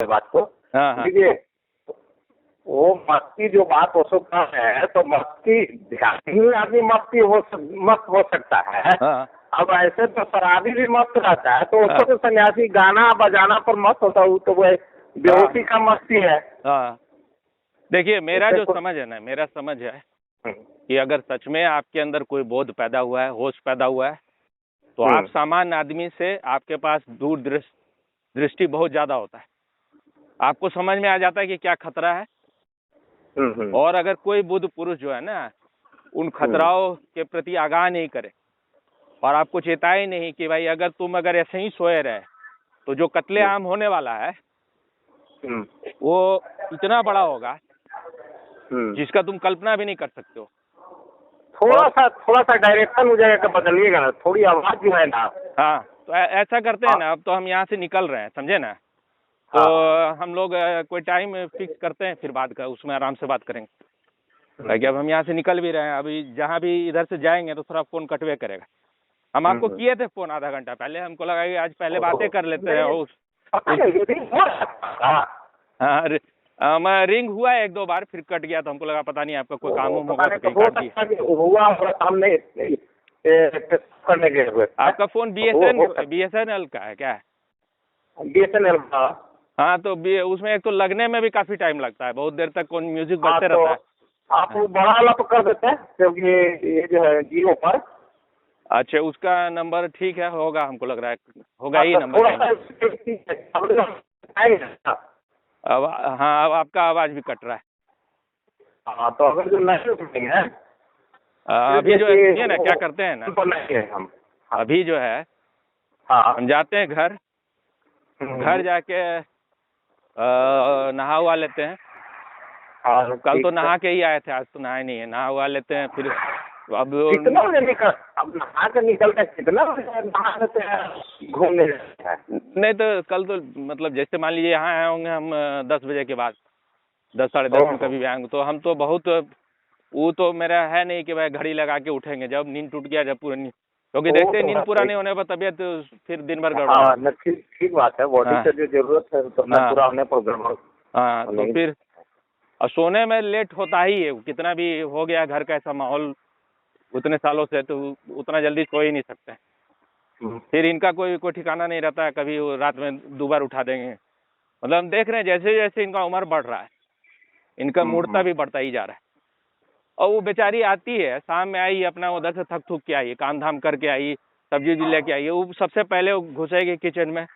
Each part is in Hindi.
वाले बात को। हाँ हाँ देखिए, वो मस्ती जो बात वो सब का है, तो मस्ती ही आदमी मस्त हो सकता है। हाँ अब ऐसे तो शराबी भी मस्त रहता है, तो हाँ उसको तो सन्यासी गाना बजाना पर मस्त होता है, वो तो वो बेहोशी का मस्ती है। हाँ। देखिए, मेरा उससे जो कुछ समझ है ना, मेरा समझ है कि अगर सच में आपके अंदर कोई बोध पैदा हुआ है, होश पैदा हुआ है, तो आप सामान्य आदमी से, आपके पास दृष्टि बहुत ज्यादा होता है। आपको समझ में आ जाता है कि क्या खतरा है। और अगर कोई बुद्ध पुरुष जो है ना, उन खतराओं के प्रति आगाह नहीं करे और आपको चेताए नहीं कि भाई अगर तुम अगर ऐसे ही सोए रहे तो जो कत्लेआम होने वाला है वो इतना बड़ा होगा जिसका तुम कल्पना भी नहीं कर सकते हो। थोड़ा सा डायरेक्शन हो जाएगा, बदलिएगा ना, थोड़ी आवाज जो है ना। हाँ, तो ऐसा करते हैं ना, अब तो हम यहाँ से निकल रहे हैं, समझे ना, तो हम लोग कोई टाइम फिक्स करते हैं, फिर बात कर, उसमें आराम से बात करेंगे। ताकि अब हम यहाँ से निकल भी रहे हैं, अभी जहाँ भी इधर से जाएंगे तो थोड़ा फोन कटवे करेगा। हम आपको किए थे फोन आधा घंटा पहले, हमको लगा कि आज पहले बातें कर लेते हैं। मैं रिंग हुआ है 1-2 बार, फिर कट गया, तो हमको लगा पता नहीं आपका कोई काम होगा तो कहीं काट दिया। करने गए हुए। आपका फोन BSNL का है क्या? BSNL का। हाँ, तो उसमें एक तो लगने में भी काफी टाइम लगता है, बहुत देर तक कौन म्यूजिक बजते रहता है। आप वो बड़ा वाला तो कर देते हैं, क्योंकि ये जो है जियो पर। अच्छा, उसका नंबर ठीक है, होगा, हमको लग रहा है होगा ही नंबर। अब हाँ, अब आपका आवाज भी कट रहा है। हाँ, तो अगर जो नहीं उठेंगे, अभी जो है, सुनिए ना, क्या करते हैं ना, हम अभी जो है हम जाते हैं घर जाके नहा हुआ लेते हैं। कल तो नहा के ही आए थे, आज तो नहाए नहीं है, नहा हुआ लेते हैं। फिर अब कितना बजे अब नहा कर निकलते हैं, कितना बजे नहा लेते हैं घूमने? नहीं तो कल तो मतलब जैसे मान लीजिए यहाँ आए होंगे हम 10 बजे के बाद, 10 साढ़े 10 में कभी भी आएंगे, तो हम तो बहुत, वो तो मेरा है नहीं कि भाई घड़ी लगा के उठेंगे जब नींद टूट गया, जब पूरा नींद, क्योंकि देखते हैं नींद पूरा नहीं होने पर तबीयत फिर दिन भर गड़बड़। ठीक बात है, बॉडी से जो जरूरत है तो पूरा होने पर गड़बड़। हाँ, तो फिर और सोने में लेट होता ही है, कितना भी हो गया घर का ऐसा माहौल उतने सालों से, तो उतना जल्दी सो ही नहीं सकते। फिर इनका कोई ठिकाना नहीं रहता है, कभी रात में 2 बार उठा देंगे। मतलब हम देख रहे हैं जैसे जैसे इनका उम्र बढ़ रहा है, इनका मूर्ता भी बढ़ता ही जा रहा है। और वो बेचारी आती है, शाम में आई, अपना उधर से थक थूक के आई, काम धाम करके आई, सब्जी जी लेके आई, वो सबसे पहले वो घुसेगी किचन में,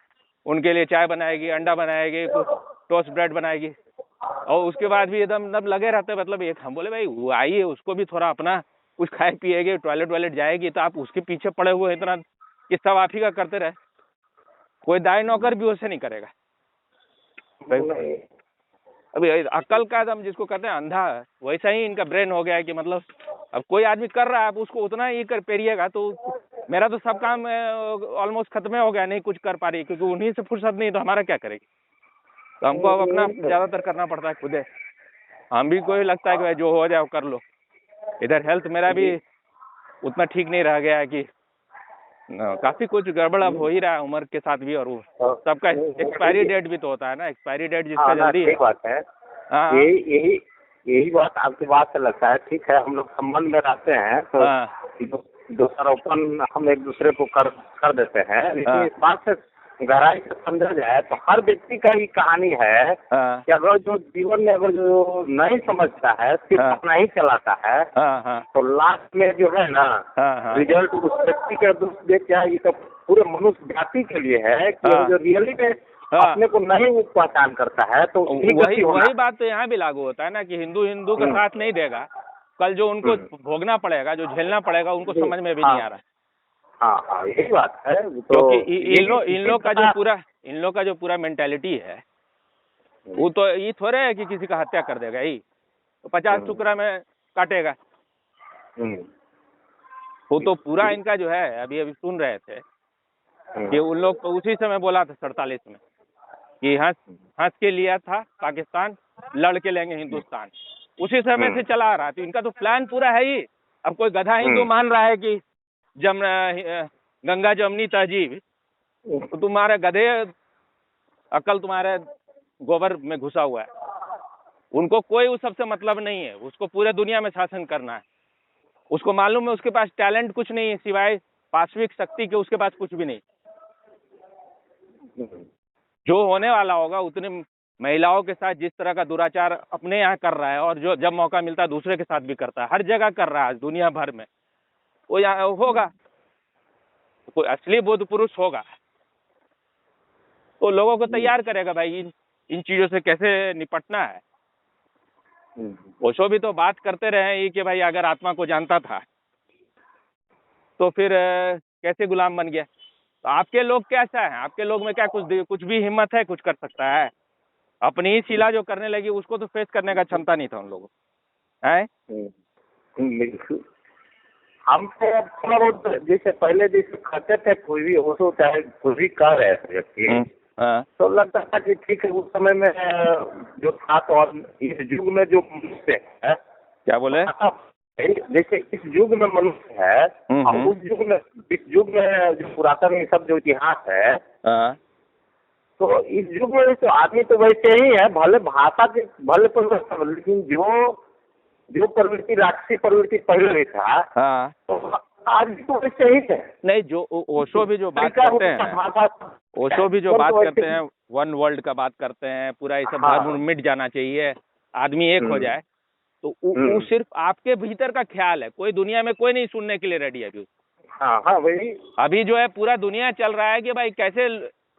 उनके लिए चाय बनाएगी, अंडा बनाएगी, कुछ टोस्ट ब्रेड बनाएगी, और उसके बाद भी एकदम लगे रहते हैं। मतलब एक हम बोले भाई वो आई है, उसको भी थोड़ा अपना कुछ खाए पिएगी, टॉयलेट जाएगी, तो आप उसके पीछे पड़े हुए इतना कि सब आप ही का करते रहे। कोई दाई नौकर भी उसे नहीं करेगा। अभी अक्ल का दम जिसको कहते हैं अंधा, वैसा ही इनका ब्रेन हो गया है कि मतलब अब कोई आदमी कर रहा है, आप उसको उतना ही कर पेरिएगा। तो मेरा तो सब काम ऑलमोस्ट खत्म हो गया, नहीं कुछ कर पा रही, क्योंकि उन्हीं से फुर्सत नहीं, तो हमारा क्या करेगी। तो हमको अब अपना ज्यादातर करना पड़ता है खुद। हम भी कोई लगता है कि भाई जो हो जाए कर लो। इधर हेल्थ मेरा भी उतना ठीक नहीं रह गया है कि काफी कुछ गड़बड़ अब हो ही रहा है उम्र के साथ भी। और वो सबका एक्सपायरी डेट भी तो होता है ना, एक्सपायरी डेट जिसका जल्दी है। बात है, यही बात आपकी बात से लगता है। ठीक है, हम लोग संबंध में रहते हैं तो दोषारोपण हम एक दूसरे को कर देते हैं, लेकिन इस बात से गहराई से समझा जाए तो हर व्यक्ति का ही कहानी है कि अगर जो जीवन में अगर जो नहीं समझता है, सिर्फ अपना ही चलाता है, तो लास्ट में जो है ना रिजल्ट उस व्यक्ति का दोष देख के आएगी। तो पूरे मनुष्य जाति के लिए है कि जो रियली में अपने को नहीं पहचान करता है, तो वही बात तो यहाँ भी लागू होता है ना कि हिंदू का साथ नहीं देगा, कल जो उनको भोगना पड़ेगा, जो झेलना पड़ेगा, उनको समझ में भी नहीं आ रहा है। हाँ, यही बात है। क्योंकि इन लोग का जो पूरा मेंटेलिटी है, वो तो ये थोड़े है कि किसी का हत्या कर देगा, ही तो 50 टुकड़ा में काटेगा। वो तो पूरा इनका जो है, अभी सुन रहे थे कि उन लोग तो उसी समय बोला था 47 में कि हंस के लिया था पाकिस्तान, लड़ के लेंगे हिंदुस्तान। उसी समय से चला आ रहा है, तो इनका तो प्लान पूरा है ही। अब कोई गधा हिंदू मान रहा है कि गंगा जमनी तहजीब, तो तुम्हारे गधे अकल तुम्हारे गोबर में घुसा हुआ है। उनको कोई उस सबसे मतलब नहीं है, उसको पूरे दुनिया में शासन करना है। उसको मालूम है उसके पास टैलेंट कुछ नहीं है सिवाय पाश्विक शक्ति के, उसके पास कुछ भी नहीं। जो होने वाला होगा उतने महिलाओं के साथ जिस तरह का दुराचार अपने यहाँ कर रहा है, और जो जब मौका मिलता है दूसरे के साथ भी करता है, हर जगह कर रहा है दुनिया भर में, वो यहाँ होगा। कोई असली बुद्ध पुरुष होगा तो लोगों को तैयार करेगा भाई इन चीजों से कैसे निपटना है। ओशो भी तो बात करते रहे हैं कि भाई अगर आत्मा को जानता था तो फिर कैसे गुलाम बन गया। तो आपके लोग कैसा है, आपके लोग में क्या कुछ भी हिम्मत है, कुछ कर सकता है? अपनी ही शिला जो करने लगी उसको तो फेस करने का क्षमता नहीं था उन लोगों को, है। बिल्कुल। हम तो थोड़ा बहुत जैसे पहले जैसे खाते थे, कोई भी ओशो चाहे कोई भी कर रहे थे व्यक्ति, तो लगता था कि ठीक है। उस समय में जो था, तो और इस युग में जो मनुष्य है, क्या बोले, जैसे इस युग में मनुष्य है और उस युग में, इस युग में जो पुरातन ये सब जो इतिहास है, तो इस युग में तो आदमी तो वैसे ही है, भले भाषा के भले परिवर्तन, लेकिन जो प्रवृत्ति राक्षसी प्रवृत्ति पहले भी था, तो आज भी तो वैसे ही है। नहीं, जो ओशो भी जो बात करते हैं, ओशो भी जो बात करते हैं, वन वर्ल्ड का बात करते हैं, पूरा ये सब धर्म मिट जाना चाहिए, आदमी एक हो जाए, तो वो सिर्फ आपके भीतर का ख्याल है। कोई दुनिया में कोई नहीं सुनने के लिए रेडी है अभी। हाँ वही अभी जो है पूरा दुनिया चल रहा है कि भाई कैसे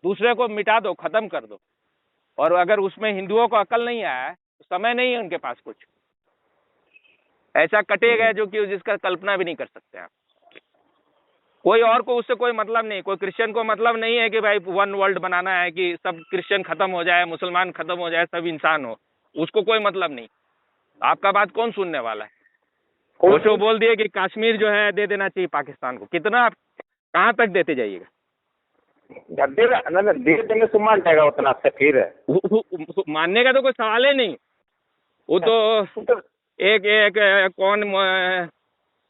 दूसरे को मिटा दो, खत्म कर दो। और अगर उसमें हिंदुओं को अकल नहीं आया तो समय नहीं है उनके पास, कुछ ऐसा कटेगा जो कि जिसका कल्पना भी नहीं कर सकते आप। कोई और को उससे कोई मतलब नहीं, कोई क्रिश्चियन को मतलब नहीं है कि भाई वन वर्ल्ड बनाना है, कि सब क्रिश्चियन खत्म हो जाए, मुसलमान खत्म हो जाए, सब इंसान हो, उसको कोई मतलब नहीं। आपका बात कौन सुनने वाला है? ओशो बोल दिए कि कश्मीर जो है दे देना चाहिए पाकिस्तान को। कितना, कहाँ तक देते जाइएगा? दे देंगे तो मान जाएगा उतना से, फिर मानने का तो कोई सवाल ही नहीं। वो तो एक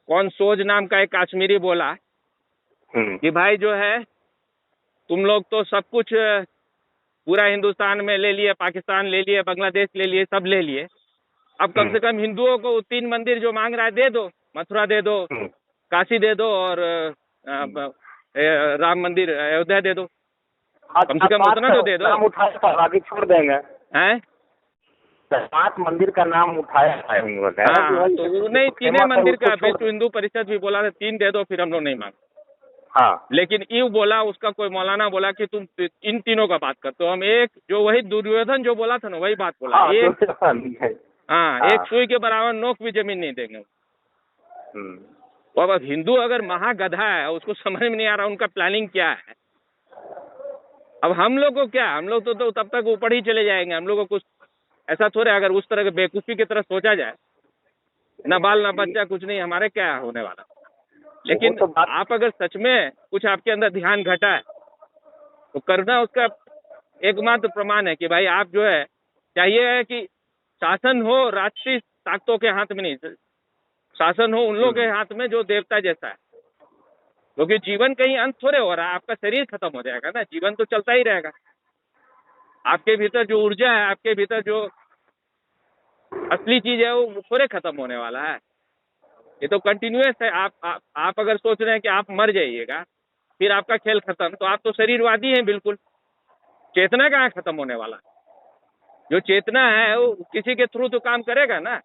कौन सोज नाम का एक कश्मीरी बोला कि भाई जो है तुम लोग तो सब कुछ पूरा हिंदुस्तान में ले लिए, पाकिस्तान ले लिए, बांग्लादेश ले लिए, सब ले लिए, अब कम से कम हिंदुओं को 3 मंदिर जो मांग रहा है दे दो, मथुरा दे दो, काशी दे दो, और राम मंदिर अयोध्या दे दो, कम से कम उतना तो दे दो। नाम उठाया, आगे छोड़ देंगे हैं? 7 मंदिर का नाम उठाया है उन्होंने। तो नहीं, 3 मंदिर का विश्व हिंदू परिषद भी बोला था 3 दे दो, फिर हम लोग नहीं मांगे। हाँ, लेकिन यूँ बोला, उसका कोई मौलाना बोला कि तुम इन तीनों का बात करते हो, हम एक जो वही दुर्योधन जो बोला था ना वही बात बोला। एक सुई के बराबर नोक भी जमीन नहीं देंगे। अब हिंदू अगर महागधा है, उसको समझ में नहीं आ रहा उनका प्लानिंग क्या है। अब हम लोग को क्या, हम लोग तो तब तक ऊपर ही चले जाएंगे। हम लोग को कुछ ऐसा थोड़े, अगर उस तरह के बेवकूफ़ी की तरह सोचा जाए, ना बाल ना बच्चा कुछ नहीं, हमारे क्या होने वाला। लेकिन तो आप अगर सच में कुछ आपके अंदर ध्यान घटा है तो करना, उसका एकमात्र प्रमाण है कि भाई आप जो है, चाहिए है कि शासन हो राष्ट्रीय ताकतों के हाथ में नहीं, शासन हो उन लोगों के हाथ में जो देवता जैसा है। क्योंकि जीवन कहीं अंत थोड़े हो रहा है, आपका शरीर खत्म हो जाएगा ना, जीवन तो चलता ही रहेगा। आपके भीतर जो ऊर्जा है, आपके भीतर जो असली चीज है, वो थोड़े खत्म होने वाला है, ये तो कंटिन्यूअस है। आप अगर सोच रहे हैं कि आप मर जाइएगा फिर आपका खेल खत्म, तो आप तो शरीरवादी हैं बिल्कुल। चेतना कहाँ खत्म होने वाला? जो चेतना है वो किसी के थ्रू तो काम करेगा ना।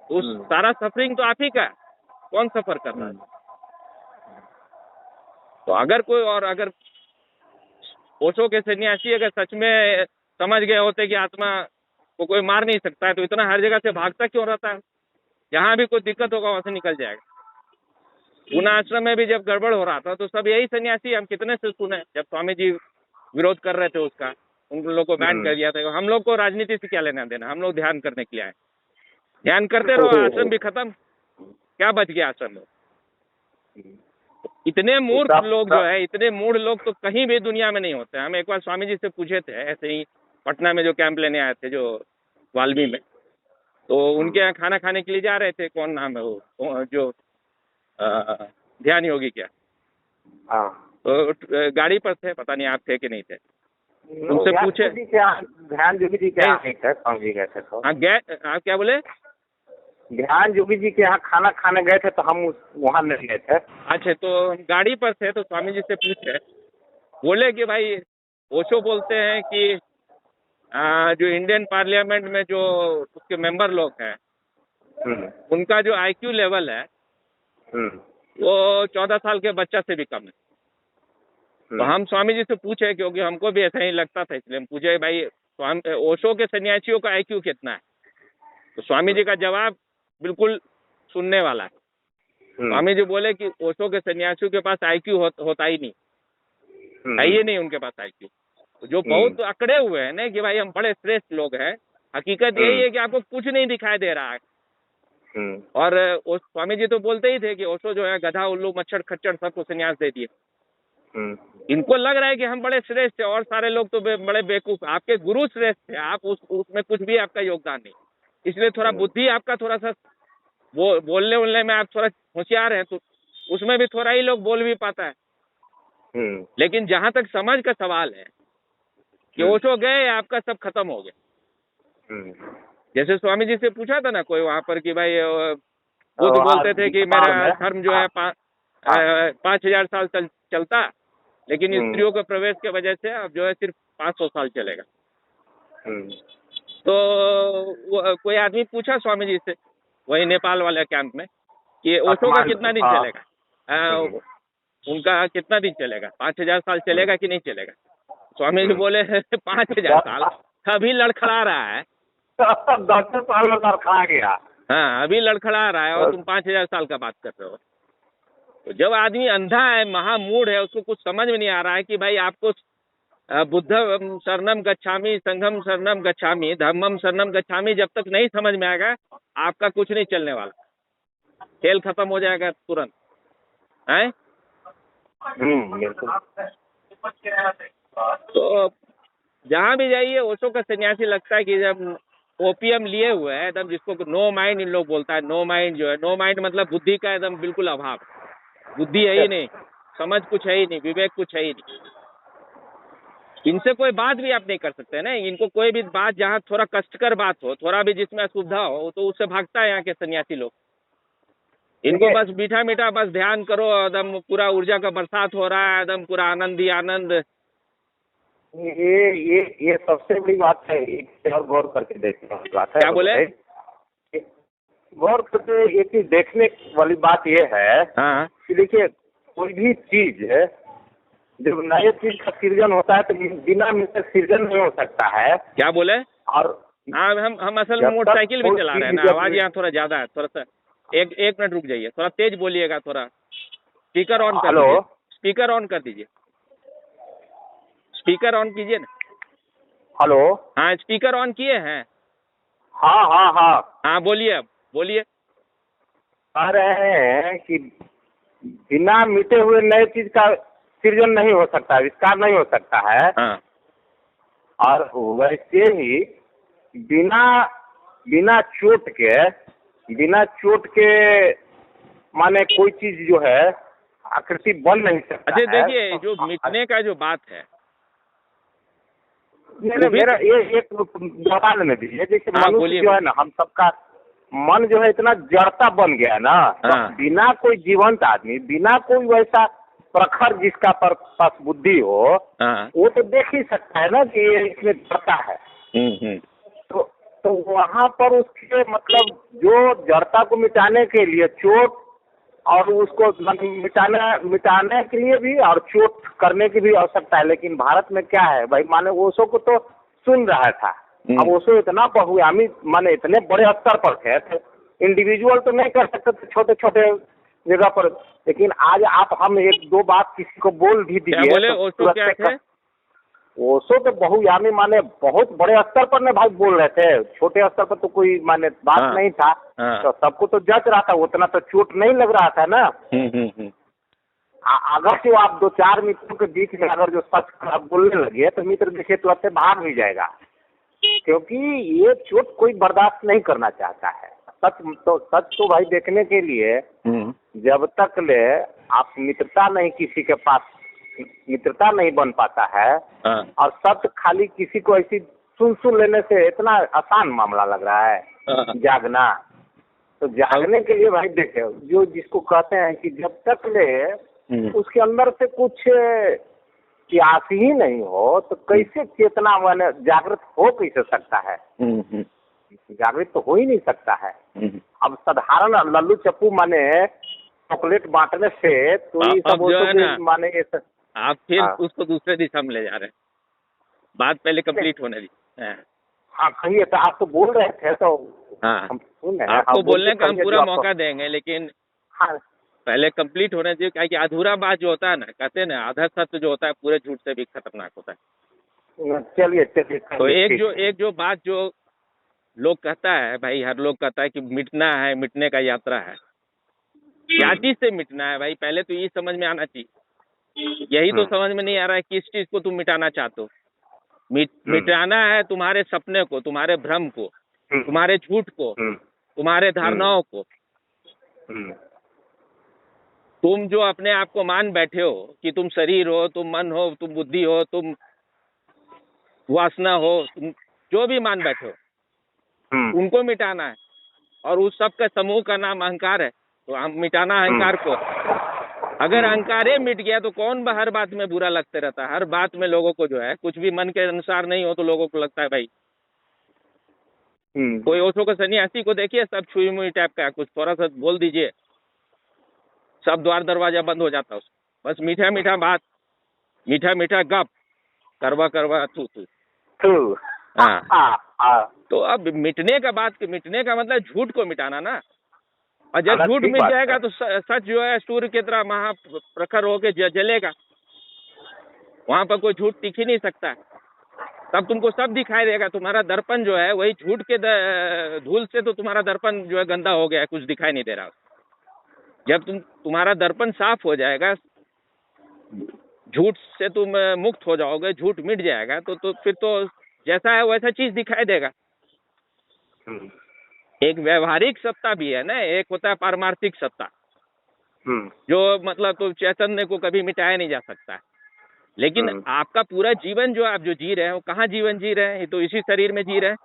तो सारा सफरिंग तो आप ही का, कौन सफर कर रहा है? तो अगर कोई, और अगर ओशो के सन्यासी अगर सच में समझ गए होते कि आत्मा को कोई मार नहीं सकता है, तो इतना हर जगह से भागता क्यों रहता है? जहाँ भी कोई दिक्कत होगा वहां से निकल जाएगा। उन आश्रम में भी जब गड़बड़ हो रहा था तो सब यही सन्यासी, हम कितने से सुने, जब स्वामी जी विरोध कर रहे थे उसका, उन लोगों को बैन कर दिया था। हम लोग को राजनीति से क्या लेना देना, हम लोग ध्यान करने के लिए आए। ध्यान करते रहो, आश्रम भी खत्म, क्या बच गया आश्रम में? इतने मूर्ख लोग जो है, इतने मूढ़ लोग तो कहीं भी दुनिया में नहीं होते। हम एक बार स्वामी जी से पूछे थे, ऐसे ही पटना में जो कैंप लेने आए थे, जो वाल्मी में, तो उनके यहाँ खाना खाने के लिए जा रहे थे। कौन नाम है वो जो ध्यान योगी क्या, तो गाड़ी पर थे, पता नहीं आप थे कि नहीं थे। उनसे पूछे। ध्यान योगी जी के यहाँ नहीं थे, स्वामी जी गए थे तो। हाँ गए, आप क्या बोले? ध्यान योगी जी के यहाँ खाना खाने गए थे तो हम वहाँ नहीं गए थे। अच्छा, तो हम गाड़ी पर थे तो स्वामी जी से पूछे, बोले कि भाई ओशो बोलते हैं कि जो इंडियन पार्लियामेंट में जो उसके मेंबर लोग हैं उनका जो आईक्यू लेवल है वो 14 साल के बच्चा से भी कम है। तो हम स्वामी जी से पूछे, क्योंकि हमको भी ऐसा ही लगता था, इसलिए हम पूछे भाई स्वामी ओशो के सन्यासियों का आईक्यू कितना है। तो स्वामी जी का जवाब बिल्कुल सुनने वाला है। स्वामी जी बोले कि ओशो के सन्यासियों के पास आईक्यू होता ही नहीं है, ही नहीं उनके पास आईक्यू। तो जो बहुत अकड़े हुए हैं ना कि भाई हम बड़े श्रेष्ठ लोग हैं, हकीकत यही है कि आपको कुछ नहीं दिखाई दे रहा है। और स्वामी जी तो बोलते ही थे कि ओशो जो है गधा उल्लू मच्छर खच्चर सबको संन्यास दे दिए। इनको लग रहा है कि हम बड़े श्रेष्ठ हैं और सारे लोग तो बड़े बेवकूफ। आपके गुरु श्रेष्ठ है, आप उसमें कुछ भी आपका योगदान नहीं, इसलिए थोड़ा बुद्धि आपका थोड़ा सा बोलने उलने में आप थोड़ा होशियार है, तो उसमें भी थोड़ा ही लोग बोल भी पाता है। लेकिन जहां तक समझ का सवाल है कि ओशो गए, आपका सब खत्म हो गया। जैसे स्वामी जी से पूछा था ना कोई वहां पर कि भाई बुद्ध बोलते थे कि मेरा धर्म जो है 5000 साल चलता, लेकिन स्त्रियों के प्रवेश के वजह से अब जो है सिर्फ 500 साल चलेगा। तो कोई आदमी पूछा स्वामी जी से वही नेपाल वाले कैंप में कि ओशो का कितना दिन चलेगा, उनका कितना दिन चलेगा, 5000 साल चलेगा कि नहीं चलेगा। स्वामी जी बोले 5000 साल अभी लड़खड़ा रहा है। 10 साल में लड़खड़ा गया। हाँ, अभी लड़खड़ा रहा है और तुम 5000 साल का बात कर रहे हो। तो जब आदमी अंधा है, महामूढ़ है, उसको कुछ समझ में नहीं आ रहा है कि भाई आपको बुद्धम शरणम गच्छामि, संघम शरणम गच्छामि, धम्मम शरणम गच्छामि जब तक नहीं समझ में आएगा आपका कुछ नहीं चलने वाला, खेल खत्म हो जाएगा तुरंत है। तो जहाँ भी जाइए ओशो का सन्यासी लगता है कि जब ओपीएम लिए हुए है एकदम, जिसको नो माइंड इन लोग बोलता है। नो माइंड जो है, नो माइंड मतलब बुद्धि का एकदम बिल्कुल अभाव, बुद्धि है ही नहीं, समझ कुछ है ही नहीं, विवेक कुछ है ही नहीं। इनसे कोई बात भी आप नहीं कर सकते ना, इनको कोई भी बात जहाँ थोड़ा कष्टकर बात हो, थोड़ा भी जिसमें असुविधा हो, तो उससे भागता है यहाँ के सन्यासी लोग। इनको बस मीठा मीठा बस ध्यान करो, एकदम पूरा ऊर्जा का बरसात हो रहा है, एकदम पूरा आनंद ही आनंद। ये सबसे बड़ी बात है। एक और गौर करके देखने वाली बात है। क्या बोले? गौर करके एक चीज देखने वाली बात ये है कि देखिए कोई भी चीज जब नए चीज का सृजन होता है तो बिना मिलकर सृजन नहीं हो सकता है। क्या बोले? और हम असल में मोटरसाइकिल भी चला रहे हैं ना, आवाज यहाँ थोड़ा ज्यादा है, थोड़ा सा एक मिनट रुक जाइए, थोड़ा तेज बोलिएगा, थोड़ा स्पीकर ऑन कर दीजिए, स्पीकर ऑन कर दीजिए, स्पीकर ऑन कीजिए ना। हेलो, हाँ स्पीकर ऑन किए हैं? हाँ बोलिए, अब बोलिए। कह रहे हैं कि बिना मिटे हुए नए चीज का सृजन नहीं हो सकता, विस्तार नहीं हो सकता है। और वैसे ही बिना चोट के माने कोई चीज जो है आकृति बन नहीं सकता। अच्छा देखिए, जो मिटने का जो बात है, मेरा ये एक बता देने दीजिए। जैसे मनुष्य जो है ना, हम सबका मन जो है इतना जड़ता बन गया ना, तो बिना कोई जीवंत आदमी, बिना कोई वैसा प्रखर जिसका पास बुद्धि हो, वो तो देख ही सकता है ना कि ये इसमें जड़ता है। तो वहाँ पर उसके मतलब जो जड़ता को मिटाने के लिए चोट, और उसको मिटाने के लिए भी और चोट करने की भी आवश्यकता है। लेकिन भारत में क्या है भाई, माने ओशो को तो सुन रहा था, अब ओशो इतना बहुआयामी माने इतने बड़े स्तर पर थे, तो इंडिविजुअल तो नहीं कर सकते थे छोटे छोटे जगह पर। लेकिन आज आप हम एक दो बात किसी को बोल भी दीजिए। बोले ओशो क्या थे? ओशो तो बहुआयामी माने बहुत बड़े स्तर पर न भाई बोल रहे थे, छोटे स्तर पर तो कोई माने बात नहीं था। तो सबको तो जच रहा था, उतना तो चोट नहीं लग रहा था ना। अगर जो आप 2-4 मित्रों के बीच में अगर जो सच आप बोलने लगे तो मित्र देखिए तो आपसे भाग भी जाएगा, क्योंकि ये चोट कोई बर्दाश्त नहीं करना चाहता है। सच तो भाई देखने के लिए जब तक ले आप मित्रता नहीं किसी के पास मित्रता नहीं बन पाता है। हाँ और सत्य खाली किसी को ऐसी सुन लेने से इतना आसान मामला लग रहा है हाँ जागना। तो जागने के लिए भाई देखे, जो जिसको कहते हैं कि जब तक ले उसके अंदर से कुछ प्यास ही नहीं हो तो कैसे चेतना माने जागृत हो कैसे सकता है? जागृत तो हो ही नहीं सकता है। अब साधारण लल्लू चप्पू माने चॉकलेट बांटने से तो ये सब अब जो है ना, माने ये सब आप फिर उसको दूसरे दिशा में ले जा रहे हैं। बात पहले कंप्लीट होने दी। हाँ कहिए, तो आप तो बोल रहे थे तो हाँ, हम सुन रहे हैं। आपको बोलने का हम कहिए पूरा जो आपको- मौका देंगे, लेकिन हाँ पहले कंप्लीट होने चाहिए। क्या कि अधूरा बात जो होता है ना, कहते हैं ना, आधा सत्य जो होता है पूरे झूठ से भी खतरनाक होता है। चलिए तो एक जो बात जो लोग कहता है भाई, हर लोग कहता है कि मिटना है, मिटने का यात्रा है। क्या चीज से मिटना है भाई? पहले तो ये समझ में आना चाहिए। यही तो समझ में नहीं आ रहा है किस चीज को तुम मिटाना चाहते हो। मिटाना है तुम्हारे सपने को, तुम्हारे भ्रम को, तुम्हारे झूठ को, तुम्हारे धारणाओं को। तुम जो अपने आप को मान बैठे हो कि तुम शरीर हो, तुम मन हो, तुम बुद्धि हो, तुम वासना हो, तुम जो भी मान बैठे हो, उनको मिटाना है। और उस सब का समूह का नाम अहंकार है। तो हम मिटाना अहंकार को। अगर अहंकार ही मिट गया तो कौन हर बात में बुरा लगते रहता है? हर बात में लोगों को जो है कुछ भी मन के अनुसार नहीं हो तो लोगों को लगता है भाई। कोई ओशो का सन्यासी को देखिए, सब छुई मुई टाइप का, कुछ थोड़ा सा बोल दीजिए सब द्वार दरवाजा बंद हो जाता है। बस मीठा मीठा बात, मीठा मीठा गप, करवा करवा थू थू। हाँ, तो अब मिटने का बात, मिटने का मतलब झूठ को मिटाना ना। और जब झूठ मिट जाएगा तो सच जो है सूर्य की तरह महाप्रखर होके जलेगा। वहां पर कोई झूठ टिक ही नहीं सकता। तब तुमको सब दिखाई देगा। तुम्हारा दर्पण जो है वही झूठ के धूल से तो तुम्हारा दर्पण जो है गंदा हो गया है, कुछ दिखाई नहीं दे रहा। जब तुम्हारा दर्पण साफ हो जाएगा, झूठ से तुम मुक्त हो जाओगे, झूठ मिट जाएगा, तो फिर तो जैसा है वैसा चीज दिखाई देगा। एक व्यवहारिक सत्ता भी है ना, एक होता है पारमार्थिक सत्ता, जो मतलब तो चैतन्य को कभी मिटाया नहीं जा सकता। लेकिन आपका पूरा जीवन जो आप जो जी रहे हैं वो कहाँ जीवन जी रहे हैं? ये तो इसी शरीर में जी रहे हैं।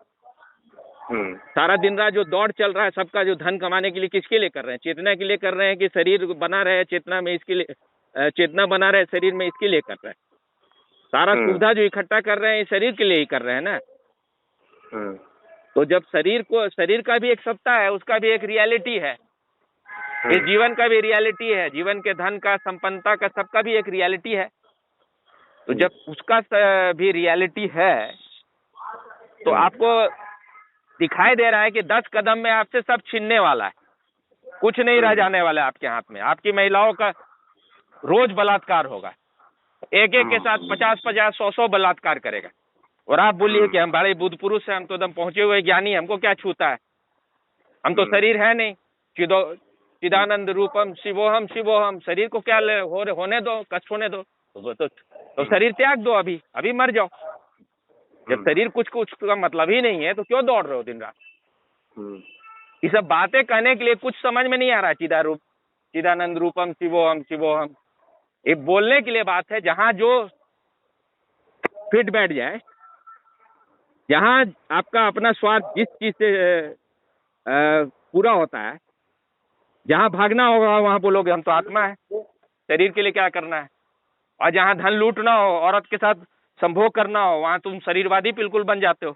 सारा दिन रात जो दौड़ चल रहा है सबका, जो धन कमाने के लिए किसके लिए कर रहे हैं? चेतना के लिए कर रहे हैं कि शरीर बना रहे चेतना में, इसके लिए चेतना बना रहे शरीर में, इसके लिए कर रहे हैं। सारा सुविधा जो इकट्ठा कर रहे हैं शरीर के लिए ही कर रहे हैं ना। तो जब शरीर का भी एक सत्ता है, उसका भी एक रियलिटी है, इस जीवन का भी रियलिटी है, जीवन के धन का, संपन्नता का, सबका भी एक रियलिटी है। तो जब उसका भी रियलिटी है तो आपको दिखाई दे रहा है कि 10 कदम में आपसे सब छीनने वाला है, कुछ नहीं रह जाने वाला है आपके हाथ में। आपकी महिलाओं का रोज बलात्कार होगा, एक के साथ 50-50, 100-100 बलात्कार करेगा। और आप बोलिए कि हम बड़े बुद्ध पुरुष हैं, हम तो एकदम पहुंचे हुए ज्ञानी, हमको क्या छूता है? हम तो शरीर है नहीं। चिदानंद रूपम शिवोहम शिवोहम, शरीर को क्या होने दो, कष्ट होने दो। तो शरीर त्याग दो, अभी मर जाओ। जब शरीर कुछ का मतलब ही नहीं है तो क्यों दौड़ रहे हो दिन रात? ये सब बातें कहने के लिए कुछ समझ में नहीं आ रहा। चिदानंद रूपम शिवोहम शिवोहम, ये बोलने के लिए बात है जहां जो फिट बैठ जाए, जहां आपका अपना स्वार्थ जिस चीज से पूरा होता है, जहां भागना होगा वहां बोलोगे हम तो आत्मा है, शरीर के लिए क्या करना है। और जहां धन लूटना हो, औरत के साथ संभोग करना हो, वहां तुम शरीरवादी बिल्कुल बन जाते हो।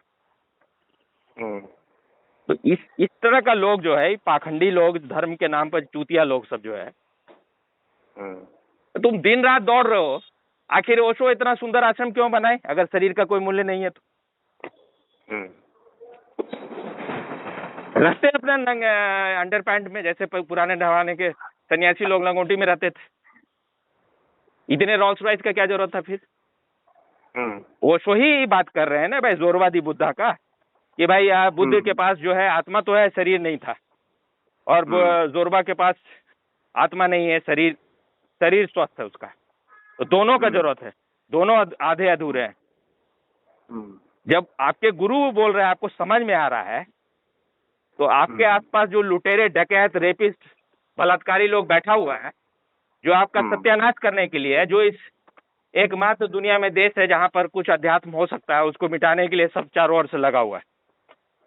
तो इस तरह का लोग जो है, पाखंडी लोग, धर्म के नाम पर चूतिया लोग सब जो है, तो तुम दिन रात दौड़ रहे हो। आखिर ओशो इतना सुंदर आश्रम क्यों बनाए अगर शरीर का कोई मूल्य नहीं है तो? रहते अपने अंडरपैंट में, जैसे पुराने जमाने के सन्यासी लोग लंगोटी में रहते थे। इतने रोल्स रॉयस का क्या जरूरत था फिर? ओशो ही बात कर रहे हैं ना भाई, जोरवादी बुद्धा का, कि भाई बुद्ध के पास जो है आत्मा तो है, शरीर नहीं था। और जोरबा के पास आत्मा नहीं है, शरीर स्वस्थ है उसका। तो दोनों का जरूरत है, दोनों आधे अधूरे हैं। जब आपके गुरु बोल रहे हैं, आपको समझ में आ रहा है, तो आपके आसपास जो लुटेरे, डकैत, रेपिस्ट, बलात्कारी लोग बैठा हुआ है, जो आपका सत्यानाश करने के लिए है, जो इस एकमात्र दुनिया में देश है जहां पर कुछ अध्यात्म हो सकता है, उसको मिटाने के लिए सब चारों ओर से लगा हुआ है।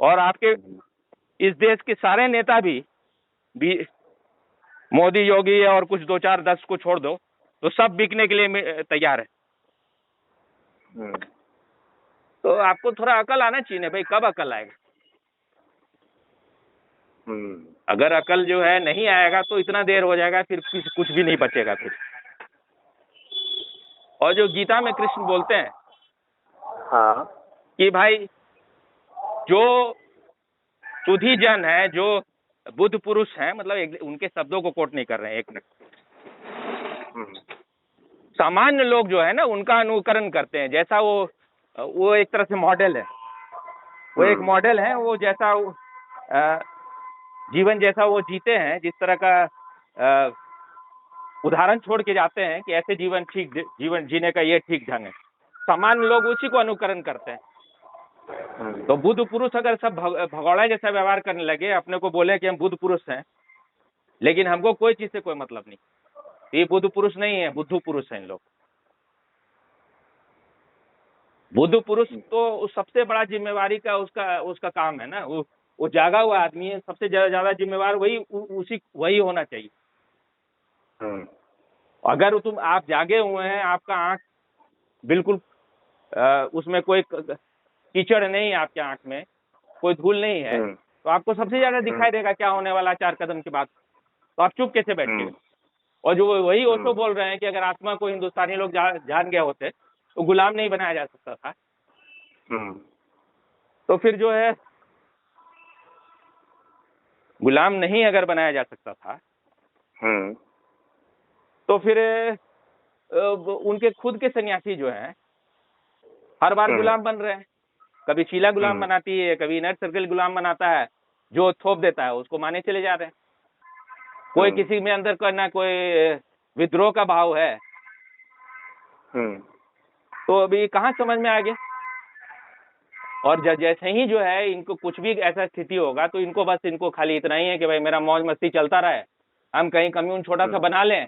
और आपके इस देश के सारे नेता भी मोदी, योगी और कुछ 2 4 10 को छोड़ दो, तो सब बिकने के लिए तैयार है। तो आपको थोड़ा अकल आना चाहिए भाई, कब अकल आएगा? अगर अकल जो है नहीं आएगा तो इतना देर हो जाएगा, फिर कुछ भी नहीं बचेगा फिर। और जो गीता में कृष्ण बोलते हैं हाँ, कि भाई जो सुधी जन है, जो बुद्ध पुरुष हैं, मतलब उनके शब्दों को कोट नहीं कर रहे हैं, एक मिनट, सामान्य लोग जो है ना उनका अनुकरण करते हैं। जैसा वो एक तरह से मॉडल है, वो एक मॉडल है, वो जैसा जीवन जैसा वो जीते हैं, जिस तरह का उदाहरण छोड़ के जाते हैं कि ऐसे जीवन जीने का ये ठीक ढंग है, सामान्य लोग उसी को अनुकरण करते हैं। तो बुद्ध पुरुष अगर सब भगौड़ा जैसा व्यवहार करने लगे, अपने को बोले कि हम बुद्ध पुरुष हैं, लेकिन हमको कोई चीज से कोई मतलब नहीं, ये बुद्ध पुरुष नहीं है, बुद्धू पुरुष हैं लोग। बुद्ध पुरुष तो सबसे बड़ा जिम्मेवारी का उसका काम है ना, वो जागा हुआ आदमी है, सबसे ज्यादा जिम्मेवार वही होना चाहिए। अगर आप जागे हुए हैं, आपका आंख बिल्कुल उसमें कोई कीचड़ नहीं है, आपके आंख में कोई धूल नहीं है, तो आपको सबसे ज्यादा दिखाई देगा क्या होने वाला 4 कदम के बाद। तो आप चुप कैसे बैठेंगे? और जो वही ओशो बोल रहे हैं कि अगर आत्मा को हिंदुस्तानी लोग जान गए होते तो गुलाम नहीं बनाया जा सकता था। तो फिर जो है गुलाम नहीं अगर बनाया जा सकता था, तो फिर उनके खुद के सन्यासी जो हैं हर बार गुलाम बन रहे हैं। कभी शीला गुलाम बनाती है, कभी इनर सर्कल गुलाम बनाता है, जो थोप देता है उसको माने चले जा रहे हैं। कोई किसी में अंदर का ना कोई विद्रोह का भाव है, तो अभी कहाँ समझ में आ गया। और जैसे ही जो है इनको कुछ भी ऐसा स्थिति होगा तो इनको खाली इतना ही है कि भाई मेरा मौज मस्ती चलता रहे, हम कहीं कम्यून छोटा सा बना लें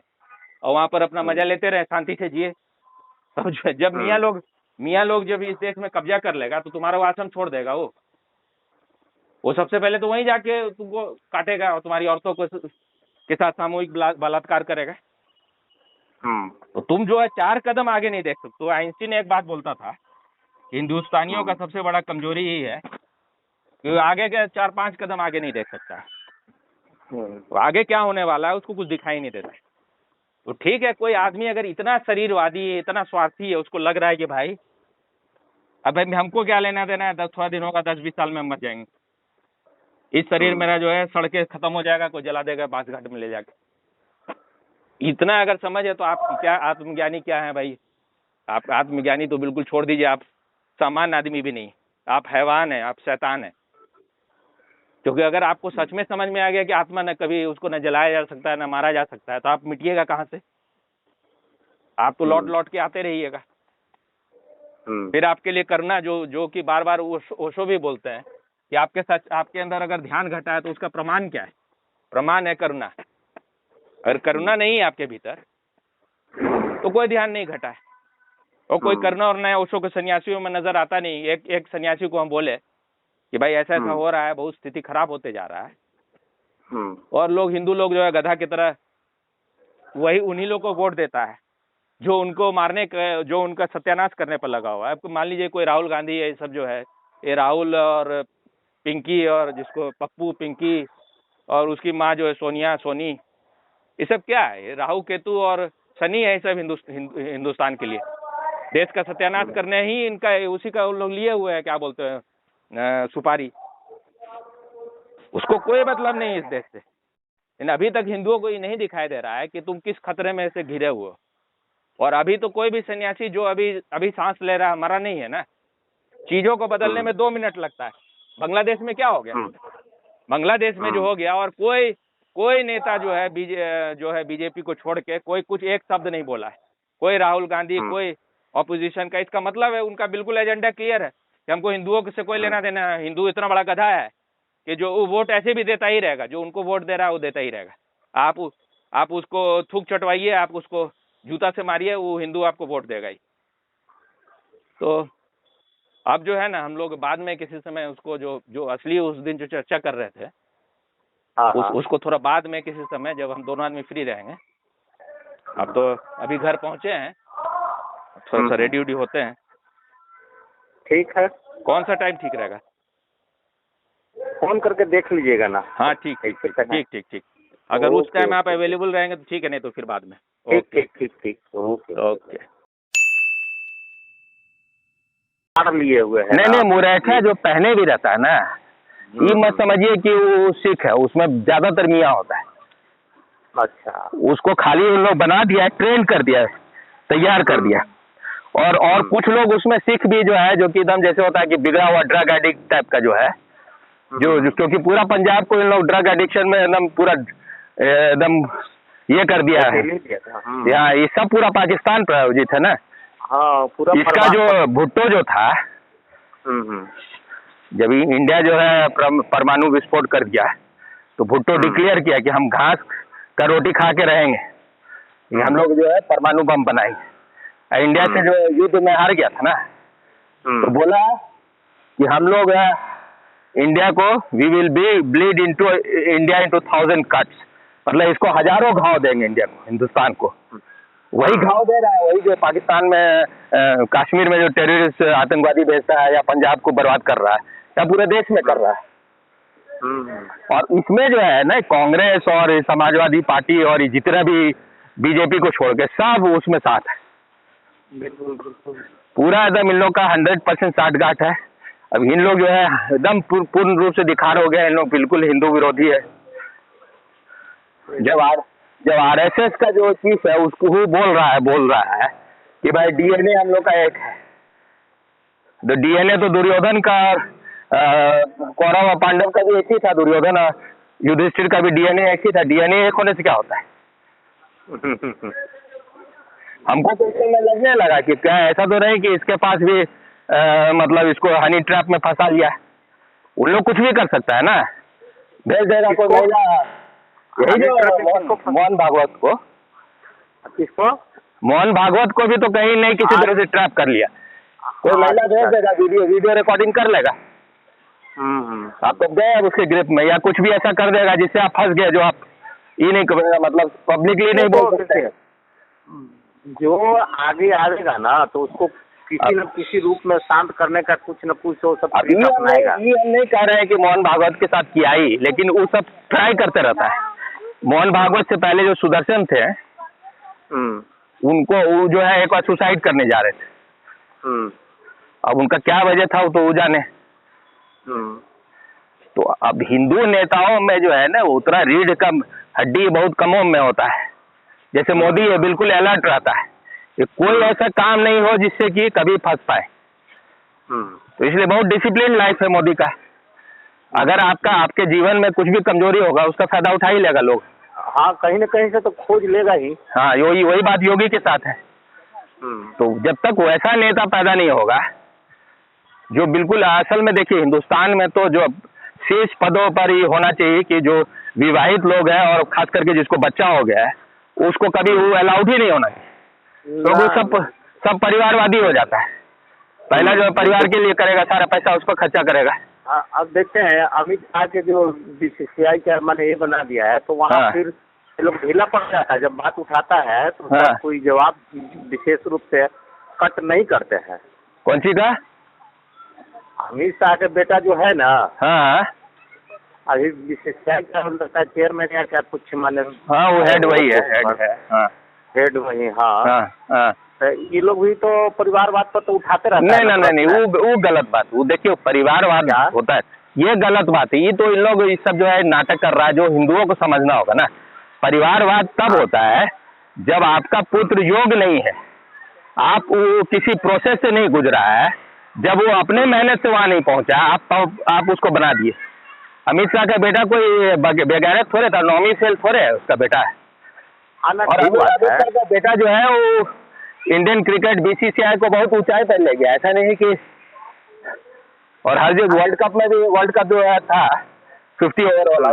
और वहां पर अपना मजा लेते रहे, शांति से जिए। तो जब मियाँ लोग जब इस देश में कब्जा कर लेगा तो तुम्हारा वो आश्रम छोड़ देगा। वो सबसे पहले तो वहीं जाके तुमको काटेगा और तुम्हारी औरतों के साथ सामूहिक बलात्कार करेगा। तो तुम जो है 4 कदम आगे नहीं देख सकते। तो आइंस्टीन एक बात बोलता था, हिंदुस्तानियों का सबसे बड़ा कमजोरी यही है कि आगे के 4-5 कदम आगे नहीं देख सकता। तो आगे क्या होने वाला है उसको कुछ दिखाई नहीं देता। तो ठीक है, कोई आदमी अगर इतना शरीरवादी है, इतना स्वार्थी है, उसको लग रहा है कि भाई अब हमको क्या लेना देना है, 10 दिन होगा, 10-20 साल में मर जाएंगे, इस शरीर मेरा जो है सड़ के खत्म हो जाएगा, कोई जला देगा बांस घाट में ले जाके। इतना अगर समझ है तो आप क्या आत्मज्ञानी क्या है भाई? आप आत्मज्ञानी तो बिल्कुल छोड़ दीजिए, आप सामान्य आदमी भी नहीं, आप हैवान है, आप शैतान है। क्योंकि अगर आपको सच में समझ में आ गया कि आत्मा न कभी उसको न जलाया जा सकता है न मारा जा सकता है, तो आप मिटिएगा कहाँ से? आप तो लौट लौट के आते रहिएगा। फिर आपके लिए करना जो कि बार बार ओशो भी बोलते हैं कि आपके अंदर अगर ध्यान घटा है तो उसका प्रमाण क्या है? प्रमाण है करुणा। अगर करुणा नहीं है आपके भीतर तो कोई ध्यान नहीं घटा है, और कोई करना और नया ओशो के सन्यासियों में नजर आता नहीं। एक सन्यासी को हम बोले कि भाई ऐसा ऐसा हो रहा है, बहुत स्थिति खराब होते जा रहा है, और हिंदू लोग जो है गधा की तरह वही उन्हीं लोग को वोट देता है जो उनको मारने का, जो उनका सत्यानाश करने पर लगा हुआ है। आपको मान लीजिए कोई राहुल गांधी है, ये सब जो है, ये राहुल और पिंकी और जिसको पप्पू पिंकी और उसकी माँ जो है सोनी, ये सब क्या है? ये राहु केतु और शनि है, सब हिंदुस्तान के लिए देश का सत्यानाश करने ही इनका, उसी का लोग लिए हुए हैं, क्या बोलते हैं, सुपारी। उसको कोई मतलब नहीं इस देश से। लेकिन अभी तक हिंदुओं को ये नहीं दिखाई दे रहा है कि तुम किस खतरे में से घिरे हुए हो। और अभी तो कोई भी सन्यासी जो अभी सांस ले रहा है मरा नहीं है ना। चीजों को बदलने में 2 मिनट लगता है। बांग्लादेश में क्या हो गया? बांग्लादेश में जो हो गया, और कोई नेता जो है बीजेपी को छोड़ के कोई कुछ एक शब्द नहीं बोला है। कोई राहुल गांधी, कोई ऑपोजिशन का। इसका मतलब है उनका बिल्कुल एजेंडा क्लियर है कि हमको हिंदुओं से कोई लेना देना है। हिंदू इतना बड़ा गधा है कि जो वोट ऐसे भी देता ही रहेगा, जो उनको वोट दे रहा है वो देता ही रहेगा। आप उसको थूक चटवाइए, आप उसको जूता से मारिए, वो हिंदू आपको वोट देगा ही। तो अब जो है ना, हम लोग बाद में किसी समय उसको जो असली उस दिन जो चर्चा कर रहे थे, उसको थोड़ा बाद में किसी समय जब हम दोनों आदमी फ्री रहेंगे। अब तो अभी घर पहुंचे हैं, थोड़ा सा रेडी उडी होते हैं। ठीक है, कौन सा टाइम ठीक रहेगा? फोन करके देख लीजिएगा ना। हाँ ठीक ठीक ठीक ठीक ठीक ठीक। अगर उस टाइम आप अवेलेबल रहेंगे तो ठीक है, नहीं तो फिर बाद में। ठीक ठीक ठीक ठीक, ओके ओके। लिए हुए हैं। नहीं, मुरैठा जो पहने भी रहता है ना, ये मत समझिए कि वो सिख है, उसमें ज्यादातर मियाँ होता है। अच्छा, उसको खाली उन लोग बना दिया है, ट्रेन कर दिया है, तैयार कर दिया। और कुछ लोग उसमें सिख भी जो है, जो कि एकदम जैसे होता है कि बिगड़ा हुआ ड्रग एडिक्ट टाइप का जो है, जो क्योंकि पूरा पंजाब को इन लोग ड्रग एडिक्शन में एकदम पूरा एकदम ये कर दिया है। यहाँ ये सब पूरा पाकिस्तान प्रायोजित है ना। हाँ, पूरा इसका जो भुट्टो जो था, जब इंडिया जो है परमाणु विस्फोट कर दिया, तो भुट्टो डिक्लेयर किया कि हम घास का रोटी खा के रहेंगे, हम लोग जो है परमाणु बम बनाएंगे। इंडिया से जो युद्ध में हार गया था ना, तो बोला कि हम लोग इंडिया को we will be bleed into India into 1000 cuts, मतलब इसको हजारों घाव देंगे इंडिया को, हिंदुस्तान को। वही घाव दे रहा है, वही जो पाकिस्तान में कश्मीर में जो टेररिस्ट आतंकवादी भेजता है या पंजाब को बर्बाद कर रहा है, या पूरे देश में कर रहा है। और इसमें जो है ना, कांग्रेस और समाजवादी पार्टी और जितना भी बीजेपी को छोड़ के सब उसमें साथ है। पूरा एकदम इन लोग का 100% साठगांठ है। अब इन लोग जो है एकदम पूर्ण रूप से दिखार हो गए, इन लोग बिल्कुल हिंदू विरोधी है। जब आरएसएस का जो चीफ है उसको ही बोल रहा है कि भाई डीएनए हम लोग का एक है, तो डीएनए तो दुर्योधन का, कौरव और पांडव का भी एक ही था, दुर्योधन और युधिष्ठिर का भी डीएनए एक ही था। डीएनए एक होने से क्या होता है? हमको तो इसमें लगने लगा कि क्या ऐसा तो नहीं कि इसके पास भी मतलब इसको हनी ट्रैप में फंसा लिया। उन लोग कुछ भी कर सकता है ना, भेज देगा कोई महिला, यही जो मोहन भागवत को, किसको? मोहन भागवत को भी तो कहीं नहीं किसी तरह से ट्रैप कर लिया। कोई महिला भेज देगा, वीडियो रिकॉर्डिंग कर लेगा, आप तो गए अब उसके ग्रिप में, या कुछ भी ऐसा कर देगा जिससे आप फंस गए, जो आप ये नहीं मतलब पब्लिकली नहीं बोल सकते। जो आगे आएगा ना, तो उसको किसी न किसी रूप में शांत करने का कुछ न कुछ वो सब अपनाएगा। ये हम नहीं कह रहे हैं कि मोहन भागवत के साथ किया ही, लेकिन वो सब ट्राई करते रहता है। मोहन भागवत से पहले जो सुदर्शन थे, उनको वो जो है एक बार सुसाइड करने जा रहे थे। अब उनका क्या वजह था वो तो वो जाने। तो अब हिंदू नेताओं में जो है ना, उतना रीढ़ का हड्डी बहुत कमों में होता है। जैसे मोदी है, बिल्कुल अलर्ट रहता है कि कोई ऐसा काम नहीं हो जिससे कि कभी फंस पाए। तो इसलिए बहुत डिसिप्लिन लाइफ है मोदी का। अगर आपके जीवन में कुछ भी कमजोरी होगा, उसका फायदा उठा ही लेगा लोग। हाँ, कहीं न कहीं से तो खोज लेगा ही। हाँ, वही बात योगी के साथ है। तो जब तक वैसा नेता पैदा नहीं होगा जो बिल्कुल, असल में देखिए हिंदुस्तान में तो जो शीर्ष पदों पर ही होना चाहिए कि जो विवाहित लोग हैं, और खास करके जिसको बच्चा हो गया है, उसको कभी वो अलाउड ही नहीं होना चाहिए। तो वो सब परिवारवादी हो जाता है। पहला जो परिवार के लिए करेगा, सारा पैसा उस पर खर्चा करेगा। अब देखते हैं अमित शाह के जो बीसीसीआई चेयरमैन ने ये बना दिया है, तो वहाँ फिर लोग ढीला पड़ जाता है। जब बात उठाता है तो कोई जवाब विशेष रूप से कट नहीं करते हैं। कौन सी का? अमित शाह के बेटा जो है ना, अभी बीसीसीआई का लगता है चेयरमैन या क्या कुछ माने। हाँ, वो हेड वही है, हेड वही। हाँ, ये लोग भी तो परिवारवाद पर तो उठाते रहते हैं। नहीं, वो गलत बात। वो देखिए, परिवारवाद होता है, ये गलत बात है। ये तो इन लोग इस सब जो है नाटक कर रहा है, जो हिंदुओं को समझना होगा ना। परिवारवाद तब होता है जब आपका पुत्र योग्य नहीं है, आप वो किसी प्रोसेस से नहीं गुजरा है, जब वो अपने मेहनत से वहाँ नहीं पहुँचा, आप उसको बना दिए। अमित शाह का बेटा कोई बेगैरत थोड़े था, नौवीं फेल थोड़े है उसका बेटा है। और अमित शाह का बेटा जो है वो इंडियन क्रिकेट बीसीसीआई को बहुत ऊंचाई पर ले गया। ऐसा नहीं कि, और हर जो वर्ल्ड कप जो था 50 ओवर वाला,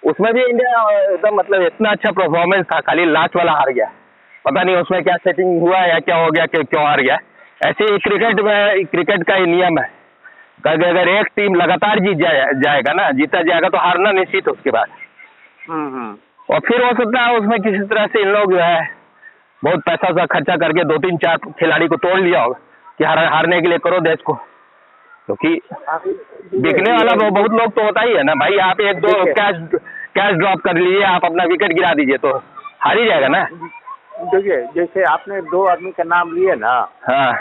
उसमें भी इंडिया एकदम मतलब इतना अच्छा परफॉर्मेंस था, खाली लास्ट वाला हार गया। पता नहीं उसमें क्या सेटिंग हुआ या क्या हो गया कि क्यों हार गया। ऐसे ही क्रिकेट का ही नियम है कि अगर एक टीम लगातार जीत जाएगा ना, जीता जाएगा तो हारना निश्चित है उसके बाद। और फिर हो सकता है उसमें किसी तरह से इन लोग जो है बहुत पैसा सा खर्चा करके 2-3-4 खिलाड़ी को तोड़ लिया होगा कि हारने के लिए करो देश को, क्योंकि बिकने वाला वो बहुत लोग तो होता ही है ना भाई। आप 1-2 कैश ड्रॉप कर लीजिए, आप अपना विकेट गिरा दीजिए तो हार ही जाएगा ना। देखिए जैसे आपने 2 आदमी का नाम लिए ना, हाँ,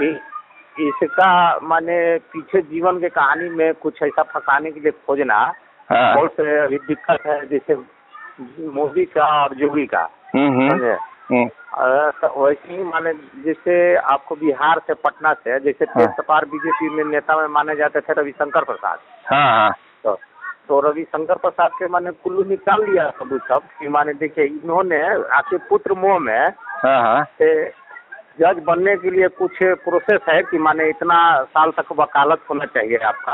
इसका माने पीछे जीवन के कहानी में कुछ ऐसा फंसाने के लिए खोजना हाँ, बहुत अभी दिक्कत है। जैसे मोदी का और योगी का, समझे? तो वैसे ही माने जैसे आपको बिहार से, पटना से, जैसे तेज सपार बीजेपी में नेता में माने जाते थे रविशंकर प्रसाद। हाँ, तो रविशंकर प्रसाद के माने कुल्लू निकाल लिया सब कि माने देखिए इन्होंने आपके पुत्र मोह में जज बनने के लिए कुछ प्रोसेस है कि माने इतना साल तक वकालत होना चाहिए आपका।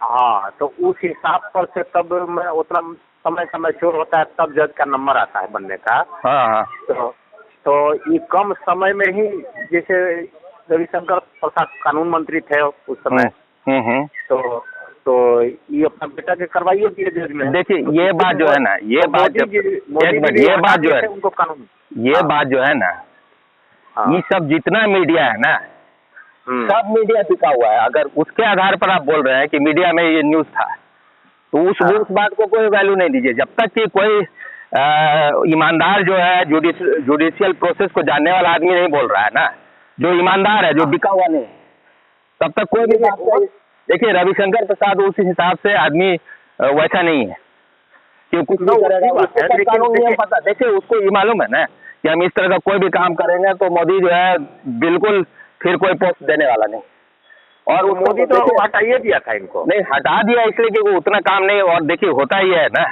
हाँ, तो उस हिसाब पर से तब में उतना समय का मैच्योर होता है, तब जज का नंबर आता है बनने का। तो ये कम समय में ही, जैसे रविशंकर प्रसाद कानून मंत्री थे उस समय, तो ये अपना बेटा के करवाइए दिए जज में। देखिए ये बात जो है ना, ये बात जो है ना, ये सब जितना मीडिया है ना, सब मीडिया टिका हुआ है। अगर उसके आधार पर आप बोल रहे हैं कि मीडिया में ये न्यूज था, तो उस बात को कोई वैल्यू नहीं दीजिए। जब तक कि कोई ईमानदार जो है जुडिशियल प्रोसेस को जानने वाला आदमी नहीं बोल रहा है ना, जो ईमानदार है, जो बिका हुआ नहीं, तब तक कोई भी बात। देखिए रविशंकर प्रसाद उस हिसाब से आदमी वैसा नहीं है कि कुछ नहीं करेगा, उसको कानून नियम पता। देखिए उसको ये मालूम है ना कि हम इस तरह का कोई भी काम करेंगे तो मोदी जो है बिल्कुल फिर कोई पोस्ट देने वाला नहीं। और मोदी तो हटाइए दिया था इनको, नहीं हटा दिया इसलिए कि वो उतना काम नहीं। और देखिए होता ही है ना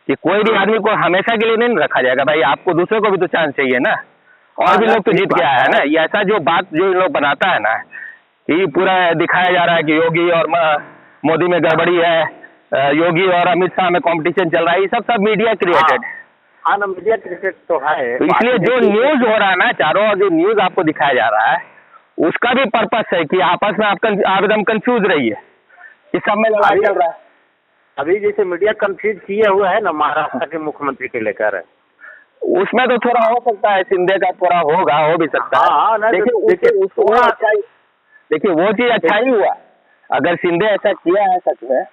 कि कोई भी आदमी को हमेशा के लिए नहीं रखा जाएगा भाई, आपको दूसरे को भी तो चांस चाहिए ना। और भी लोग तो जीत गया है ना। ये ऐसा जो बात जो इन लोग बनाता है ना, ये पूरा दिखाया जा रहा है कि योगी और मोदी में गड़बड़ी है, योगी और अमित शाह में कंपटीशन चल रहा है, ये सब मीडिया क्रिएटेड है। हाँ ना, मीडिया क्रिएटेड तो है। तो इसलिए जो न्यूज हो रहा है ना चारों ओर, जो न्यूज आपको दिखाया जा रहा है, उसका भी पर्पस है कि आपस में आप एकदम कंफ्यूज रहिए कि सब में लड़ाई चल रहा है। अभी जैसे मीडिया कंफ्यूज किए हुए है ना महाराष्ट्र के मुख्यमंत्री के लेकर, उसमें तो थोड़ा हो सकता है, शिंदे का थोड़ा हो भी सकता है। देखिए वो चीज अच्छा ही हुआ। अगर शिंदे ऐसा किया है सच में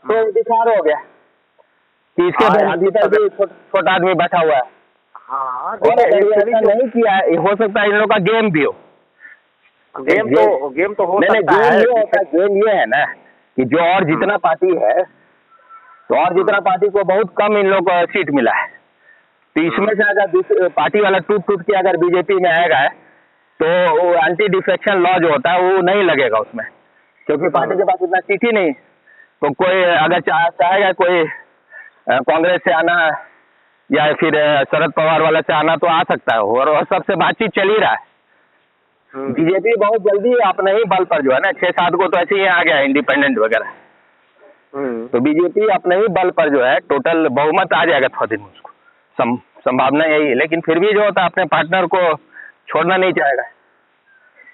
तो दिखार हो गया कि इसके भीतर भी छोटा आदमी बैठा हुआ है। और ऐसा नहीं किया है, हो सकता है इन लोगों का गेम भी हो। गेम तो हो सकता है। गेम ये है ना कि जो और जितना पार्टी है, तो और जितना पार्टी को बहुत कम इन लोगों को सीट मिला है, तो इसमें से अगर पार्टी वाला टूट के अगर बीजेपी में आएगा तो वो एंटी डिफेक्शन लॉ जो होता है वो नहीं लगेगा उसमें, क्योंकि पार्टी के पास इतना सीट ही नहीं। तो कोई अगर चाहेगा कोई कांग्रेस से आना या फिर शरद पवार वाला से आना तो आ सकता है। और सबसे बातचीत चल ही रहा है। बीजेपी बहुत जल्दी अपने ही बल पर जो है ना 6-7 को तो ऐसे ही आ गया इंडिपेंडेंट वगैरह, तो बीजेपी अपने ही बल पर जो है टोटल बहुमत आ जाएगा थोड़े दिन में, उसको संभावना यही है। लेकिन फिर भी जो होता है अपने पार्टनर को छोड़ना नहीं चाहेगा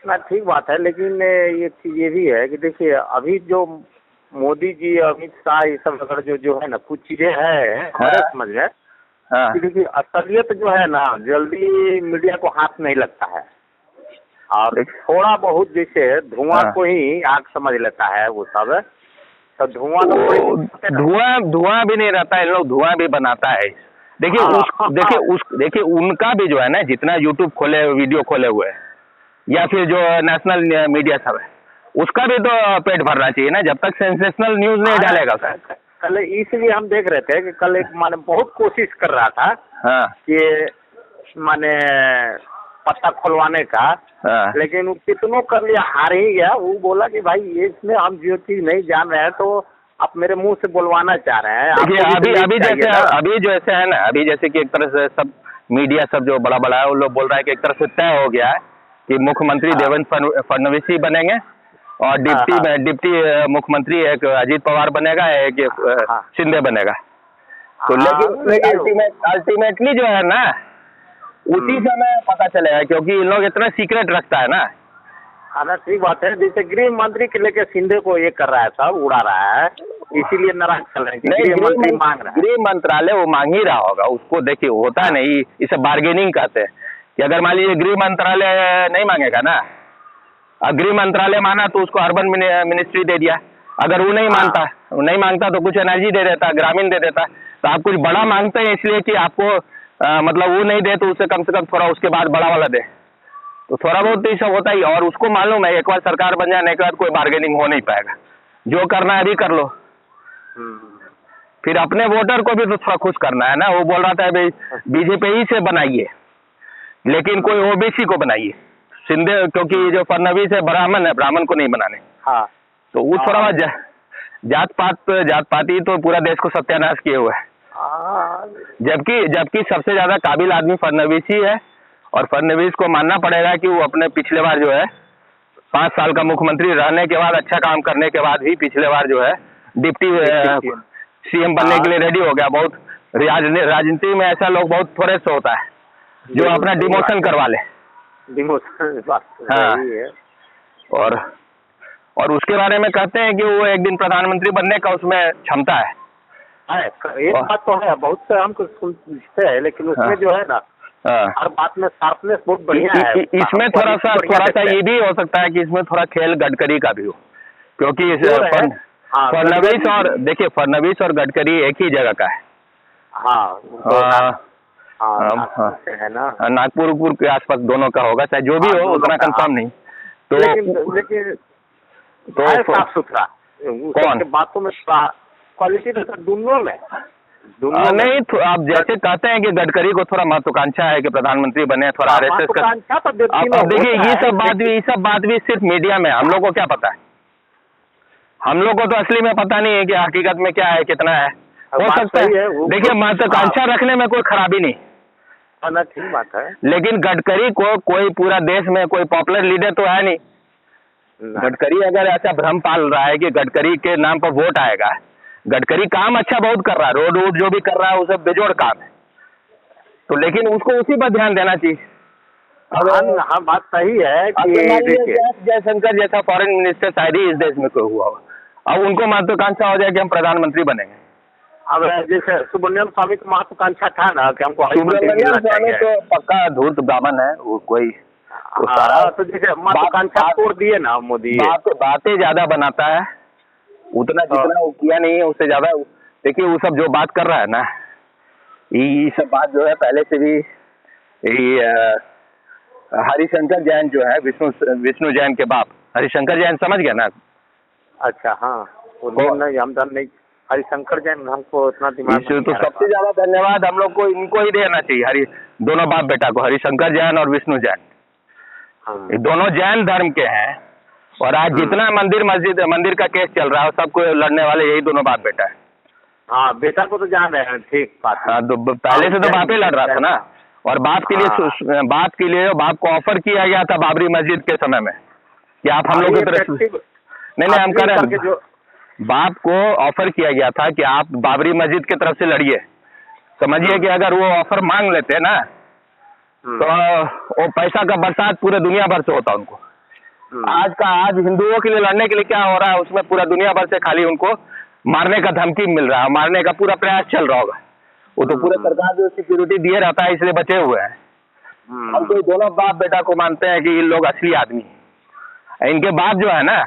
ना। ठीक बात है, लेकिन ये चीज ये भी है कि देखिए अभी जो मोदी जी, अमित शाह, ये सब अगर जो है ना कुछ चीजें है हमारे समझ में, देखिए असलियत जो है ना जल्दी मीडिया को हाथ नहीं लगता है, और थोड़ा बहुत जैसे धुआं को ही आग समझ लेता है वो सब। तो धुआं भी नहीं रहता है, इन लोग धुआं भी बनाता है। देखिए उनका भी जो है ना जितना यूट्यूब खोले, वीडियो खोले हुए है, या फिर जो नेशनल मीडिया सब है, उसका भी तो पेट भरना चाहिए ना, जब तक सेंसेशनल न्यूज नहीं डालेगा सर। कल इसलिए हम देख रहे थे कि कल एक माने बहुत कोशिश कर रहा था कि माने पत्ता खुलवाने का, लेकिन वो कितनों कर लिया, हार ही गया। वो बोला कि भाई ये इसमें हम जो चीज नहीं जान रहे हैं तो आप मेरे मुंह से बुलवाना चाह रहे हैं। अभी जैसे है ना, अभी जैसे कि एक तरह से सब मीडिया सब जो बड़ा बड़ा है वो लोग बोल रहा है कि एक तरह से तय हो गया है कि मुख्यमंत्री देवेंद्र फडणवीस ही बनेंगे और डिप्टी मुख्यमंत्री एक अजीत पवार बनेगा, एक शिंदे बनेगा। तो लेकिन अल्टीमेटली जो है ना उसी समय पता चलेगा, क्योंकि इन लोग इतना सीक्रेट रखता है ना। हाँ ना, ठीक बात है। जैसे गृह मंत्री के लेके शिंदे को ये कर रहा है, सब उड़ा रहा है, इसीलिए नाराज चल रहे हैं कि गृह मंत्री मांग रहा है। गृह मंत्रालय वो मांग ही रहा होगा, उसको देखिए होता नहीं, इसे बार्गेनिंग कहते हैं कि अगर मान लीजिए गृह मंत्रालय नहीं मांगेगा ना, गृह मंत्रालय माना तो उसको अर्बन मिनिस्ट्री दे दिया, अगर वो नहीं मांगता तो कुछ एनर्जी दे देता, ग्रामीण दे देता। तो आप कुछ बड़ा मांगते हैं इसलिए कि आपको मतलब वो नहीं दे तो उसे कम से कम थोड़ा उसके बाद बड़ा वाला दे, तो थोड़ा बहुत तो ये सब होता ही। और उसको मालूम है एक बार सरकार बन जाने के बाद कोई बार्गेनिंग हो नहीं पाएगा, जो करना है अभी कर लो। फिर अपने वोटर को भी तो थोड़ा खुश करना है ना। वो बोल रहा था भाई बीजेपी ही से बनाइए, लेकिन कोई ओबीसी को बनाइए। शिंदे, क्योंकि जो फडणवीस है ब्राह्मण है, ब्राह्मण को नहीं बनाने। हाँ, तो वो थोड़ा जात पाती तो पूरा देश को सत्यानाश किए हुए है। जबकि सबसे ज्यादा काबिल आदमी फडणवीस ही है, और फडणवीस को मानना पड़ेगा कि वो अपने पिछले बार जो है 5 साल का मुख्यमंत्री रहने के बाद, अच्छा काम करने के बाद भी पिछले बार जो है डिप्टी सीएम बनने के लिए रेडी हो गया। बहुत राजनीति में ऐसा लोग बहुत थोड़े से होता है जो अपना डिमोशन करवा ले। हाँ, और उसके बारे में कहते हैं कि वो एक दिन प्रधानमंत्री बनने का उसमें क्षमता है। एक बात तो है, बहुत से हमको सुनते हैं, लेकिन उसमें जो है ना हर बात में शार्पनेस बहुत बढ़िया है। इसमें थोड़ा सा ये भी हो सकता है कि इसमें थोड़ा खेल गडकरी का भी हो, क्योंकि फडणवीस और देखिए फडणवीस और गडकरी एक ही जगह का है। है ना, नागपुर के आसपास दोनों का होगा, चाहे जो भी हो, उतना कंफर्म नहीं। तो लेकिन साफ सुथरा कौन बातों में क्वालिटी दोनों में नहीं। आप जैसे कहते हैं कि गडकरी को थोड़ा महत्वाकांक्षा है कि प्रधानमंत्री बने, थोड़ा आरएसएस का। अब देखिए ये सब बात भी सिर्फ मीडिया में, हम लोग को क्या पता है? हम लोग को तो असली में पता नहीं है कि हकीकत में क्या है, कितना है। हो सकता है, देखिए महत्वाकांक्षा रखने में कोई खराबी नहीं, ठीक बात है। लेकिन गडकरी को कोई पूरा देश में कोई पॉपुलर लीडर तो है नहीं। गडकरी अगर ऐसा भ्रम पाल रहा है कि गडकरी के नाम पर वोट आएगा, गडकरी काम अच्छा बहुत कर रहा है, रोड जो भी कर रहा है वो सब बेजोड़ काम है, तो लेकिन उसको उसी पर ध्यान देना चाहिए। हाँ, बात सही है कि जयशंकर जैसा फॉरेन मिनिस्टर शायद ही इस देश में कोई हुआ हो, अब उनको महत्वाकांक्षा हो जाए कि हम प्रधानमंत्री बनेंगे। अब जैसे सुब्रमण्यम स्वामी को महत्वाकांक्षा था ना कि हमको सुब्रमण्यम स्वामी तो पक्का धूर्त ब्राह्मण है, वो कोई तो जैसे महत्वाकांक्षा तोड़ दिए ना मोदी। बातें ज्यादा बनाता है, उतना जितना वो किया नहीं है उससे ज्यादा। देखिए वो सब जो बात कर रहा है ना, ये सब बात जो है पहले से भी हरिशंकर जैन जो है, विष्णु जैन के बाप हरिशंकर जैन, समझ गया ना? अच्छा, हाँ, हमदन नहीं, हरिशंकर जैन हमको इतना दिमाग तो सबसे ज्यादा धन्यवाद हम लोग को इनको ही देना चाहिए, दोनों बाप बेटा को, हरिशंकर जैन और विष्णु जैन। ये दोनों जैन धर्म के हैं, और आज जितना मंदिर का केस चल रहा है सबको लड़ने वाले यही दोनों बाप बेटा है। हाँ, बेटा को तो जान रहे हैं, ठीक बात। हाँ, पहले से तो बाप ही लड़ रहा था ना, और बाप के लिए बाप को ऑफर किया गया था बाबरी मस्जिद के समय में कि आप हम लोग की तरफ नहीं हम कर रहे हैं। बाप को ऑफर किया गया था कि आप बाबरी मस्जिद की तरफ से लड़िए। समझिए कि अगर वो ऑफर मांग लेते ना तो वो पैसा का बरसात पूरे दुनिया भर से होता उनको। आज हिंदुओं के लिए लड़ने के लिए क्या हो रहा है, उसमें पूरा दुनिया भर से खाली उनको मारने का धमकी मिल रहा है, मारने का पूरा प्रयास चल रहा होगा। वो तो पूरे सरकार जो सिक्योरिटी दिए रहता है इसलिए बचे हुए हैं। हम तो दोनों बाप बेटा को मानते हैं कि ये लोग असली आदमी हैं। इनके बाप जो है ना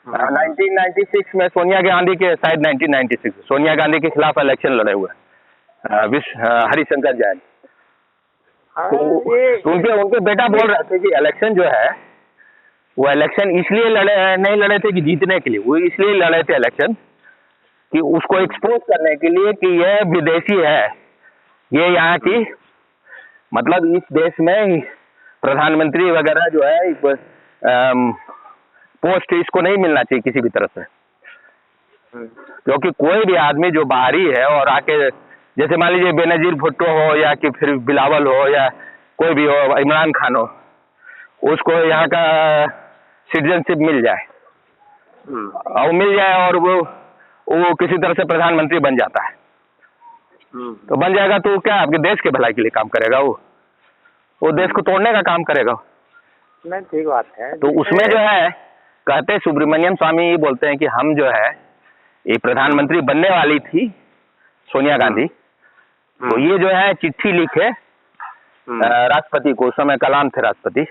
1996 में सोनिया गांधी के, शायद 1996 सोनिया गांधी के खिलाफ इलेक्शन लड़े हुए हरिशंकर जैन। तो उनके बेटा बोल रहे थे कि इलेक्शन जो है वो इलेक्शन इसलिए नहीं लड़े थे कि जीतने के लिए, वो इसलिए लड़े थे इलेक्शन कि उसको एक्सपोज करने के लिए कि ये विदेशी है, ये यहाँ की, मतलब इस देश में प्रधानमंत्री वगैरह जो है पोस्ट इसको नहीं मिलना चाहिए किसी भी तरह से। क्योंकि कोई भी आदमी जो बाहरी है और आके, जैसे मान लीजिए बेनजीर भुट्टो हो या कि फिर बिलावल हो या कोई भी हो, इमरान खान हो, उसको यहाँ का सिटीजनशिप मिल जाए और वो किसी तरह से प्रधानमंत्री बन जाता है, तो बन जाएगा तो क्या आपके देश के भलाई के लिए काम करेगा वो? वो देश को तोड़ने का काम करेगा। नहीं, ठीक बात है। तो उसमें जो है कहते सुब्रमण्यम स्वामी बोलते हैं कि हम जो है ये प्रधानमंत्री बनने वाली थी सोनिया गांधी, तो ये जो है चिट्ठी लिखे राष्ट्रपति को, उस समय कलाम थे राष्ट्रपति,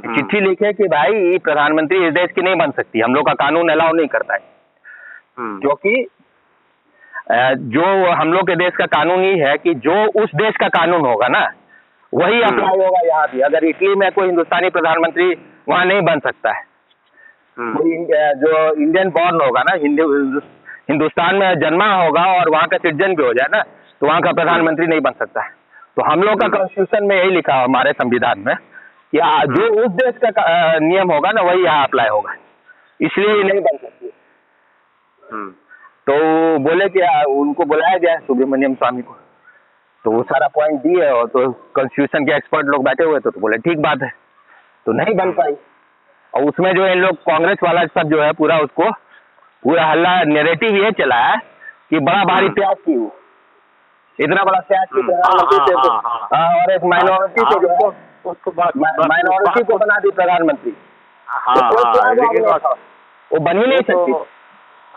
चिट्ठी लिखे कि भाई प्रधानमंत्री इस देश की नहीं बन सकती, हम लोग का कानून अलाउ नहीं करता है, क्योंकि जो हम लोग के देश का कानून ही है कि जो उस देश का कानून होगा ना वही अप्लाई होगा यहाँ भी। अगर इटली में कोई हिंदुस्तानी प्रधानमंत्री वहाँ नहीं बन सकता है, कोई जो इंडियन बॉर्न होगा ना, हिंदुस्तान में जन्मा होगा और वहाँ का सिटीजन भी हो जाए ना, तो वहाँ का प्रधानमंत्री नहीं बन सकता है। तो हम लोग का कॉन्स्टिट्यूशन में यही लिखा हमारे संविधान में कि जो उस देश का नियम होगा ना वही यहाँ अप्लाई होगा, इसलिए ये नहीं बन सकती। तो बोले कि उनको बुलाया गया सुब्रमण्यम स्वामी को, तो वो सारा पॉइंट दिए और तो कॉन्स्टिट्यूशन के एक्सपर्ट लोग बैठे हुए थे, तो बोले ठीक बात है, तो नहीं बन पाई। और उसमें जो इन लोग कांग्रेस वाला सब जो है पूरा उसको पूरा हल्ला नैरेटिव ये चला है कि बड़ा भारी त्याग की, वो इतना बड़ा त्याग की प्रधानमंत्री से, और एक माइनॉरिटी को जो है उसको माइनॉरिटी को बना दी प्रधानमंत्री, वो बन ही नहीं सकती।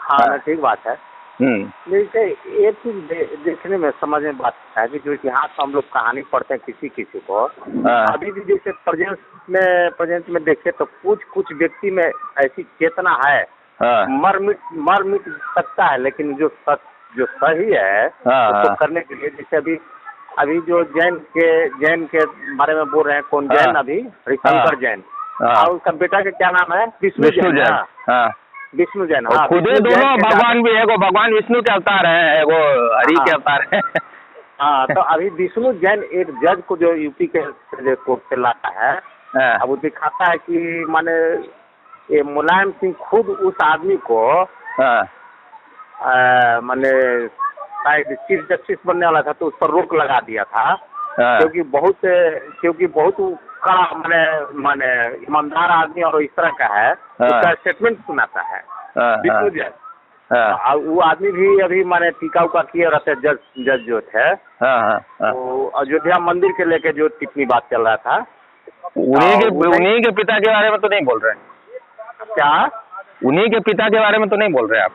हाँ, ठीक बात है। जैसे एक चीज देखने में समझ में बात है कि जो इतिहास हम लोग कहानी पढ़ते हैं किसी को, अभी भी जैसे प्रेजेंट में देखे तो कुछ व्यक्ति में ऐसी चेतना है, मर मिट सकता है, लेकिन जो सही है उसको करने के लिए, जैसे अभी जो जैन के बारे में बोल रहे हैं, कौन जैन, अभी हरिशंकर जैन, और उसका बेटा का क्या नाम है, विष्णु जैन। विष्णु जैन, हाँ, खुद दोनों भगवान भी, एगो भगवान विष्णु के अवतार है, एगो हरि के अवतार है। हाँ, तो अभी विष्णु जैन एक जज को जो यूपी के कोर्ट से लाता है, अब वो दिखाता है कि माने ये मुलायम सिंह खुद उस आदमी को माने शायद चीफ जस्टिस बनने वाला था तो उस पर रोक लगा दिया था, क्योंकि बहुत कड़ा माने ईमानदार आदमी और इस तरह का है, उसका स्टेटमेंट सुनाता है विष्णु जैन। वो आदमी भी अभी माने टीका उका किए रहते जज जो थे, तो अयोध्या मंदिर के लेके जो टिप्पणी बात चल रहा था, उन्हीं के पिता के बारे में तो नहीं बोल रहे हैं क्या? उन्हीं के पिता के बारे में तो नहीं बोल रहे आप?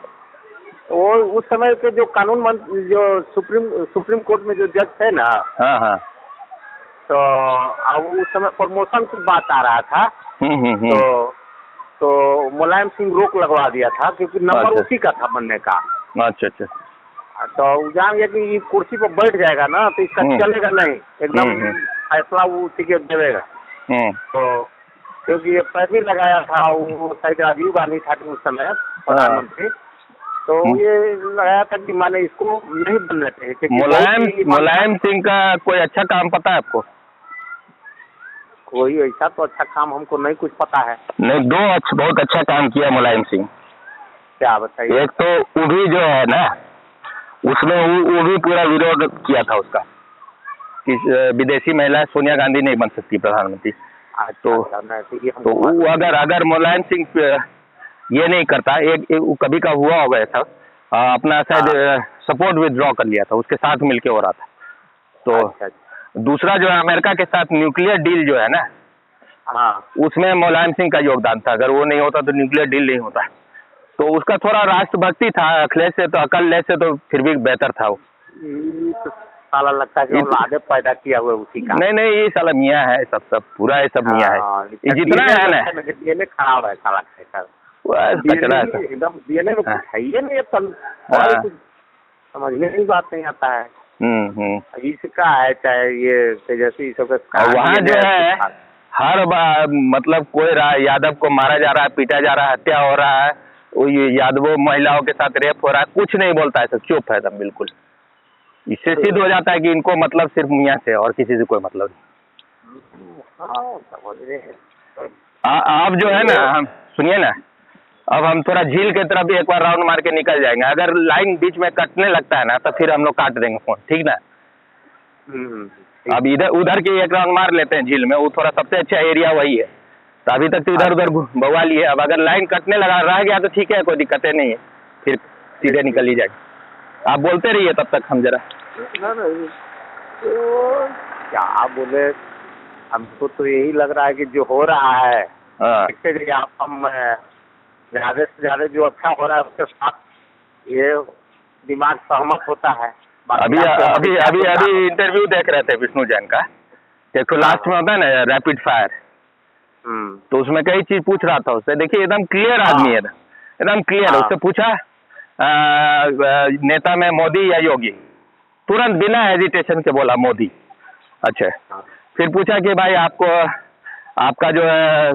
वो उस समय के जो कानून मंत्री, जो सुप्रीम कोर्ट में जो जज थे ना, तो अब उस समय प्रमोशन की बात आ रहा था, तो मुलायम सिंह रोक लगवा दिया था, क्योंकि नंबर उसी का था बनने का। अच्छा। तो जान गया कि ये कुर्सी पर बैठ जाएगा ना तो इसका चलेगा नहीं, एकदम फैसला वो उसी के देगा। तो क्योंकि ये पैसे लगाया था, वो शायद राजीव गांधी था उस समय प्रधानमंत्री, तो ये लगाया था कि माने इसको नहीं बनना चाहिए। मुलायम सिंह का कोई अच्छा काम पता है आपको? कोई ऐसा तो अच्छा काम हमको नहीं कुछ पता है। नहीं, बहुत अच्छा काम किया मुलायम सिंह। क्या बताइए? एक तो उभी जो है ना, उसमें वो भी पूरा विरोध किया था उसका कि विदेशी महिला सोनिया गांधी नहीं बन सकती प्रधानमंत्री। तो वो अगर मुलायम सिंह ये नहीं करता, एक कभी का हुआ होगा ऐसा, अपना शायद सपोर्ट विथड्रॉ कर लिया था, उसके साथ मिलके हो रहा था। तो दूसरा जो है अमेरिका के साथ न्यूक्लियर डील जो है ना, उसमें मुलायम सिंह का योगदान था, अगर वो नहीं होता तो न्यूक्लियर डील नहीं होता। तो उसका थोड़ा राष्ट्रभक्ति था, अखिलेश से तो अकलेश से तो फिर भी बेहतर था वो। साला लगता है कि आगे पैदा किया हुआ उसी का। नहीं, ये साला मियाँ है, सब पूरा ये सब मियाँ है, ये जितना है ना डीएनए खराब है साला, एकदम डीएनए में कुछ है ही नहीं, समझने की बात नहीं आता है। इसका है चाहे ये तेजस्वी सबका, वहाँ जो है हर बार मतलब कोई यादव को मारा जा रहा है, पीटा जा रहा है, हत्या हो रहा है, यादवों महिलाओं के साथ रेप हो रहा है, कुछ नहीं बोलता है, सब चुप है एकदम बिल्कुल। इससे सिद्ध हो जाता है कि इनको मतलब सिर्फ मियाँ से और किसी से कोई मतलब नहीं। आप जो है ना, हम सुनिए ना, अब हम थोड़ा झील के तरफ भी एक बार राउंड मार के निकल जाएंगे, अगर लाइन बीच में कटने लगता है ना तो फिर हम लोग काट देंगे फोन, ठीक ना? अब उधर के एक राउंड मार लेते हैं झील में, वो थोड़ा सबसे अच्छा एरिया वही है, तो अभी तक तो इधर उधर बवा लिए। अब अगर लाइन कटने लगा रह गया तो ठीक है, कोई दिक्कतें नहीं है, फिर सीधे निकल ही जाएगी। आप बोलते रहिए तब तक, हम जरा तो क्या बोले, हमको तो यही लग रहा है कि जो हो रहा है हाँ इसके लिए हम ज्यादा से ज्यादा जो अच्छा हो रहा है उसके साथ ये दिमाग सहमत होता है। अभी अभी अभी अभी इंटरव्यू देख रहे थे विष्णु जैन का, एक तो लास्ट में होता है ना रैपिड फायर, तो उसमें कई चीज पूछ रहा था उससे। देखिए एकदम क्लियर आदमी है, एकदम क्लियर। उससे पूछा नेता में मोदी या योगी, तुरंत बिना हेजिटेशन के बोला मोदी। अच्छा, फिर पूछा कि भाई आपको आपका जो है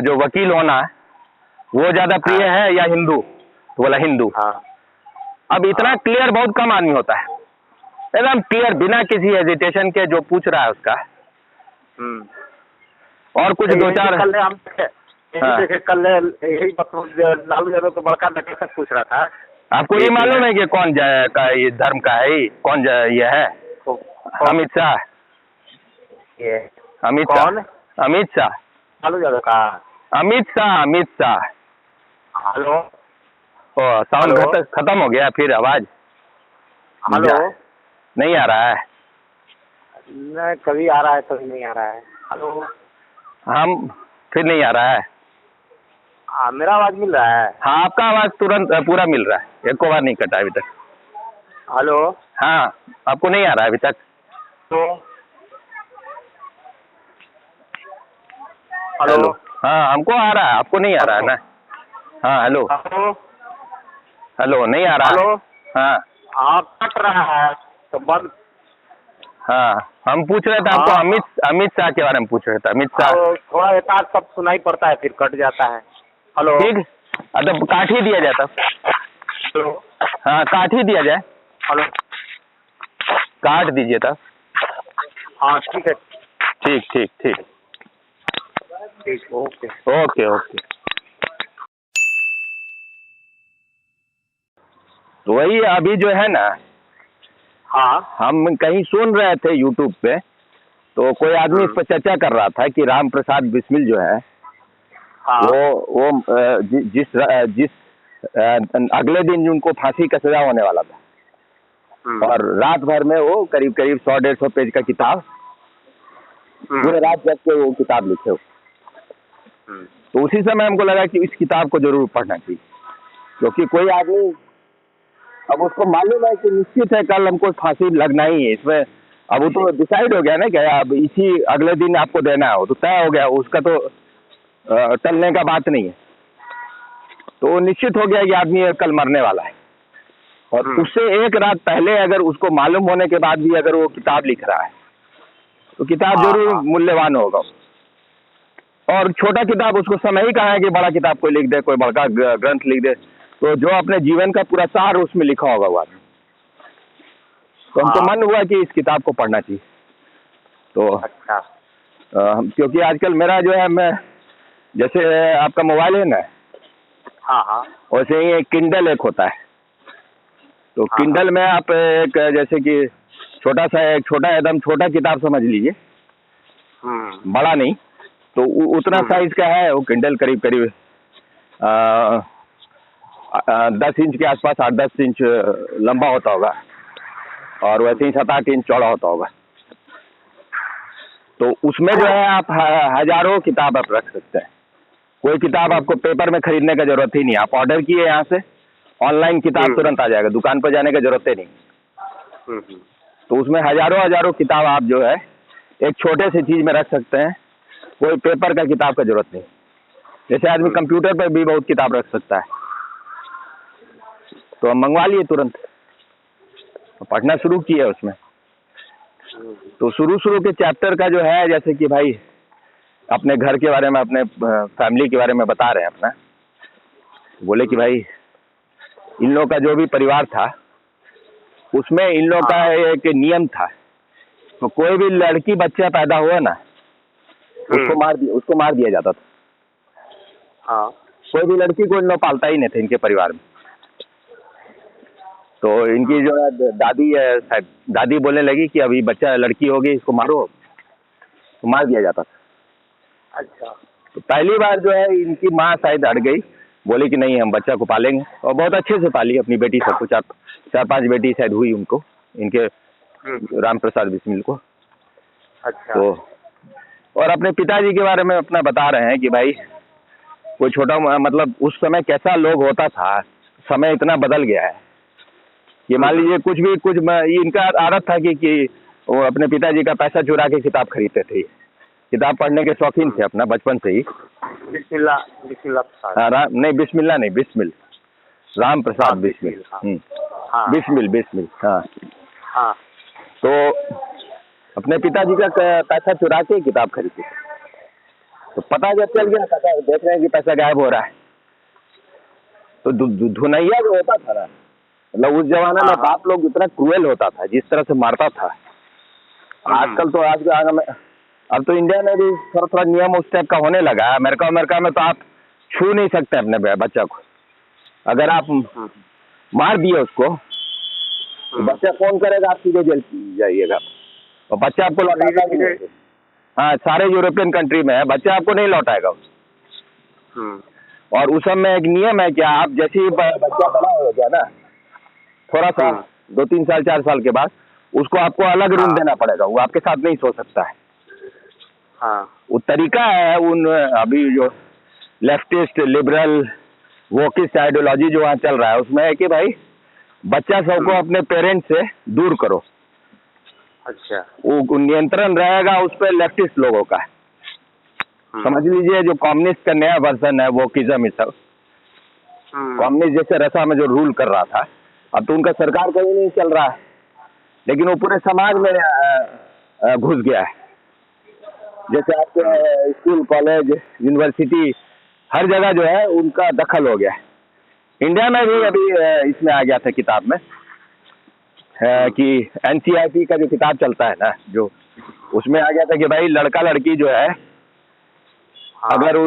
जो वकील होना वो ज्यादा प्रिय है या हिंदू, तो बोला हिंदू। अब इतना क्लियर बहुत कम आदमी होता है, एकदम क्लियर बिना किसी हेजिटेशन के जो पूछ रहा है उसका। और कुछ दो चार कल यही लालू यादव तो बड़का नेता से पूछ रहा था। आपको ये मालूम है कि कौन का ये धर्म का है, कौन ये है? अमित शाह। अमित शाह, अमित शाह, लालू यादव का अमित शाह, अमित शाह। हेलो, साउंड खत्म हो गया फिर आवाज। हेलो, नहीं आ रहा है? नहीं, कभी आ रहा है कभी नहीं आ रहा है। हेलो, हम फिर नहीं आ रहा है। मेरा आवाज मिल रहा है? हाँ, आपका आवाज तुरंत पूरा मिल रहा है, एक को बार नहीं कटा अभी तक। हेलो, हाँ, आपको नहीं आ रहा है अभी तक? तो हेलो, हाँ हमको आ रहा है, आपको नहीं आ रहा है ना? हाँ हेलो, हेलो, हेलो, नहीं आ रहा? हेलो, हाँ हाँ कट रहा है तो बंद। हाँ, हम पूछ रहे थे आपको अमित शाह के बारे में पूछ रहे थे। अमित शाह थोड़ा एक आध सब सुनाई पड़ता है फिर कट जाता है। हेलो, ठीक, अब काट ही दिया जाए तब। हेलो, हाँ काट ही दिया जाए, हेलो, काट दीजिए तब। हाँ ठीक है, ठीक ठीक ठीक ठीक, ओके ओके ओके। तो वही अभी जो है ना, हाँ, हम कहीं सुन रहे थे यूट्यूब पे, तो कोई आदमी इस पर चर्चा कर रहा था कि राम प्रसाद बिस्मिल जो है हाँ, वो जिस अगले दिन उनको फांसी का सजा होने वाला था, और रात भर में वो करीब करीब 100-150 पेज का किताब पूरे रात जग के वो किताब लिखे हो। तो उसी समय हमको लगा कि इस किताब को जरूर पढ़ना चाहिए, क्योंकि कोई आदमी अब उसको मालूम है कि निश्चित है कल हमको फांसी लगना ही है इसमें। अब वो तो डिसाइड हो गया ना कि अब इसी अगले दिन आपको देना है, वो तो तय हो गया, उसका तो टलने का बात नहीं है। तो निश्चित हो गया कि आदमी कल मरने वाला है, और उससे एक रात पहले अगर उसको मालूम होने के बाद भी अगर वो किताब लिख रहा है तो किताब जरूर मूल्यवान होगा। और छोटा किताब उसको समय ही कहा है कि बड़ा किताब कोई लिख दे, कोई बड़का ग्रंथ लिख दे, तो जो अपने जीवन का पूरा सार उसमें लिखा होगा वो आदमी। तो हमको मन हुआ कि इस किताब को पढ़ना चाहिए। तो अच्छा, क्योंकि आजकल मेरा जो है, मैं जैसे आपका मोबाइल है ना, हाँ हाँ, वैसे ही एक किंडल एक होता है। तो किंडल में आप एक जैसे कि छोटा एकदम छोटा किताब समझ लीजिए, बड़ा नहीं, तो उतना साइज का है वो किंडल, करीब करीब 10 इंच के आसपास, 8-10 इंच लंबा होता होगा, और वैसे ही 7-8 इंच चौड़ा होता होगा। तो उसमें जो है आप हजारों किताब आप रख सकते हैं। कोई किताब आपको पेपर में खरीदने का जरूरत ही नहीं, आप ऑर्डर किए यहाँ से, ऑनलाइन किताब तुरंत आ जाएगा, दुकान पर जाने की जरूरत ही नहीं। तो उसमें हजारों किताब आप जो है एक छोटे से चीज में रख सकते हैं, कोई पेपर का किताब का जरूरत नहीं। जैसे आदमी कंप्यूटर पर भी बहुत किताब रख सकता है। तो हम मंगवा लिए तुरंत, पढ़ना शुरू किया उसमें। तो शुरू के चैप्टर का जो है, जैसे कि भाई अपने घर के बारे में, अपने फैमिली के बारे में बता रहे हैं अपना। बोले कि भाई इन लोगों का जो भी परिवार था उसमें इन लोगों का एक नियम था, तो कोई भी लड़की बच्चा पैदा हुआ ना उसको मार दिया जाता था। कोई भी लड़की को इन लोग पालता ही नहीं थे इनके परिवार में। तो इनकी जो है दादी है, शायद दादी बोलने लगी कि अभी बच्चा लड़की होगी इसको मारो, तो मार दिया जाता था। अच्छा, तो पहली बार जो है इनकी माँ शायद अड़ गई, बोली कि नहीं हम बच्चा को पालेंगे, और बहुत अच्छे से पाली अपनी बेटी सबको। 4-5 बेटी शायद हुई उनको, इनके राम प्रसाद बिस्मिल को। अच्छा, तो और अपने पिताजी के बारे में अपना बता रहे हैं कि भाई कोई छोटा मतलब उस समय कैसा लोग होता था, समय इतना बदल गया है कि मान लीजिए कुछ इनका आदत था कि वो अपने पिताजी का पैसा चुरा के किताब खरीदते थे। किताब पढ़ने के शौकीन थे अपना बचपन से ही। बिस्मिल्लाह नहीं बिस्मिल्लाह नहीं, बिस्मिल, राम प्रसाद बिस्मिल। बिस्मिल। हाँ। तो अपने पिताजी का पैसा चुरा के किताब खरीदी। तो पता जब चल गया, पता देख रहे हैं कि पैसा गायब हो रहा है। तो धुनैया जो होता था ना, मतलब उस जमाने में बाप लोग इतना क्रूएल होता था, जिस तरह से मारता था। आजकल तो आज के आगे में अब तो इंडिया में भी थोड़ा थोड़ा नियम उस टाइप का होने लगा है। अमेरिका में तो आप छू नहीं सकते अपने बच्चा को। अगर आप मार दिए उसको तो बच्चा फोन करेगा, आप सीधे जेल जाइएगा और बच्चा आपको लौटाएगा नहीं। हाँ, सारे यूरोपियन कंट्री में है, बच्चा आपको नहीं लौटाएगा। और उस समय एक नियम है कि आप जैसे ही बच्चा बड़ा हो गया ना, थोड़ा सा 2-3 साल 4 साल के बाद उसको आपको अलग रूम देना पड़ेगा, वो आपके साथ नहीं सो सकता है। वो तरीका है उन अभी जो लेफ्टिस्ट लिबरल वोकिस्ट आइडियोलॉजी जो वहाँ चल रहा है, उसमें है कि भाई बच्चा सबको अपने पेरेंट्स से दूर करो। अच्छा। वो नियंत्रण रहेगा उस पर लेफ्टिस्ट लोगों का। समझ लीजिए जो कम्युनिस्ट का नया वर्जन है वोकिज्म ही सब। कम्युनिस्ट जैसे रसा में जो रूल कर रहा था, अब तो उनका सरकार कहीं नहीं चल रहा है, लेकिन वो पूरे समाज में घुस गया है। जैसे आपके स्कूल, कॉलेज, यूनिवर्सिटी, हर जगह जो है उनका दखल हो गया है। इंडिया में भी अभी इसमें आ गया था किताब में कि NCERT का जो किताब चलता है ना, जो उसमें आ गया था कि भाई लड़का लड़की जो है, अगर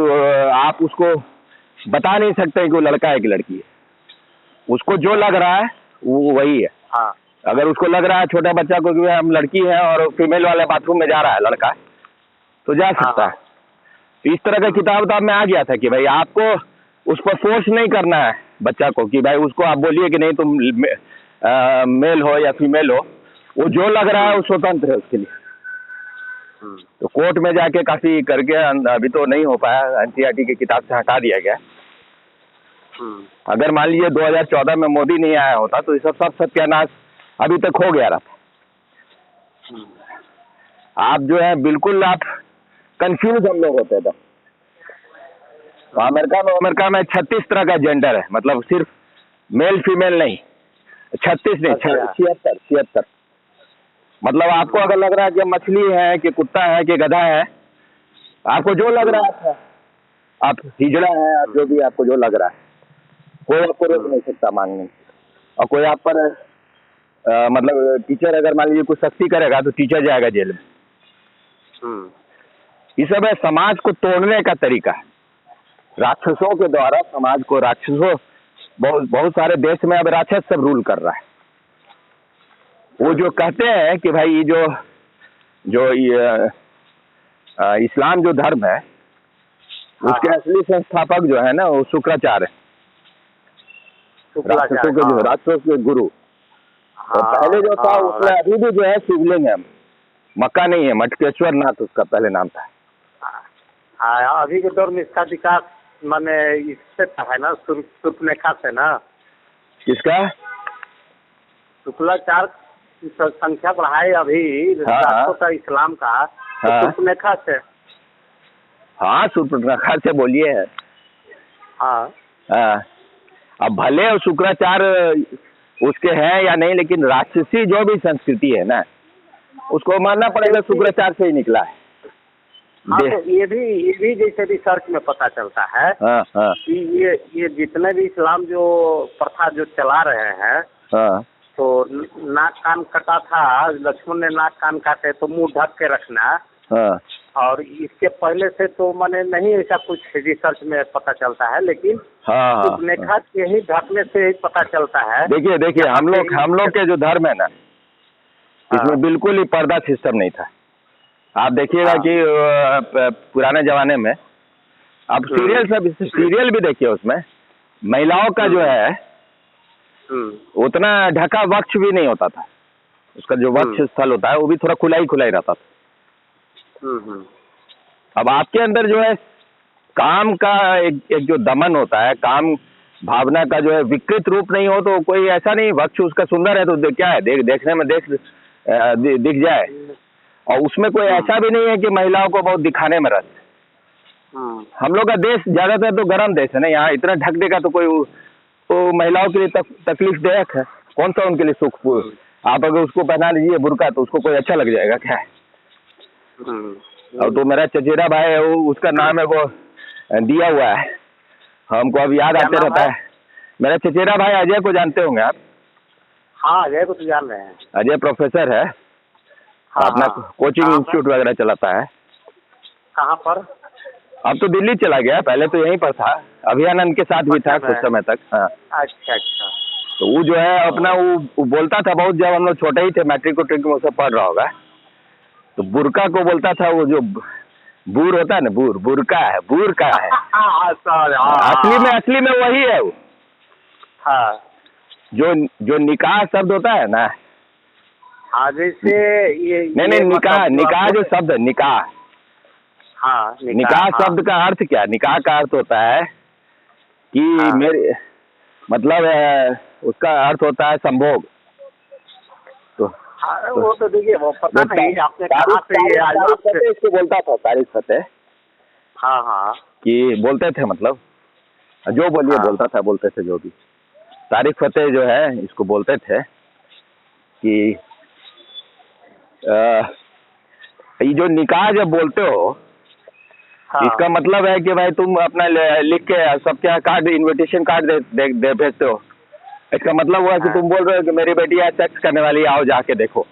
आप उसको बता नहीं सकते कि वो लड़का है कि लड़की है, उसको जो लग रहा है वो वही है। अगर उसको लग रहा है छोटे बच्चा को कि हम लड़की है और फीमेल वाले बाथरूम में जा रहा है लड़का, तो जा सकता है। तो इस तरह का किताब में आ गया था कि भाई आपको उस पर फोर्स नहीं करना है बच्चा को कि भाई उसको आप बोलिए कि नहीं तुम मेल हो या फीमेल हो, वो जो लग रहा है वो स्वतंत्र है उसके लिए। तो कोर्ट में जाके काफी करके अभी तो नहीं हो पाया, NCERT की किताब से हटा दिया गया। अगर मान लीजिए 2014 में मोदी नहीं आया होता तो ये सब सत्यानाश अभी तक हो गया रहता। आप जो है बिल्कुल आप कंफ्यूज हम लोग होते थे। तो अमेरिका में 36 तरह का जेंडर है, मतलब सिर्फ मेल फीमेल नहीं, 36 नहीं, 76। मतलब आपको अगर लग रहा है कि मछली है कि कुत्ता है कि गधा है, आपको जो लग रहा है, आप हिजड़ा है, आप जो भी आपको जो लग रहा है, कोई आपको रोक नहीं सकता मांगने। और कोई आप पर मतलब टीचर अगर मान लीजिए कुछ सख्ती करेगा तो टीचर जाएगा जेल में। ये सब है समाज को तोड़ने का तरीका है, राक्षसों के द्वारा समाज को। राक्षसों बहुत सारे देश में अब राक्षस सब रूल कर रहा है। वो जो कहते हैं कि भाई ये जो इस्लाम जो धर्म है उसके असली संस्थापक जो है ना वो शुक्राचार्य, राक्षसों के गुरु। तो पहले जो था उसमें अभी भी जो है शिवलिंग है, मक्का नहीं है, मटकेश्वर नाथ उसका पहले नाम था। अभी के दौर में इसका विकास माने इससे है ना, सुर्पनेखा से ना। किसका? शुक्लाचार्य संख्या बढ़ाए अभी राष्ट्रों का इस्लाम का, सुर्पनेखा से। हाँ, सुर्पनेखा से बोलिए। अब भले शुक्राचार्य उसके हैं या नहीं, लेकिन राक्षसी जो भी संस्कृति है ना उसको मानना पड़ेगा, शुक्राचार्य से ही निकला है। तो ये भी जैसे रिसर्च में पता चलता है कि ये जितने भी इस्लाम जो प्रथा जो चला रहे हैं, तो नाक कान कटा था, लक्ष्मण ने नाक कान काटे तो मुंह ढक के रखना। और इसके पहले से तो मैंने नहीं ऐसा कुछ रिसर्च में पता चलता है, लेकिन सुर्पनेखा के ही ढकने से ही पता चलता है। देखिए हम लोग के जो धर्म है ना, इसमें बिल्कुल ही पर्दा सिस्टम नहीं था। आप देखिएगा कि पुराने जमाने में, आप सीरियल भी देखिए, उसमें महिलाओं का जो है उतना ढका वक्ष भी नहीं होता था। उसका जो वक्ष स्थल होता है वो भी थोड़ा खुला ही रहता था। अब आपके अंदर जो है काम का एक जो दमन होता है, काम भावना का जो है विकृत रूप नहीं हो तो कोई ऐसा नहीं, वक्ष उसका सुंदर है तो क्या है, देखने में दिख जाए। और उसमें कोई ऐसा भी नहीं है कि महिलाओं को बहुत दिखाने में रस। हम लोग का देश ज्यादातर तो गर्म देश है ना, यहाँ इतना ढक देगा तो कोई तो महिलाओं के लिए तकलीफदायक है। कौन सा उनके लिए सुखपूर्ण। आप अगर उसको पहना लीजिए बुर्का तो उसको कोई अच्छा लग जाएगा क्या है। और तो मेरा चचेरा भाई है, वो उसका नाम है वो दिया हुआ है, हमको अब याद आते रहता है। मेरा चचेरा भाई अजय को जानते होंगे आप? हाँ, अजय को तो जान रहे हैं। अजय प्रोफेसर है, अपना कोचिंग इंस्टीट्यूट वगैरह चलाता है। कहाँ पर? अब तो दिल्ली चला गया, पहले तो यहीं पर था, अभियानंद के साथ भी था कुछ समय तक। हाँ, अच्छा अच्छा। तो वो जो है अपना वो बोलता था बहुत, जब हम लोग छोटे ही थे, मैट्रिक उट्रिक में सब पढ़ रहा होगा, तो बुरका को बोलता था, वो जो बूर होता है ना, बुरका है, बूर का है। असली में वही है वो। हाँ, जो निकाह शब्द होता है ना। हाँ, जैसे ये नहीं निकाह जो शब्द है, निकाह। हाँ, निकाह शब्द का अर्थ क्या? निकाह का अर्थ होता है कि मेरे मतलब उसका अर्थ होता है संभोग। तो वो तो देखिए, वो पता नहीं आपने कहा से ये आज आपसे इसको बोलता था, तारीख फतेह। हाँ हाँ, कि बोलते थे, मतलब जो बोलिए बोलते थे जो भी। तारीख फतेह जो है इसको बोलते थे कि ये जो निकाह जब बोलते हो, इसका मतलब है कि भाई तुम अपना लिख के सबके कार्ड, इनविटेशन कार्ड दे भेजते हो। इसका मतलब हुआ कि तुम बोल रहे हो कि मेरी बेटी आज सेक्स करने वाली है, आओ जाके देखो।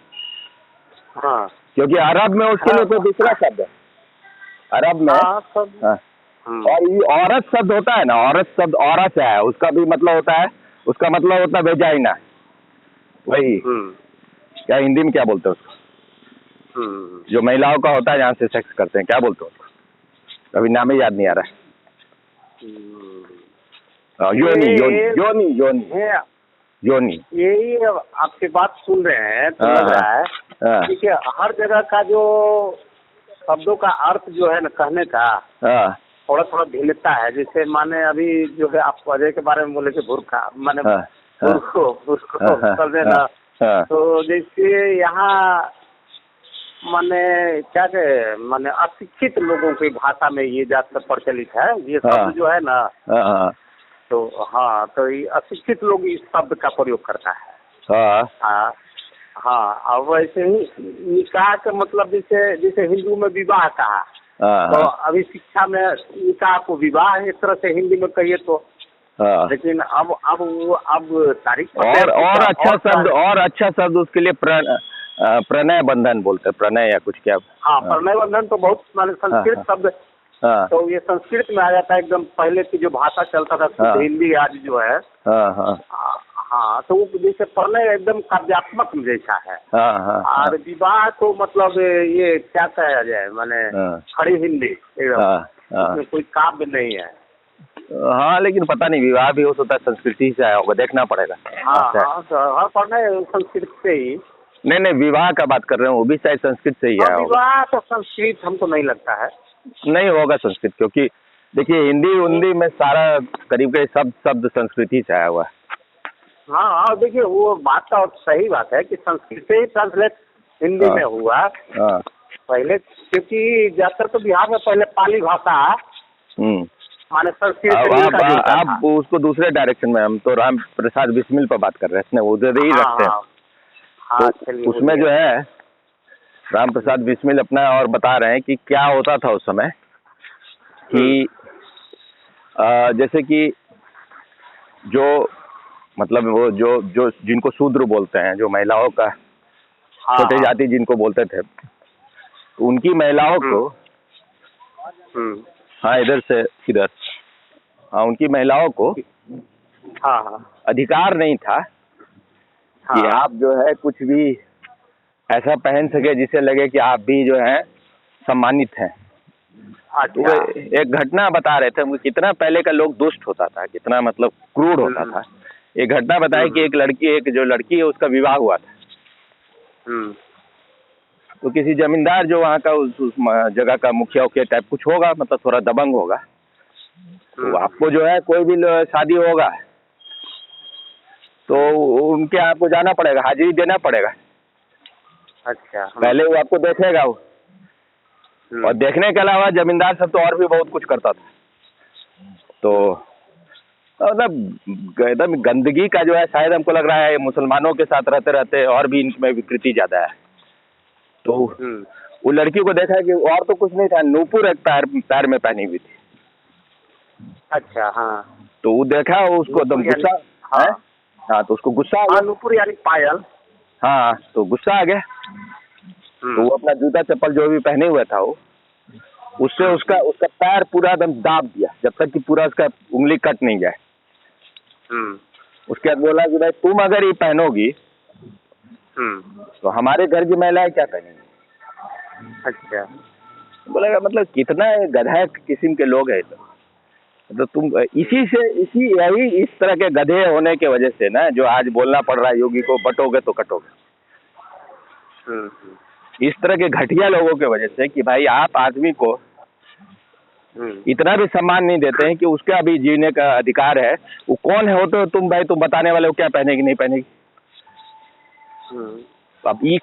हाँ, क्योंकि अरब में उसके लिए कोई दूसरा शब्द है, अरब में। और ये औरत शब्द होता है ना, औरत शब्द औरत है, उसका भी मतलब होता है, उसका मतलब होता है वेजाइना। वही क्या हिंदी में क्या बोलते हैं उसको, जो महिलाओं का होता है जहाँ से सेक्स करते हैं, क्या बोलते हैं उसको, अभी नाम ही याद नहीं आ रहा है। योनी। यही आपकी बात सुन रहे हैं तो लग रहा है देखिए, हर जगह का जो शब्दों का अर्थ जो है ना कहने का थोड़ा थोड़ा भिन्नता है। जैसे माने अभी जो है आप अजय के बारे में बोले कि बुर्का, माने बुर्को कर देना, तो जैसे यहाँ माने क्या कहे, माने अशिक्षित लोगों की भाषा में ये ज्यादा प्रचलित है ये शब्द जो है ना। तो हाँ, तो ये अशिक्षित लोग इस शब्द का प्रयोग करता है। हाँ, और वैसे ही निकाह का मतलब जैसे हिंदू में विवाह कहा, तो अभी शिक्षा में निकाह को विवाह एक तरह से हिंदी में कहिए तो। लेकिन अब तारीख और अच्छा शब्द उसके लिए प्रणय बंधन बोलते हैं, प्रणय या कुछ क्या। हाँ, प्रणय बंधन तो बहुत माने संस्कृत शब्द। तो ये संस्कृत में आ जाता है एकदम। पहले की जो भाषा चलता था हिंदी, आज जो है हाँ, तो वो जैसे प्रणय एकदम काव्यात्मक जैसा है। और विवाह तो मतलब ये क्या कहा जाए, माने खड़ी हिंदी एकदम, कोई काव्य नहीं है। हाँ, लेकिन पता नहीं विवाह भी हो सकता है संस्कृति से आया होगा, देखना पड़ेगा। हाँ, प्रणय संस्कृत से ही। नहीं, विवाह का बात कर रहे हूँ, वो भी शायद संस्कृत से ही आया होगा। विवाह तो संस्कृत हमको नहीं लगता है, नहीं होगा संस्कृत, क्योंकि देखिए हिंदी में सारा करीब शब्द संस्कृति से आया हुआ है। हाँ, देखिए वो बात तो सही बात है कि संस्कृत से ही ट्रांसलेट हिंदी में हुआ पहले, क्योंकि ज्यादातर तो बिहार में पहले पाली भाषा माने संस्कृत। आप उसको दूसरे डायरेक्शन में, हम तो राम प्रसाद बिस्मिल पर बात कर रहे हैं, वो उधर ही रखते हैं। तो उसमें जो है राम प्रसाद बिस्मिल अपना और बता रहे हैं कि क्या होता था उस समय कि जैसे कि जो मतलब वो जो जिनको शूद्र बोलते हैं, जो महिलाओं का छोटे जाति जिनको बोलते थे, तो उनकी महिलाओं को इधर से किधर उनकी महिलाओं को अधिकार नहीं था कि आप जो है कुछ भी ऐसा पहन सके जिससे लगे कि आप भी जो है सम्मानित हैं। तो एक घटना बता रहे थे, कितना पहले का लोग दुष्ट होता था, कितना मतलब क्रूर होता था। एक घटना बताई कि एक जो लड़की है उसका विवाह हुआ था। तो किसी जमींदार जो वहाँ का उस जगह का मुखिया उखिया टाइप कुछ होगा, मतलब थोड़ा दबंग होगा। तो आपको जो है कोई भी शादी होगा तो उनके आपको जाना पड़ेगा, हाजिरी देना पड़ेगा। अच्छा। पहले वो आपको देखेगा वो, और देखने के अलावा जमींदार सब तो और भी बहुत कुछ करता था। तो मतलब एकदम गंदगी का जो है, शायद हमको लग रहा है मुसलमानों के साथ रहते रहते और भी इनमें विकृति ज्यादा है। तो वो लड़की को देखा कि और तो कुछ नहीं था, नूपुर एक पैर में पहनी हुई थी। अच्छा। हाँ। तो वो देखा, उसको एकदम गुस्सा। हाँ, तो उसको गुस्सा आ गया। नूपुर यानी पायल। हाँ, तो गुस्सा आ गया। तो वो अपना जूता चप्पल जो भी पहने हुआ था वो, उससे उसका पैर पूरा एकदम दाब दिया, जब तक कि पूरा उसका उंगली कट नहीं जाए। उसके बाद बोला कि भाई तुम अगर ये पहनोगी तो हमारे घर की महिलाएं क्या पहनेंगी। अच्छा। बोलेगा मतलब कितना गधा किस्म के लोग हैं। तो तुम यही इस तरह के गधे होने के वजह से ना, जो आज बोलना पड़ रहा है योगी को, बटोगे तो कटोगे। इस तरह के घटिया लोगों के वजह से कि भाई आप आदमी को इतना भी सम्मान नहीं देते हैं कि उसका भी जीने का अधिकार है। वो कौन है, हो तो तुम भाई, तुम बताने वाले हो क्या पहनेगी नहीं पहनेगी। अब ये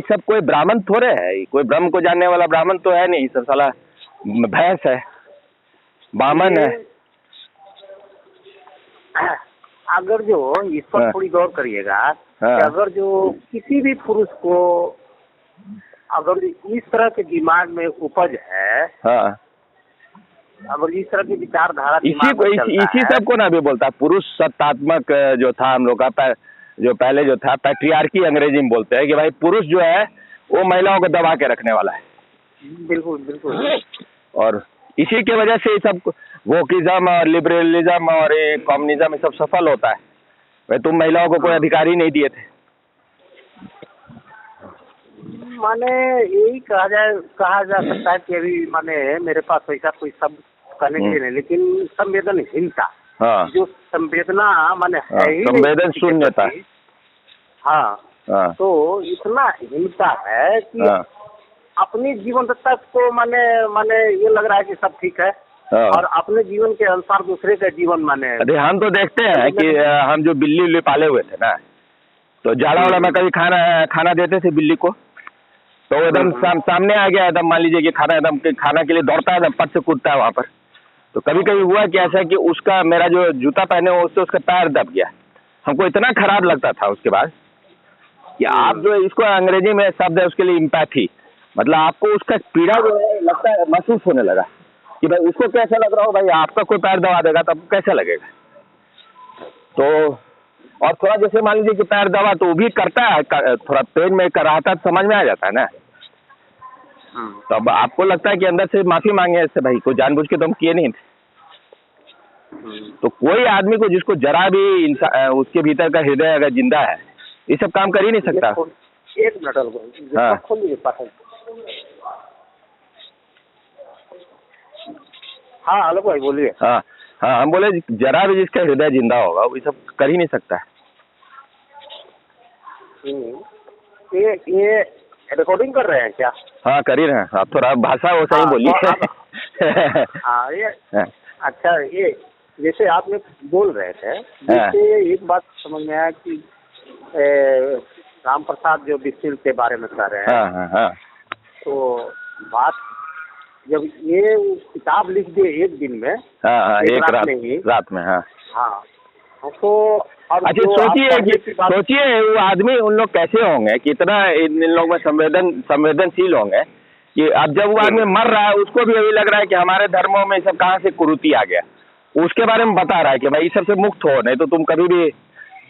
सब कोई ब्राह्मण थोड़े है, कोई ब्रह्म को जानने वाला ब्राह्मण तो है नहीं। सब साला भैंस है, बामन है। अगर जो इस पर थोड़ी गौर करिएगा कि अगर जो किसी भी पुरुष को अगर इस तरह के दिमाग में उपज है, अगर इस तरह की विचारधारा इसी सब को ना भी बोलता पुरुष सत्तात्मक जो था हम लोग का, जो पहले जो था पैट्रियार्की अंग्रेजी में बोलते हैं कि भाई पुरुष जो है वो महिलाओं को दबा के रखने वाला है। बिल्कुल बिल्कुल। और इसी के वजह से ये सब वोकिज्म और लिबरलिज्म और कम्युनिज्म सब सफल होता है। भाई तुम महिलाओं को कोई अधिकार ही नहीं दिए थे। माने यही कहा जा सकता है कि अभी माने मेरे पास वैसा कोई शब्द कहने के लिए नहीं, लेकिन संवेदनहीनता, जो संवेदना माने है ही संवेदन शून्यता। हाँ, तो इतना हिंसा है कि अपनी जीवन तक को माने ये लग रहा है कि सब ठीक है, और अपने जीवन के अनुसार दूसरे का जीवन माने। अरे हम तो देखते हैं कि हम जो बिल्ली पाले हुए थे ना, तो जाड़ा वाला में कभी खाना देते थे बिल्ली को, तो एकदम सामने आ गया, एकदम मान लीजिए कि खाना के लिए दौड़ता है, एकदम पट से कूदता है वहाँ पर। तो कभी कभी हुआ कि ऐसा कि उसका, मेरा जो जूता पहने हो उससे उसका पैर दब गया। हमको इतना खराब लगता था उसके बाद कि आप जो इसको अंग्रेजी में शब्द है उसके लिए इम्पैथी, मतलब आपको उसका पीड़ा जो है लगता है, महसूस होने लगा कि भाई उसको कैसा लग रहा हो। भाई आपका कोई पैर दबा देगा तो आपको कैसा लगेगा। तो और थोड़ा जैसे मान लीजिए कि पैर दबा तो वो भी करता है, थोड़ा पेन में कराहता समझ में आ जाता है ना। तो अब आपको लगता है कि अंदर से माफी मांगे इससे, भाई कोई जानबूझ के तो हम किए नहीं थे। तो कोई आदमी को जिसको जरा भी उसके भीतर का हृदय अगर जिंदा है, ये सब काम कर ही नहीं सकता। एक मिनट। हाँ हेलो भाई बोलिए। हाँ, हम बोले जरा भी जिसका हृदय जिंदा होगा वो ये सब कर ही नहीं सकता। ये रिकॉर्डिंग कर रहे हैं क्या? हाँ कर ही रहे हैं। आप थोड़ा भाषा वो सही बोलिए। हाँ ये अच्छा, ये जैसे आप लोग बोल रहे थे, जैसे एक बात समझ में आया कि राम प्रसाद जो बिस्मिल के बारे में कर रहे हैं, तो बात जब ये किताब लिख दिए एक दिन में, एक रात में, तो अच्छा सोचिए वो आदमी, उन लोग कैसे होंगे, कितना इन लोग में संवेदनशील होंगे कि अब जब वो आदमी मर रहा है उसको भी अभी लग रहा है कि हमारे धर्मों में सब कहाँ से कुरीति आ गया। उसके बारे में बता रहा है कि भाई इस सबसे मुक्त हो, नहीं तो तुम कभी भी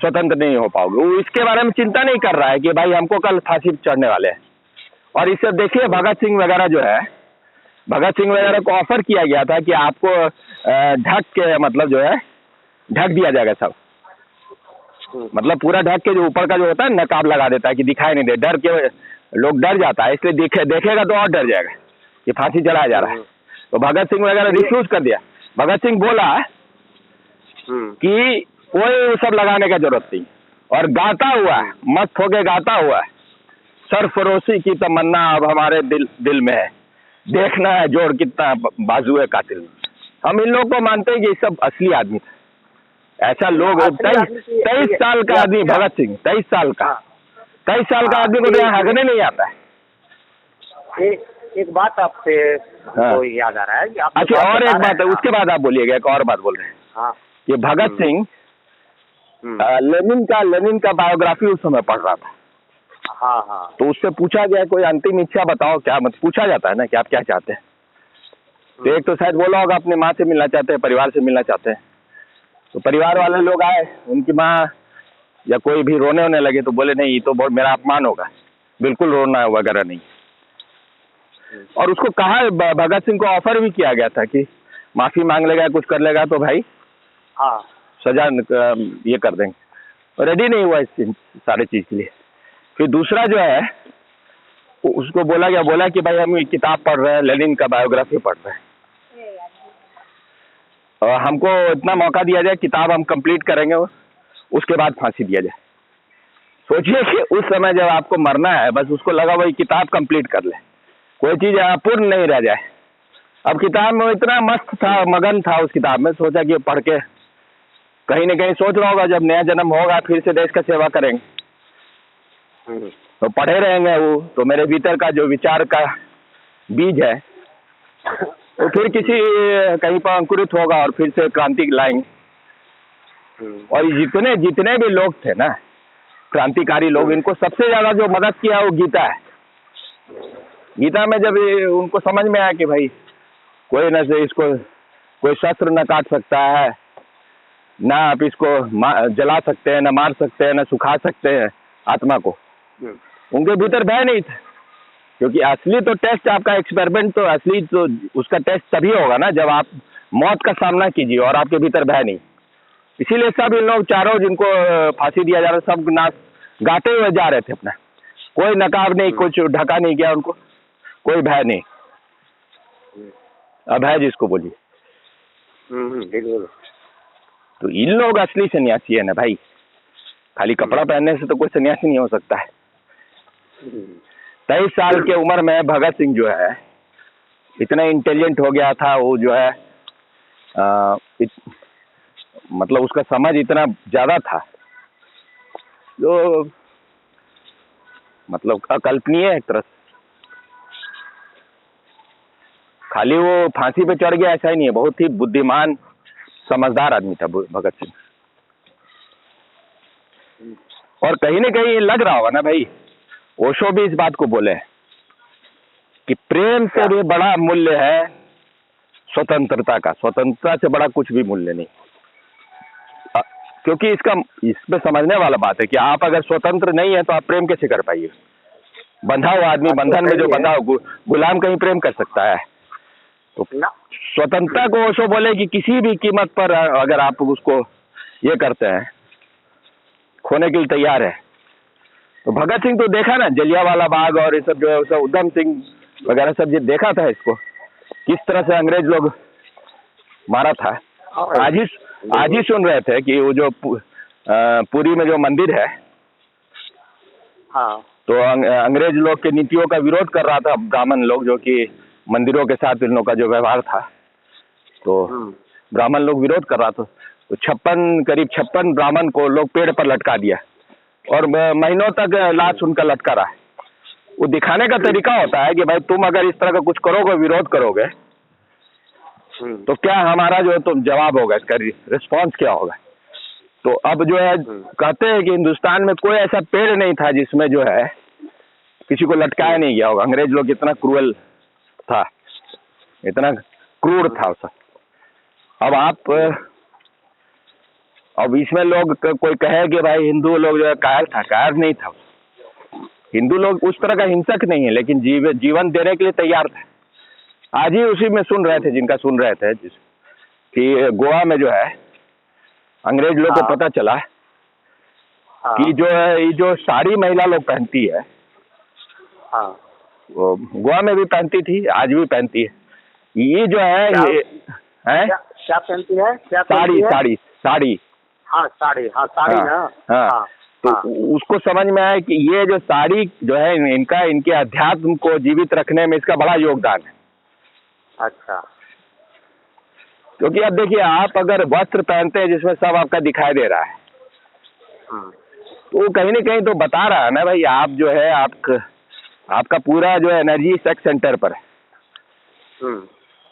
स्वतंत्र नहीं हो पाओगे। वो इसके बारे में चिंता नहीं कर रहा है कि भाई हमको कल फांसी चढ़ने वाले हैं। और इससे देखिए भगत सिंह वगैरह जो है, भगत सिंह वगैरह को ऑफर किया गया था कि आपको ढक के, मतलब जो है ढक दिया जाएगा सब, मतलब पूरा ढक के, जो ऊपर का जो होता है नकाब लगा देता है कि दिखाई नहीं दे, डर के लोग डर जाता है, इसलिए देखेगा तो और डर जाएगा कि फांसी चढ़ाया जा रहा है। तो भगत सिंह वगैरह रिफ्यूज कर दिया। भगत सिंह बोला कि कोई सब लगाने का जरूरत नहीं, और गाता हुआ मस्त होके गाता हुआ सरफरोशी की तमन्ना अब हमारे दिल में है, देखना है जोड़ कितना बाजू है कातिल। हम इन लोगों को मानते हैं कि ये सब असली आदमी था। ऐसा लोग 23 साल का आदमी भगत सिंह, 23 साल का 23 साल का आदमी को तो यहाँ हगने नहीं आता है। एक बात आपसे तो याद आ रहा है कि आप अच्छा, और एक बात है, उसके बाद आप बोलिएगा। एक और बात बोल रहे हैं। हाँ, ये भगत सिंह लेनिन का बायोग्राफी उस समय पढ़ रहा था। हाँ हाँ। तो उससे पूछा गया कोई अंतिम इच्छा बताओ, क्या मत पूछा जाता है ना कि आप क्या चाहते हैं। तो एक तो शायद बोला होगा अपने माँ से मिलना चाहते हैं, परिवार से मिलना चाहते हैं। तो परिवार वाले लोग आए, उनकी माँ या कोई भी रोने होने लगे तो बोले नहीं, ये तो बहुत मेरा अपमान होगा, बिल्कुल रोना वगैरह नहीं। और उसको कहा, भगत सिंह को ऑफर भी किया गया था कि माफी मांग लेगा, कुछ कर लेगा तो भाई हाँ सजा ये कर देंगे। रेडी नहीं हुआ इस सारे चीज के लिए। फिर दूसरा जो है, उसको बोला कि भाई हम किताब पढ़ रहे हैं, लेनिन का बायोग्राफी पढ़ रहे हैं, और हमको इतना मौका दिया जाए, किताब हम कंप्लीट करेंगे, उसके बाद फांसी दिया जाए। सोचिए कि उस समय जब आपको मरना है, बस उसको लगा वही किताब कंप्लीट कर ले, कोई चीज अपूर्ण नहीं रह जाए। अब किताब में इतना मस्त था, मगन था उस किताब में, सोचा कि पढ़ के कहीं न कहीं सोच रहा होगा जब नया जन्म होगा फिर से देश का सेवा करेंगे, तो पढ़े रहेंगे वो। तो मेरे भीतर का जो विचार का बीज है वो फिर किसी कहीं पर अंकुरित होगा और फिर से क्रांति लाएंगे। और जितने जितने भी लोग थे ना क्रांतिकारी लोग, इनको सबसे ज्यादा जो मदद किया वो गीता है। गीता में जब उनको समझ में आया कि भाई कोई न से इसको कोई शस्त्र न काट सकता है, ना आप इसको जला सकते हैं, ना मार सकते हैं, ना सुखा सकते हैं आत्मा को, उनके भीतर भय नहीं था। क्योंकि असली तो टेस्ट आपका एक्सपेरिमेंट तो असली तो उसका टेस्ट तभी होगा ना जब आप मौत का सामना कीजिए और आपके भीतर भय नहीं। इसीलिए सब इन लोग चारों जिनको फांसी दिया जा रहा, सब नाच गाते हुए जा रहे थे अपना, कोई नकाब नहीं, कुछ ढका नहीं गया उनको, कोई भय नहीं, अभय जिसको बोलिए। तो इन लोग असली सन्यासी है ना भाई, खाली कपड़ा पहनने से तो कोई सन्यासी नहीं हो सकता है। 23 साल की उम्र में भगत सिंह जो है इतना इंटेलिजेंट हो गया था, वो जो है मतलब उसका समझ इतना ज्यादा था जो मतलब अकल्पनीय है एक तरह से। खाली वो फांसी पे चढ़ गया ऐसा ही नहीं है, बहुत ही बुद्धिमान समझदार आदमी था भगत सिंह। और कहीं न कहीं लग रहा होगा ना भाई, ओशो भी इस बात को बोले कि प्रेम से भी बड़ा मूल्य है स्वतंत्रता का, स्वतंत्रता से बड़ा कुछ भी मूल्य नहीं। क्योंकि इसमें समझने वाला बात है कि आप अगर स्वतंत्र नहीं है तो आप प्रेम कैसे कर पाइए। बंधा हुआ आदमी, बंधन में जो बंधा हो, गुलाम कहीं प्रेम कर सकता है? तो स्वतंत्रता को ओशो बोले कि किसी भी कीमत पर अगर आप उसको ये करते हैं, खोने के लिए तैयार है। तो भगत सिंह तो देखा ना, जलियांवाला बाग और ये सब जो है, सब उधम सिंह वगैरह सब ये देखा था इसको किस तरह से अंग्रेज लोग मारा था। आज ही सुन रहे थे कि वो जो पुरी में जो मंदिर है, हाँ, तो अंग्रेज लोग के नीतियों का विरोध कर रहा था ब्राह्मण लोग, जो कि मंदिरों के साथ इन लोगों का जो व्यवहार था, तो ब्राह्मण लोग विरोध कर रहा था। तो करीब 56 ब्राह्मण को लोग पेड़ पर लटका दिया और महीनों तक लाश उनका लटका रहा है। वो दिखाने का तरीका होता है कि भाई तुम अगर इस तरह का कुछ करोगे, विरोध करोगे, तो क्या हमारा जो तुम जवाब होगा, इसका रिस्पॉन्स क्या होगा। तो अब जो है कहते हैं कि हिंदुस्तान में कोई ऐसा पेड़ नहीं था जिसमें जो है किसी को लटकाया नहीं गया होगा। अंग्रेज लोग इतना क्रूअल था, इतना क्रूर था उसका। अब इसमें लोग कोई कहे कि भाई हिंदू लोग जो है कायर था, कायर नहीं था। हिंदू लोग उस तरह का हिंसक नहीं है, लेकिन जीवन देने के लिए तैयार था। आज ही उसी में सुन रहे थे कि गोवा में जो है अंग्रेज लोग को पता चला कि जो है ये जो साड़ी महिला लोग पहनती है, वो गोवा में भी पहनती थी, आज भी पहनती है। ये जो है क्या पहनती है? साड़ी। हाँ, साड़ी ना। हाँ। तो हाँ। उसको समझ में आया कि ये जो साड़ी जो है इनका इनके अध्यात्म को जीवित रखने में इसका बड़ा योगदान है। अच्छा। क्योंकि अब देखिए, आप अगर वस्त्र पहनते हैं जिसमें सब आपका दिखाई दे रहा है, तो कहीं ना कहीं तो बता रहा है ना भाई, आप जो है आपका पूरा जो है एनर्जी सेक्स सेंटर पर है।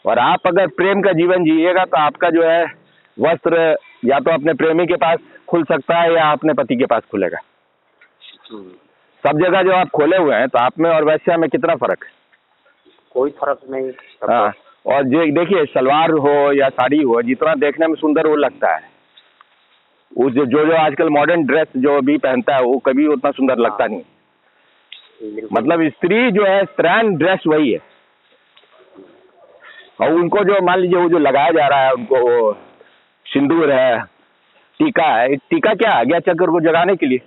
और आप अगर प्रेम का जीवन जिएगा तो आपका जो है वस्त्र या तो अपने प्रेमी के पास खुल सकता है या अपने पति के पास खुलेगा। सब जगह जो आप खोले हुए हैं, तो आप में और वैश्या में कितना फर्क है? कोई फर्क नहीं। हाँ, और देखिए, सलवार हो या साड़ी हो, जितना देखने में सुंदर वो लगता है, वो जो आजकल मॉडर्न ड्रेस जो भी पहनता है वो कभी उतना सुंदर लगता नहीं। मतलब स्त्री जो है, स्त्रैन ड्रेस वही है। और उनको जो मान लीजिए वो जो लगाया जा रहा है, उनको वो सिंदूर है, टीका है, टीका क्या आज्ञा चक्र को जगाने के लिए।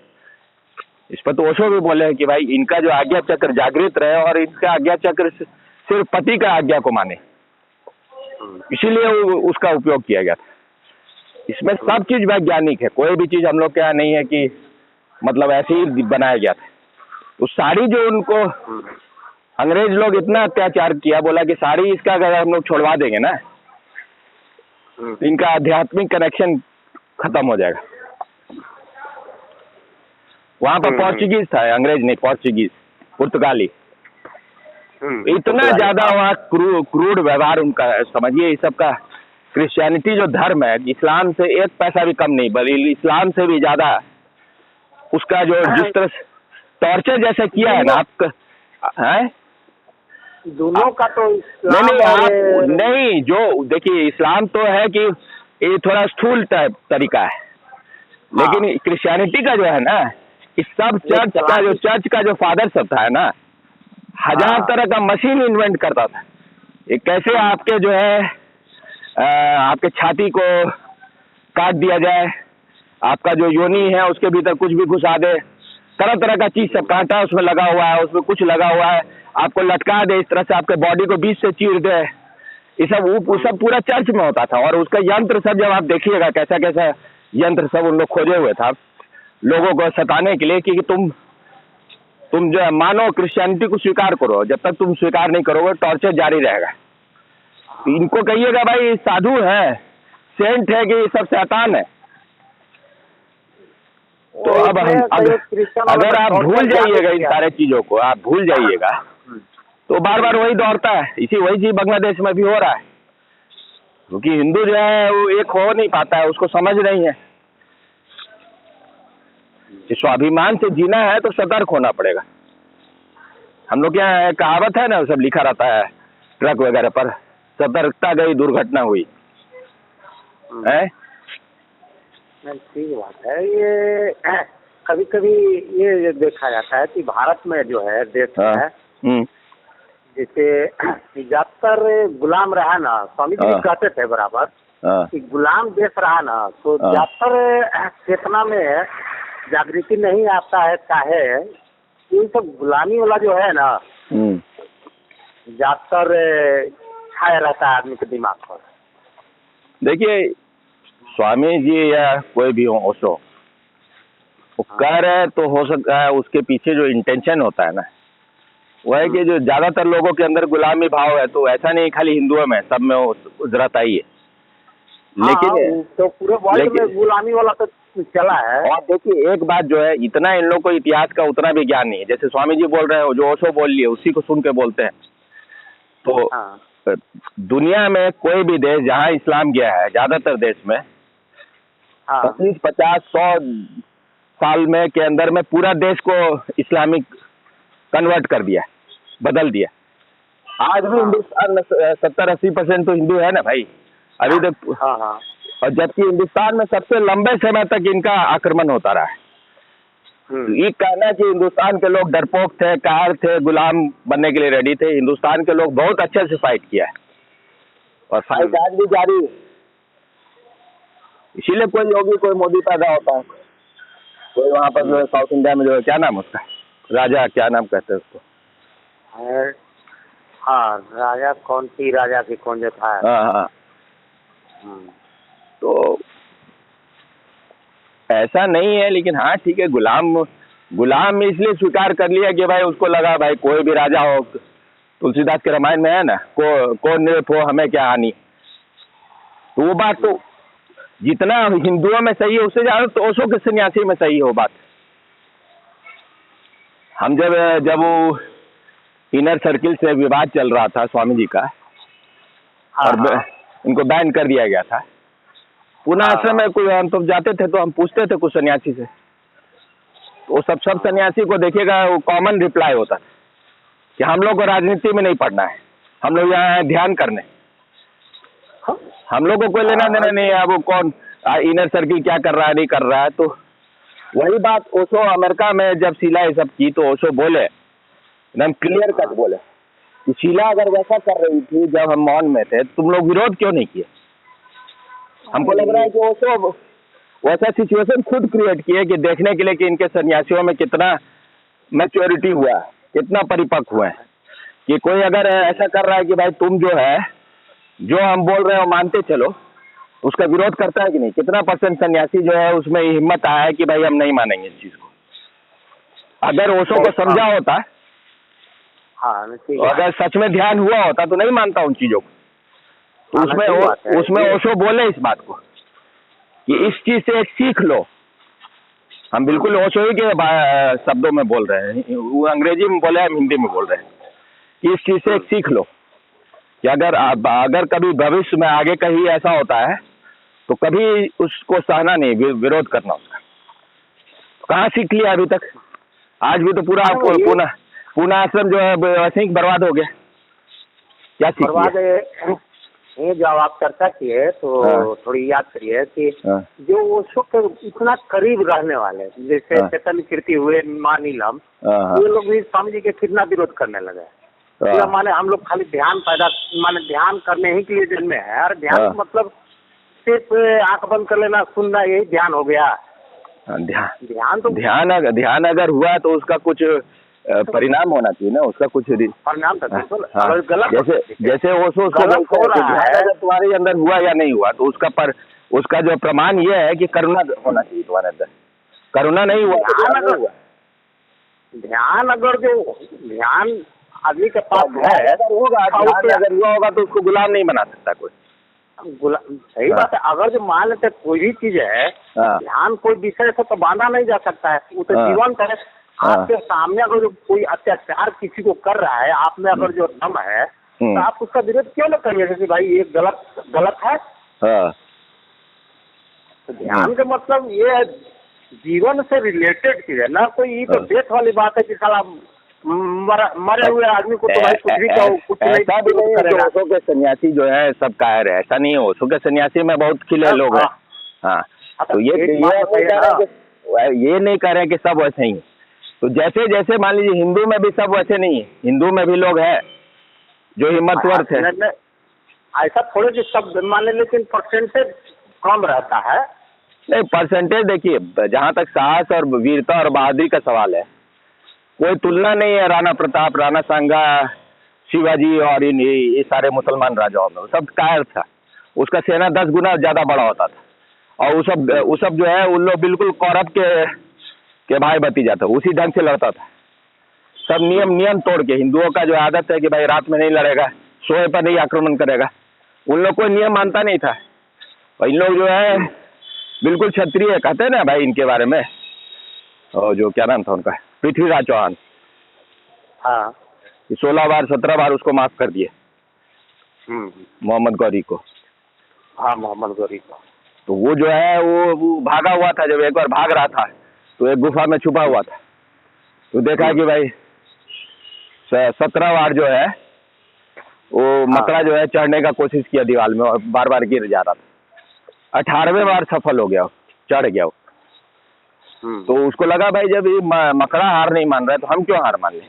इस पर तो ओशो भी बोले हैं कि भाई इनका जो आज्ञा चक्र जागृत रहे और इनका आज्ञा चक्र सिर्फ पति का आज्ञा को माने, इसीलिए उसका उपयोग किया गया था। इसमें सब चीज वैज्ञानिक है, कोई भी चीज हम लोग के यहाँ नहीं है कि मतलब ऐसे ही बनाया गया था। उस साड़ी जो उनको अंग्रेज लोग इतना अत्याचार किया, बोला कि साड़ी इसका अगर हम लोग छोड़वा देंगे ना, तो इनका आध्यात्मिक कनेक्शन खत्म हो जाएगा। वहां पर पोर्चुगीज था, अंग्रेज नहीं, पोर्चुगीज, पुर्तगाली। इतना ज्यादा वहाँ क्रूड व्यवहार उनका है, समझिए। इस सब का क्रिश्चियनिटी जो धर्म है, इस्लाम से एक पैसा भी कम नहीं, बल्कि इस्लाम से भी ज्यादा उसका जो जिस तरह टॉर्चर जैसे किया है ना आपका है, दोनों का तो नहीं, जो देखिए, इस्लाम तो है कि ये थोड़ा स्थूल तरीका है, लेकिन क्रिश्चियनिटी का जो है ना, इस सब चर्च का जो फादर सब था ना, 1000 तरह का मशीन इन्वेंट करता था। ये कैसे आपके जो है आपके छाती को काट दिया जाए, आपका जो योनि है उसके भीतर कुछ भी घुसा दे, तरह तरह का चीज सब, कांटा उसमें लगा हुआ है, उसमें कुछ लगा हुआ है, आपको लटका दे, इस तरह से आपके बॉडी को बीच से चीर दे। ये सब पूरा चर्च में होता था। और उसका यंत्र सब जब आप देखिएगा, कैसा कैसा यंत्र सब उन लोग खोजे हुए था लोगों को सताने के लिए, कि तुम जो है मानो, क्रिश्चियनिटी को स्वीकार करो, जब तक तुम स्वीकार नहीं करोगे टॉर्चर जारी रहेगा। इनको कहिएगा भाई साधु है, सेंट है, कि ये सब शैतान है। तो अब अगर आप भूल जाइएगा इन सारे चीजों को, आप भूल जाइएगा, तो बार बार वही दौड़ता है। वही चीज बांग्लादेश में भी हो रहा है, क्योंकि हिंदू जो है वो एक हो नहीं पाता है, उसको समझ नहीं है कि स्वाभिमान से जीना है तो सतर्क होना पड़ेगा। हम लोग यहाँ कहावत है ना, सब लिखा रहता है ट्रक वगैरह पर, सतर्कता गई दुर्घटना हुई है। ठीक बात है। ये कभी कभी ये देखा जाता है कि भारत में जो है देश है, जैसे ज्यादातर गुलाम रहा ना, स्वामी जी कहते थे बराबर कि गुलाम देश रहा ना, तो ज्यादातर चेतना में जागृति नहीं आता है। चाहे ये सब गुलामी वाला जो है ना, ज्यादातर छाया रहता है आदमी के दिमाग पर। देखिए, स्वामी जी या कोई भी हो, ओशो, वो कह रहे तो हो सकता है उसके पीछे जो इंटेंशन होता है ना, वो है कि जो ज्यादातर लोगों के अंदर गुलामी भाव है, तो ऐसा नहीं खाली हिंदुओं में, सब में उजरता ही है। लेकिन तो पूरे वर्ल्ड में गुलामी वाला तो चला है। और देखिए, एक बात जो है, इतना इन लोग को इतिहास का उतना भी ज्ञान नहीं है। जैसे स्वामी जी बोल रहे हैं, जो ओशो बोल लिए उसी को सुन के बोलते हैं। तो दुनिया में कोई भी देश जहाँ इस्लाम गया है, ज्यादातर देश में 25, 50, 100 साल में के अंदर में पूरा देश को इस्लामिक कन्वर्ट कर दिया, बदल दिया। आज भी हिंदुस्तान में 70-80% तो हिंदू है ना भाई, अभी तक। और जबकि हिंदुस्तान में सबसे लंबे समय तक इनका आक्रमण होता रहा है। ये कहना कि हिंदुस्तान के लोग डरपोक थे, कायर थे, गुलाम बनने के लिए रेडी थे, हिंदुस्तान के लोग बहुत अच्छे से फाइट किया है, और फाइट आज भी जारी है। इसीलिए कोई योगी, कोई मोदी पैदा होता है, कोई वहाँ पर जो है साउथ इंडिया में जो है, क्या नाम उसका, राजा, क्या नाम कहते हैं उसको, राजा कौन सी, राजा की कौन जो था। हाँ। तो ऐसा नहीं है, लेकिन हाँ ठीक है, गुलाम इसलिए स्वीकार कर लिया कि भाई उसको लगा भाई कोई भी राजा हो, तुलसीदास के रामायण में है ना, कौन नृप हो हमें क्या हानि। तो वो बात तो जितना हिंदुओं में सही है उससे ज्यादा तो ओशो के सन्यासी में सही है वो बात। हम जब वो इनर सर्किल से विवाद चल रहा था स्वामी जी का, और इनको बैन कर दिया गया था, पुनः आश्रम में कोई हम तो जाते थे तो हम पूछते थे कुछ सन्यासी से, तो सब सन्यासी को देखिएगा वो कॉमन रिप्लाई होता था कि हम लोग को राजनीति में नहीं पढ़ना है, हम लोग यहाँ हैं ध्यान करने, हम लोग को कोई लेना देना नहीं है वो कौन इनर सर्किल क्या कर रहा है नहीं कर रहा है। तो वही बात ओशो अमेरिका में जब शीला ये सब की तो ओशो बोले एकदम क्लियर कट बोले कि शीला अगर वैसा कर रही थी जब हम मौन में थे, तुम लोग विरोध क्यों नहीं किए। हमको लग रहा है कि ओशो वैसा सिचुएशन खुद क्रिएट किए कि देखने के लिए कि इनके सन्यासियों में कितना मैच्योरिटी हुआ है, कितना परिपक्व हुआ है, कि कोई अगर ऐसा कर रहा है कि भाई तुम जो है जो हम बोल रहे हो मानते चलो, उसका विरोध करता है कि नहीं, कितना % सन्यासी जो है उसमें हिम्मत आया है कि भाई हम नहीं मानेंगे इस चीज को। अगर ओशो को समझा होता, तो अगर सच में ध्यान हुआ होता तो नहीं मानता उन चीजों को। तो उसमें ओशो बोले इस बात को कि इस चीज से एक सीख लो। हम बिल्कुल ओशो ही के शब्दों में बोल रहे हैं, वो अंग्रेजी में बोले हम हिंदी में बोल रहे हैं कि इस चीज से एक सीख लो कि अगर कभी भविष्य में आगे कहीं ऐसा होता है तो कभी उसको सहना नहीं, विरोध करना उसका। कहाँ सीख लिया अभी तक, आज भी तो पूरा पूना आश्रम जो है वैसे ही बर्बाद हो गया, क्या सीख लिया। ये जब आप चर्चा किए तो थोड़ी याद करिए कि जो ओशो के इतना करीब रहने वाले जैसे चेतन कीर्ति हुए, मां नीलम, ये लोग भी स्वामी जी के कितना विरोध करने लगे। माने हम लोग खाली माने ध्यान करने ही के लिए जन्मे है, और ध्यान मतलब सिर्फ आंख बंद कर लेना सुनना यही ध्यान हो गया। ध्यान अगर हुआ तो उसका कुछ परिणाम होना चाहिए ना, उसका कुछ परिणाम गलत। जैसे ओशो अगर तुम्हारे अंदर हुआ या नहीं हुआ तो उसका जो प्रमाण ये है कि करुणा होना चाहिए तुम्हारे अंदर। करुणा नहीं हुआ, ध्यान अगर आदमी के पास है अगर हुआ होगा तो उसको गुलाम नहीं बना सकता कोई। सही बात है। अगर जो मान लेते कोई भी चीज है, ध्यान कोई विषय से तो बांधा नहीं जा सकता है, वो तो जीवन है। आपके सामने अगर जो कोई अत्याचार किसी को कर रहा है, आप में अगर जो दम है तो आप उसका विरोध क्यों न करिए कि भाई ये गलत है। तो ध्यान का मतलब ये जीवन से रिलेटेड चीज है ना, कोई ये तो डेथ वाली बात है कि साला मरे हुए आदमी को तो भाई कुछ भी कहो, कुछ नहीं करेगा। ओशो के सन्यासी जो है सब कायर है, ऐसा नहीं है। ओशो के सन्यासी में बहुत खिले लोग हैं। हाँ, तो ये नहीं कह रहे कि सब वैसे ही। तो जैसे जैसे मान लीजिए हिंदू में भी सब वैसे नहीं है, हिंदू में भी लोग हैं जो हिम्मतवर थे। ऐसा थोड़े कि सब मान ले, लेकिन परसेंटेज कम रहता है। नहीं, परसेंटेज देखिए, जहाँ तक साहस और वीरता और बहादुरी का सवाल है, कोई तुलना नहीं है राणा प्रताप, राणा सांगा, शिवाजी और ये सारे मुसलमान राजाओं में। सब कायर था, उसका सेना 10 गुना ज्यादा बड़ा होता था, और वो सब जो है उन लोग बिल्कुल कौरव के भाई भतीजा था, उसी ढंग से लड़ता था। सब नियम तोड़ के। हिंदुओं का जो आदत है कि भाई रात में नहीं लड़ेगा, सोए पर नहीं आक्रमण करेगा, उन लोग कोई नियम मानता नहीं था। और इन लोग जो है बिल्कुल क्षत्रिय कहते हैं ना भाई इनके बारे में, और जो क्या नाम था उनका, पृथ्वीराज चौहान। हाँ, 16 बार 17 बार उसको माफ कर दिए, मोहम्मद गौरी को। हाँ, मोहम्मद गौरी को। तो वो जो है वो भागा हुआ था। जब एक बार भाग रहा था तो एक गुफा में छुपा हुआ था, तो देखा कि भाई 17 बार जो है वो मकड़ा जो है चढ़ने का कोशिश किया दीवार में, और बार बार गिर जा रहा था। 18वें बार सफल हो गया, चढ़ गया। तो उसको लगा भाई जब ये मकड़ा हार नहीं मान रहा है तो हम क्यों हार मान लें।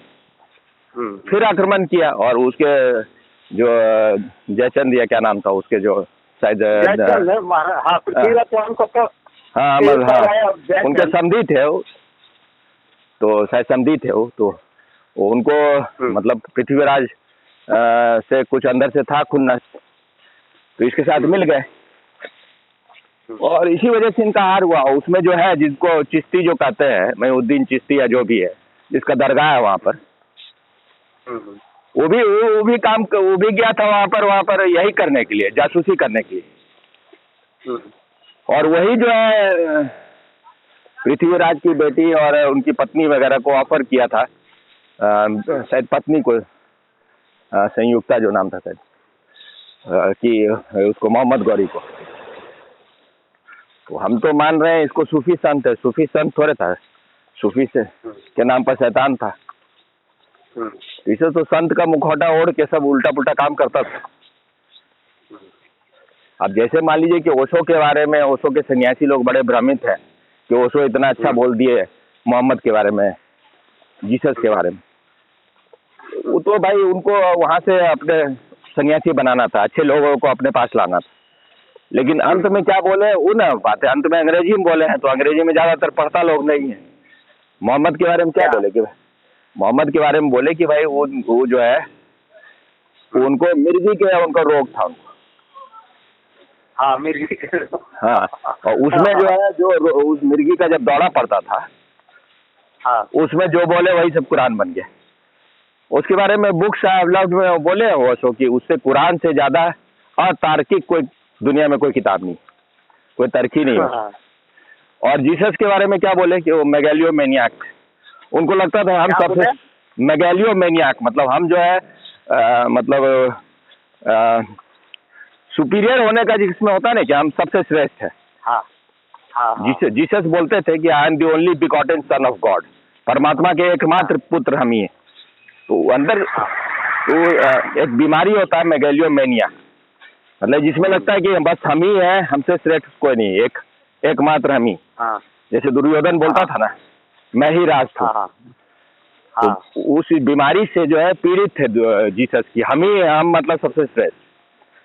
फिर आक्रमण किया, और उसके जो जयचंद या क्या नाम था उसके, जो शायद उनके समधी थे वो, तो शायद समधी थे वो, तो उनको मतलब पृथ्वीराज से कुछ अंदर से था खुन्नस, तो इसके साथ मिल गए। और इसी वजह से इनका हार हुआ। उसमें जो है जिसको चिश्ती जो कहते हैं, मोइनुद्दीन चिश्ती या जो भी है, जिसका दरगाह है वहाँ पर, वो भी गया था वहाँ पर यही करने के लिए, जासूसी करने के लिए। और वही जो है पृथ्वीराज की बेटी और उनकी पत्नी वगैरह को ऑफर किया था, शायद पत्नी को, संयुक्ता जो नाम था शायद, कि उसको मोहम्मद गौरी को। तो हम तो मान रहे हैं इसको सूफी संत है, सूफी संत थोड़े था, सूफी से के नाम पर शैतान था। इसे तो संत का मुखौटा ओढ़ के सब उल्टा पुल्टा काम करता था। अब जैसे मान लीजिए कि ओशो के बारे में, ओशो के सन्यासी लोग बड़े भ्रमित हैं कि ओशो इतना अच्छा बोल दिए मोहम्मद के बारे में, जीसस के बारे में। वो तो भाई उनको वहाँ से अपने सन्यासी बनाना था, अच्छे लोगों को अपने पास लाना था। लेकिन अंत में क्या बोले वो ना बात है, अंत में अंग्रेजी में बोले हैं, तो अंग्रेजी में ज़्यादातर पढ़ता लोग नहीं है। मोहम्मद के बारे में क्या बोले कि मोहम्मद के बारे में बोले कि भाई वो जो है उनको मिर्गी के उनको रोग था उनको। हाँ, मिर्गी। हाँ, और उसमें जो है जो उस मिर्गी का जब दौड़ा पड़ता था, हाँ, उसमें जो बोले वही सब कुरान बन गया। उसके बारे में बुक्स में बोले हो सो कि उससे कुरान से ज़्यादा अतार्किक कोई दुनिया में कोई किताब नहीं, कोई तर्की नहीं है। और जीसस के बारे में क्या बोले कि वो मेगैलियोमैनियाक, उनको लगता था हम सबसे मेगैलियोमैनियाक, मतलब हम जो है सुपीरियर होने का जिसमें होता है ना कि हम सबसे श्रेष्ठ है। हाँ, हाँ, जीसस बोलते थे कि I am the only begotten son of God, परमात्मा के एकमात्र पुत्र हम ही हैं। तो अंदर तो एक बीमारी होता है मेगैलियोमैनिया, मतलब जिसमें लगता है कि बस हम ही हैं, हमसे श्रेष्ठ कोई नहीं, एकमात्र हम ही। जैसे दुर्योधन बोलता था ना, मैं ही राज था। तो उस बीमारी से जो है पीड़ित थे जीसस की, हम मतलब सबसे श्रेष्ठ।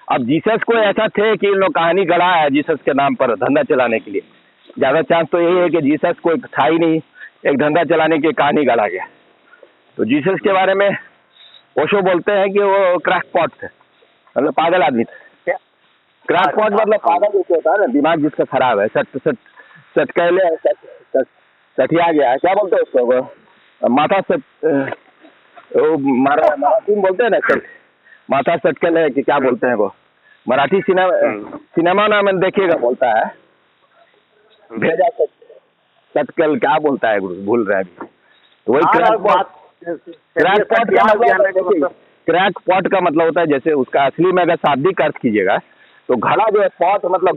अब जीसस को ऐसा थे कि इन लोग कहानी गढ़ा है जीसस के नाम पर धंधा चलाने के लिए। ज़्यादा चांस तो यही है कि जीसस कोई था ही नहीं, एक धंधा चलाने की कहानी गढ़ा गया। तो जीसस के बारे में ओशो बोलते हैं कि वो क्रैकपॉट थे, मतलब पागल आदमी थे। क्रैकपॉट मतलब पागल जैसे होता है ना, दिमाग जिसका खराब है, सटकैले सठिया गया है, क्या बोलते हैं उसको, माथा मराठी में बोलते हैं ना, माथा सटकल है कि क्या बोलते हैं वो, मराठी सिनेमा ना मैंने देखिएगा बोलता है, भेजा सटकल क्या बोलता है भूल रहा है। तो वही क्रैकपॉट का मतलब होता है, जैसे उसका असली में अगर शाब्दिक अर्थ कीजिएगा तो घड़ा जो है, पॉट मतलब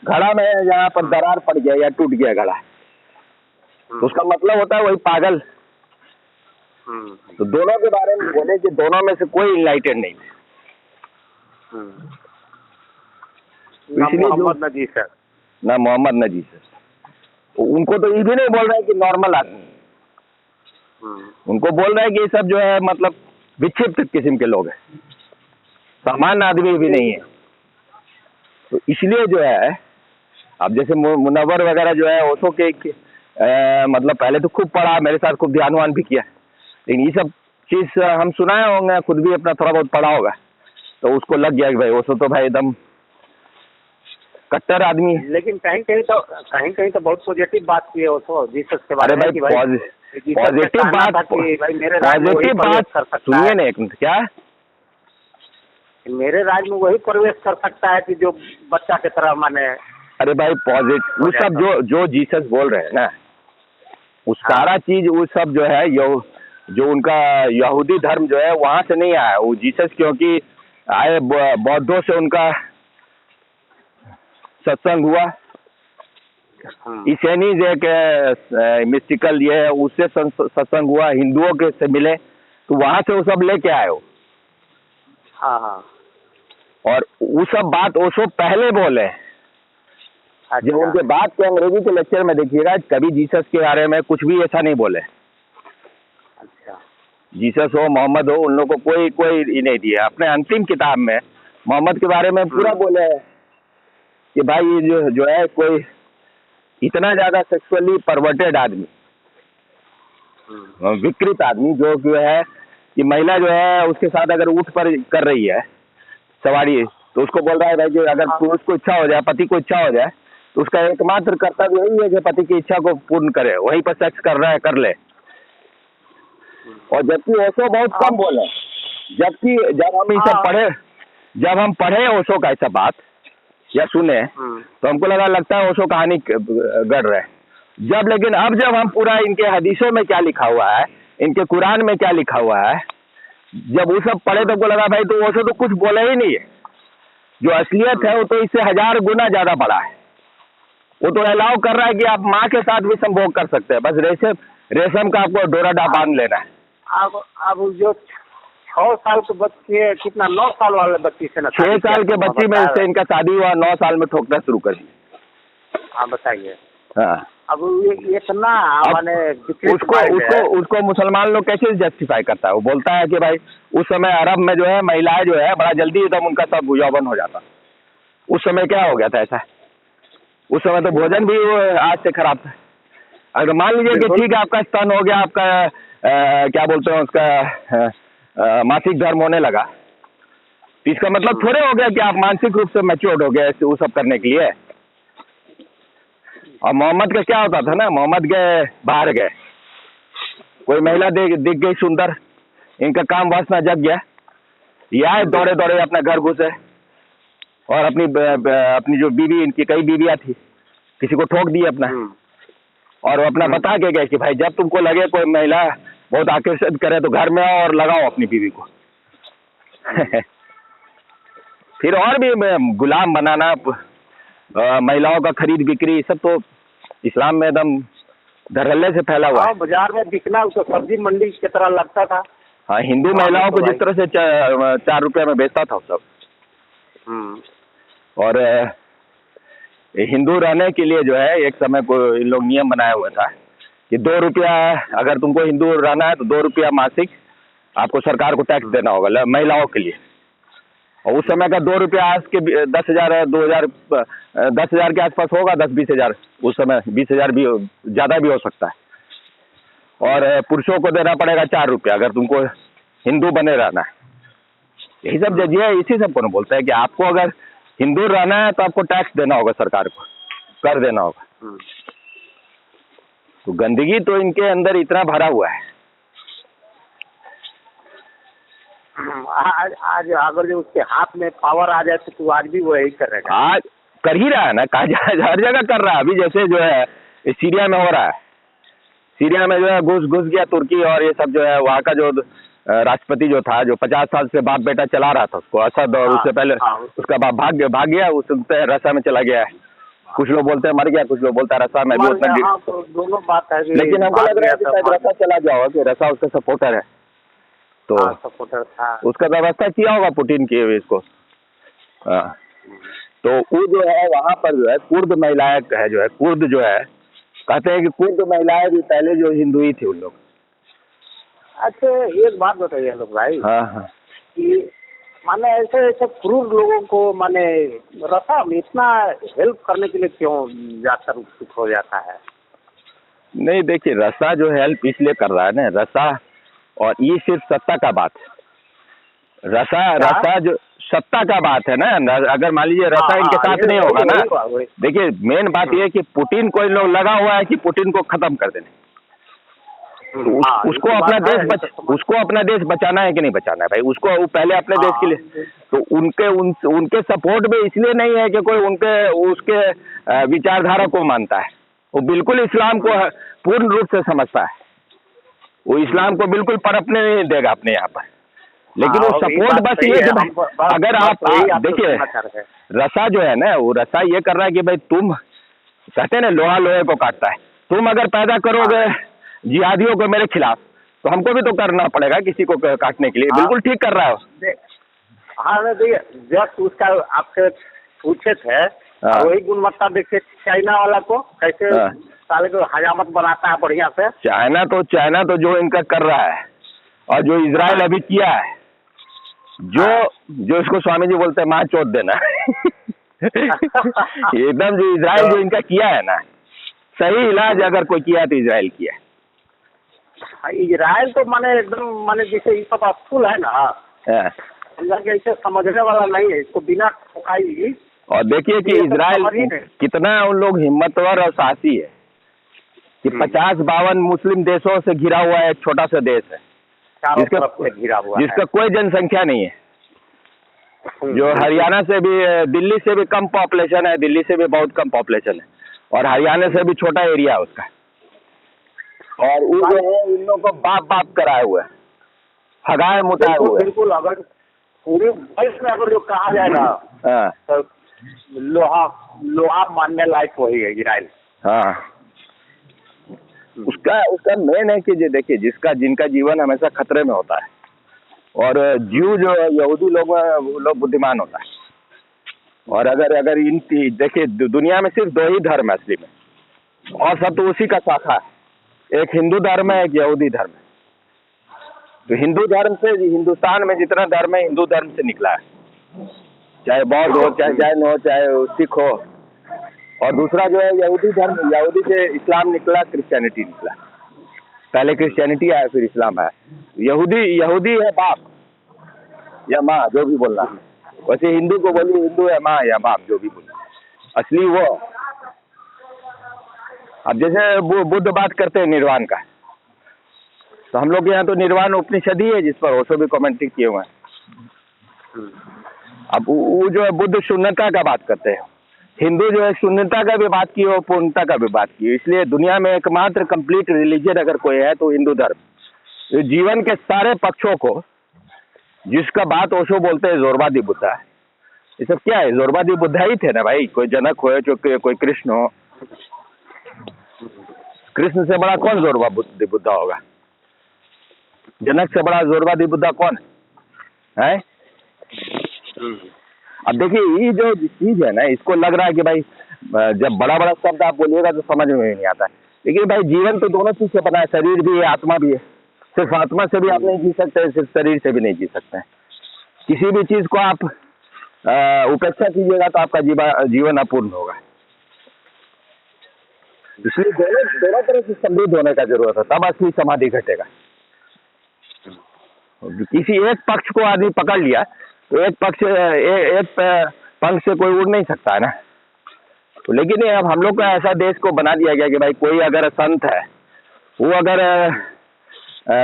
घड़ा में यहाँ पर दरार पड़ गया या टूट गया घड़ा, तो उसका मतलब होता है वही पागल। तो दोनों के बारे में बोले कि दोनों में से कोई इनलाइटेड नहीं थे। इसलिए ना मोहम्मद न जीसस, उनको तो ये भी नहीं बोल रहे कि नॉर्मल आदमी, उनको बोल रहे हैं कि ये सब जो है मतलब विक्षिप्त किस्म के लोग हैं, सामान्य आदमी भी नहीं है। तो इसलिए जो है अब जैसे मुनव्वर वगैरह जो है ओशो के मतलब पहले तो खूब पढ़ा, मेरे साथ खूब ध्यान भी किया, लेकिन ये सब चीज़ हम सुनाए होंगे, खुद भी अपना थोड़ा बहुत पढ़ा होगा, तो उसको लग गया कि भाई ओशो तो भाई एकदम कट्टर आदमी है। लेकिन कहीं कहीं तो बहुत पॉजिटिव बात की है ओशो जीसस के बारे में। अरे भाई पॉजिटिव बात सुनिए ना एक मिनट, क्या मेरे राज्य में वही प्रवेश कर सकता है कि जो बच्चा की तरह माने। अरे भाई पॉजिटिव वो सब जो जीसस बोल रहे हैं ना, उस सारा चीज वो सब जो है जो उनका यहूदी धर्म जो है वहां से नहीं आया। वो जीसस क्योंकि आए बौद्धों से उनका सत्संग हुआ, ईसेनीज एक मिस्टिकल ये है, उससे सत्संग हुआ, हिंदुओं के से मिले, तो वहां से वो सब लेके आए हो। हाँ, और वो सब बात ओशो पहले बोले। जब उनके बाद के अंग्रेजी के लेक्चर में देखिएगा, कभी जीसस के बारे में कुछ भी ऐसा नहीं बोले। अच्छा, जीसस हो मोहम्मद हो, उन लोगों को कोई नहीं दिया। अपने अंतिम किताब में मोहम्मद के बारे में पूरा बोले है कि भाई ये जो है कोई इतना ज्यादा सेक्सुअली परवर्टेड आदमी, विकृत आदमी, जो है कि महिला जो है उसके साथ अगर ऊँट पर कर रही है सवारी, तो उसको बोल रहा है भाई कि अगर पुरुष को इच्छा हो जाए, पति को इच्छा हो जाए, तो उसका एकमात्र कर्तव्य यही है कि पति की इच्छा को पूर्ण करे, वहीं पर सेक्स कर रहा है कर ले। और जबकि ओशो बहुत कम बोले, जबकि जब हम इसे पढ़े, जब हम पढ़े ओशो का ऐसा बात या सुने तो हमको लगता है ओशो कहानी गढ़ रहे। जब लेकिन अब जब हम पूरा इनके हदीसों में क्या लिखा हुआ है, इनके कुरान में क्या लिखा हुआ है, जब वो सब पढ़े तो हमको लगा भाई तो ओशो तो कुछ बोले ही नहीं है। जो असलियत है वो तो इससे 1000 गुना ज्यादा बड़ा है। वो तो अलाउ कर रहा है कि आप माँ के साथ भी संभोग कर सकते हैं, बस रेशम का आपको डोरा बांध लेना है। अब जो 6 साल के बच्चे, कितना 9 साल वाले बच्ची से ना 6 साल के बच्ची में से इनका शादी हुआ, 9 साल में ठोकना शुरू कर दिया। हाँ बताइए। हाँ, अब ये इतना माने उसको मुसलमान लोग कैसे जस्टिफाई करता है? वो बोलता है कि भाई उस समय अरब में जो है महिलाएं जो है बड़ा जल्दी एकदम उनका सब यौवन हो जाता। उस समय क्या हो गया था ऐसा? उस समय तो भोजन भी आज से खराब था। अगर मान लीजिए कि ठीक है आपका स्तन हो गया, आपका क्या बोलते हैं उसका मासिक धर्म होने लगा, तो इसका मतलब थोड़े हो गया कि आप मानसिक रूप से मैच्योर्ड हो गए वो सब करने के लिए। और मोहम्मद का क्या होता था ना, मोहम्मद गए बाहर गए, कोई महिला दिख गई सुंदर, इनका काम वासना जग गया, ये आए दौड़े दौड़े अपना घर घुसे और अपनी जो बीवी, इनकी कई बीवियां थी, किसी को ठोक दी अपना, और वो अपना बता के गए कि भाई जब तुमको लगे कोई महिला बहुत आकर्षित करे तो घर में आओ और लगाओ अपनी बीवी को। फिर और भी गुलाम बनाना, महिलाओं का खरीद बिक्री, सब तो इस्लाम में एकदम धड़ल्ले से फैला हुआ है। बाजार में बिकना उसको सब्जी मंडी की तरह लगता था। हाँ, हिंदू महिलाओं को जिस तरह से 4 रुपये में बेचता था सब। और हिंदू रहने के लिए जो है एक समय को इन लोग नियम बनाया हुआ था कि 2 रुपया, अगर तुमको हिंदू रहना है तो 2 रुपया मासिक आपको सरकार को टैक्स देना होगा महिलाओं के लिए। और उस समय का 2 रुपया आज के 10,000 10,000 के आसपास होगा, 10-20 हज़ार। उस समय 20 हज़ार भी ज़्यादा भी हो सकता है। और पुरुषों को देना पड़ेगा 4 रुपया अगर तुमको हिंदू बने रहना है। यही सब जजिए, इसी सब को बोलता है कि आपको अगर हिंदू रहना है तो आपको टैक्स देना होगा, सरकार को कर देना होगा। तो गंदगी तो इनके अंदर इतना भरा हुआ है। आज अगर जो उसके हाथ में पावर आ जाए तो आज भी वो यही करेगा। आज कर ही रहा है ना, हर जगह कर रहा है। अभी जैसे जो है सीरिया में हो रहा है, सीरिया में जो है घुस गया तुर्की, और ये सब जो है वहाँ का जो राष्ट्रपति जो था, जो 50 साल से बाप बेटा चला रहा था उसको, असद, और उससे पहले उसका बाप भाग गया, उससे रसा में चला गया है। कुछ लोग बोलते हैं मर गया, कुछ लोग बोलते हैं रसा में भी उतना। तो दोनों बात है, लेकिन हमको लग रहा है कि शायद रसा चला गया होगा, कि रसा उसका सपोर्टर है, तो सपोर्टर था, उसका व्यवस्था किया होगा पुतिन की इसको। हाँ, तो वो जो है वहाँ पर जो है कुर्द महिलाएं है, जो है कुर्द जो है, कहते हैं कि कुर्द महिलाएं भी पहले जो हिंदू ही थी उन लोग। अच्छा एक बात बताइए लोग भाई। हाँ, कि माने ऐसे क्रूर लोगों को माने रसा इतना हेल्प करने के लिए क्यों ज्यादातर उत्सुक हो जाता है? नहीं देखिए, रसा जो हेल्प इसलिए कर रहा है ना, रसा, और ये सिर्फ सत्ता का बात है। रसा जो सत्ता का बात है ना, अगर मान लीजिए रसा इनके साथ नहीं होगा ना, देखिए मेन बात ये है कि पुतिन को इन लोग लगा हुआ है कि पुतिन को खत्म कर देने। उसको अपना देश बचाना है कि नहीं बचाना है भाई, उसको वो पहले अपने देश के लिए, तो उनके सपोर्ट में इसलिए नहीं है कि कोई उसके विचारधारा को मानता है। वो बिल्कुल इस्लाम को पूर्ण रूप से समझता है, वो इस्लाम को बिल्कुल पनपने नहीं देगा अपने यहाँ पर। लेकिन वो सपोर्ट बस ये कि अगर आप देखिए, रसा जो है ना, वो रसा ये कर रहा है कि भाई तुम कहते हैं ना लोहा लोहे को काटता है, तुम अगर पैदा करोगे जिहादियों को मेरे खिलाफ, तो हमको भी तो करना पड़ेगा किसी को काटने के लिए। बिल्कुल ठीक कर रहा है। हाँ देखिए, जब उसका आपसे पूछे थे वही गुणवत्ता देखिए चाइना वाला को कैसे साले को हजामत बनाता है बढ़िया से। चाइना तो जो इनका कर रहा है, और जो इजराइल अभी किया है, जो इसको स्वामी जी बोलते हैं माँ चोट देना एकदम जो इजराइल जो इनका किया है ना, सही इलाज अगर कोई किया तो इजराइल किया है। इजराइल तो माने एकदम माने जैसे ये सब स्कूल है ना, ऐसे समझने वाला नहीं है, इसको बिना ठोकाई और देखिए कि इजराइल कितना उन लोग हिम्मतवर और साहसी है कि 50-52 मुस्लिम देशों से घिरा हुआ है, एक छोटा सा देश है चारों तरफ से घिरा हुआ है, जिसका कोई जनसंख्या नहीं है, जो हरियाणा से भी, दिल्ली से भी कम पॉपुलेशन है, दिल्ली से भी बहुत कम पॉपुलेशन है, और हरियाणा से भी छोटा एरिया है उसका। और वो जो है इन लोगों को बाप बाप कराए हुए, हगाए मुटाए हुए। बिल्कुल, अगर पूरे वर्ष में अगर जो कहा जाए ना, तो लोहा मानने लायक वही है इजराइल। हाँ, उसका मेन है कि देखिए जिनका जीवन हमेशा खतरे में होता है, और ज्यू जो यहूदी लोग हैं वो लोग बुद्धिमान होता है। और अगर इन देखिए दुनिया में सिर्फ 2 ही धर्म है असली में, और सब तो उसी का शाखा है, एक हिंदू धर्म है, एक यहूदी धर्म है। तो हिंदू धर्म से, हिंदुस्तान में जितना धर्म है हिंदू धर्म से निकला है, चाहे बौद्ध हो, चाहे जैन हो, चाहे सिख हो। और दूसरा जो है यहूदी धर्म, यहूदी से इस्लाम निकला, क्रिश्चियनिटी निकला। पहले क्रिश्चियनिटी आया, फिर इस्लाम आया। यहूदी है बाप या माँ, जो भी बोलना है। वैसे हिंदू को बोलिए हिंदू है माँ या बाप, जो भी बोलना है, असली वो। अब जैसे बुद्ध बात करते हैं निर्वाण का, तो हम लोग यहाँ तो निर्वाण उपनिषद ही है जिस पर ओशो भी कमेंट्री किए हुए हैं। अब वो जो है बुद्ध शून्यता का बात करते हैं, हिंदू जो है शून्यता का भी बात की और पूर्णता का भी बात की। इसलिए दुनिया में एकमात्र कंप्लीट रिलीजन अगर कोई है तो हिंदू धर्म। जीवन के सारे पक्षों को, जिसका बात ओशो बोलते हैं जोरवादी बुद्धा, ये सब क्या है? जोरवादी बुद्धा ही थे ना भाई। कोई जनक हो, कोई कृष्ण हो। कृष्ण से बड़ा कौन जोरवादी बुद्धा होगा? जनक से बड़ा जोरवादी बुद्धा कौन है? अब देखिए ये जो चीज है ना, इसको लग रहा है कि भाई जब बड़ा बड़ा शब्द आप बोलिएगा तो समझ में नहीं आता है। लेकिन भाई जीवन तो दोनों चीज से बना है, शरीर भी है, आत्मा भी है। सिर्फ आत्मा से भी आप नहीं जी सकते, सिर्फ शरीर से भी नहीं जी सकते हैं। किसी भी चीज को आप उपेक्षा कीजिएगा तो आपका जीवन अपूर्ण होगा। इसलिए दोनों तरह से समृद्ध होने का जरूरत है, तब असली समाधि घटेगा। किसी एक पक्ष को आदमी पकड़ लिया तो एक पंख से कोई उड़ नहीं सकता है ना। तो लेकिन अब हम लोग का ऐसा देश को बना दिया गया कि भाई कोई अगर संत है, वो अगर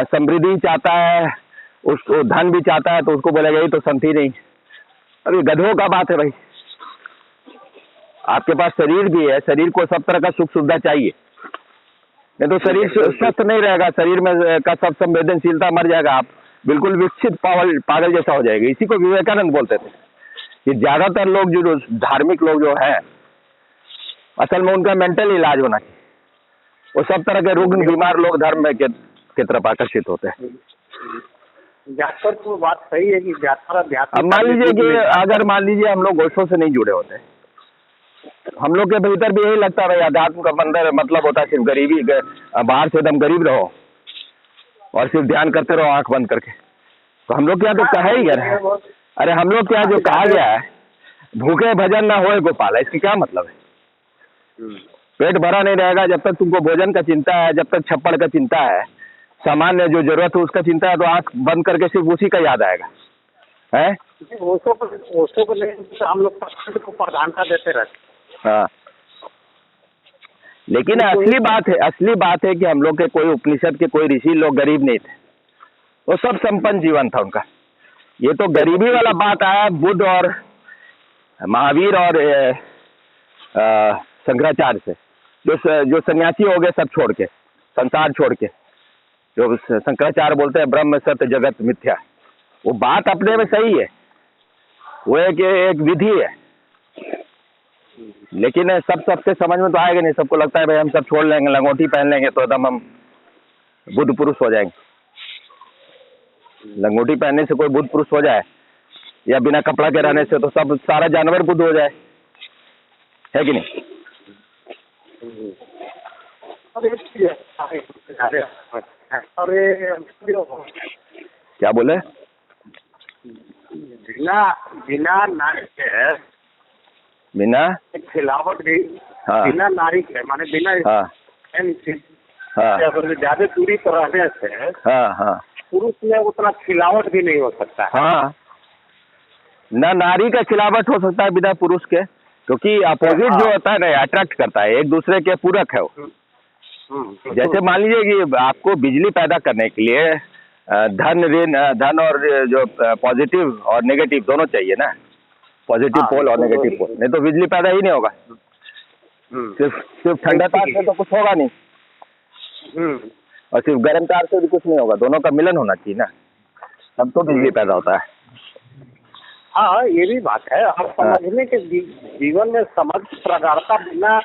समृद्धि चाहता है, उसको धन भी चाहता है, तो उसको बोलेगा ये तो संत ही नहीं। अभी गधों का बात है भाई। आपके पास शरीर भी है, शरीर को सब तरह का सुख सुविधा चाहिए, नहीं तो शरीर स्वस्थ नहीं रहेगा। शरीर में का सब संवेदनशीलता मर जाएगा, आप बिल्कुल विकसित पागल जैसा हो जाएगा। इसी को विवेकानंद बोलते थे कि ज्यादातर लोग जो धार्मिक लोग जो है, असल में उनका मेंटल इलाज होना चाहिए। वो सब तरह के रुग्ण बीमार लोग धर्म में की तरफ आकर्षित होते हैं। ज्यादातर तो बात सही है कि अब मान लीजिए कि अगर मान लीजिए हम लोग गोष्ठों से नहीं जुड़े होते, हम लोग के भीतर भी यही लगता है भाई अध्यात्म का अंदर मतलब होता है सिर्फ गरीबी, बाहर से एकदम गरीब रहो और सिर्फ ध्यान करते रहो आंख बंद करके। तो हम लोग क्या तो कहा ही गया है। अरे हम लोग क्या जो कहा गया है, भूखे भजन ना होए गोपाल, इसकी क्या मतलब है? पेट भरा नहीं रहेगा जब तक तुमको भोजन का चिंता है, जब तक छप्पड़ का चिंता है, सामान्य जो जरूरत है उसका चिंता है, तो आंख बंद करके सिर्फ उसी का याद आएगा है। ओशो को नहीं, हम लोग को प्रधानता देते रहते। हाँ, लेकिन असली बात है कि हम लोग के कोई उपनिषद के कोई ऋषि लोग गरीब नहीं थे, वो सब संपन्न जीवन था उनका। ये तो गरीबी वाला बात आया बुद्ध और महावीर और शंकराचार्य से, जो सन्यासी हो गए सब छोड़ के, संसार छोड़ के, जो शंकराचार्य बोलते हैं ब्रह्म सत्य जगत मिथ्या। वो बात अपने में सही है, वो एक विधि है, लेकिन सबके समझ में तो आएगा नहीं। सबको लगता है भाई हम सब छोड़ लेंगे, लंगोटी पहन लेंगे तो एकदम हम बुद्ध पुरुष हो जाएंगे। लंगोटी पहनने से कोई बुद्ध पुरुष हो जाए, या बिना कपड़ा के रहने से तो सब सारा जानवर बुद्ध हो जाए, है कि नहीं? क्या बोले? बिना नारी के, बिना खिलावट भी, बिना नारी के माने बिना ज्यादा दूरी पर रहने से पुरुष में उतना खिलावट भी नहीं हो सकता है। हाँ, ना नारी का खिलावट हो सकता है बिना पुरुष के, क्योंकि अपोजिट जो होता है ना अट्रैक्ट करता है, एक दूसरे के पूरक है वो। जैसे मान लीजिए कि आपको बिजली पैदा करने के लिए धन और जो पॉजिटिव और नेगेटिव दोनों चाहिए ना, पॉजिटिव पोल और नेगेटिव पोल, नहीं तो बिजली पैदा ही नहीं होगा। सिर्फ ठंडा तार से तो कुछ होगा नहीं, और सिर्फ गर्म तार से भी कुछ नहीं होगा, दोनों का मिलन होना चाहिए ना, तब तो बिजली पैदा होता है। हाँ, ये भी बात है। हम समझने के जीवन में समझ प्रगाढ़ता बिना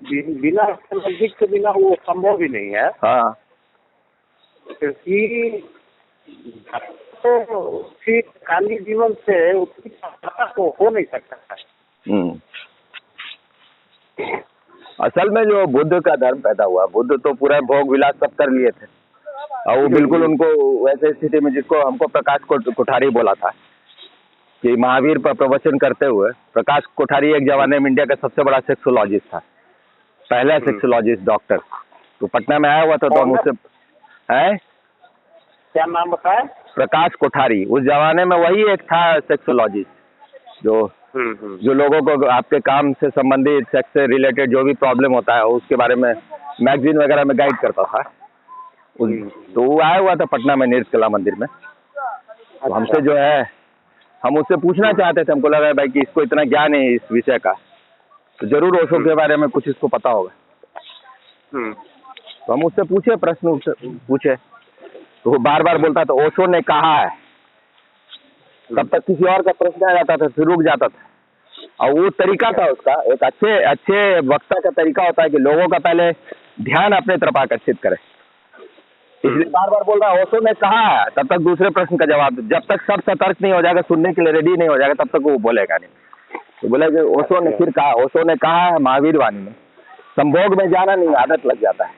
लॉजिक के बिना वो संभव ही नहीं है। हाँ, क्योंकि तो फिर काली जीवन से उसकी प्रगाढ़ता तो हो नहीं सकता है। असल में जो बुद्ध का धर्म पैदा हुआ, बुद्ध तो पूरा भोग विलास सब कर लिए थे, और वो बिल्कुल उनको वैसे स्थिति में, जिसको हमको प्रकाश कोठारी बोला था कि महावीर पर प्रवचन करते हुए, प्रकाश कोठारी एक जमाने में इंडिया का सबसे बड़ा सेक्सोलॉजिस्ट था, पहला सेक्सोलॉजिस्ट डॉक्टर, तो पटना में आया हुआ था। तो हम उससे है, क्या नाम बताया? प्रकाश कोठारी। उस जमाने में वही एक था सेक्सोलॉजिस्ट जो लोगों को आपके काम से संबंधित, सेक्स से रिलेटेड जो भी प्रॉब्लम होता है उसके बारे में मैगजीन वगैरह में गाइड करता था। तो वो आया हुआ था पटना में नृत्य कला मंदिर में। तो हमसे जो है, हम उससे पूछना चाहते थे, हमको लगा भाई कि इसको इतना ज्ञान है इस विषय का, तो जरूर ओशो के बारे में कुछ इसको पता होगा। तो हम उससे पूछे, प्रश्न पूछे, तो वो बार बार बोलता था ओशो ने कहा है। तब तक किसी और का प्रश्न आ जाता था, फिर रुक जाता था। और वो तरीका था उसका, एक अच्छे वक्ता का तरीका होता है कि लोगों का पहले ध्यान अपने तरफ आकर्षित करे, इसलिए बार बार बोल रहा है ओशो ने कहा है, तब तक दूसरे प्रश्न का जवाब, जब तक सब सतर्क नहीं हो जाएगा, सुनने के लिए रेडी नहीं हो जाएगा, तब तक वो बोलेगा नहीं। तो बोले कि ओशो ने फिर कहा, ओशो ने कहा है महावीर वाणी में, संभोग में जाना नहीं, आदत लग जाता है,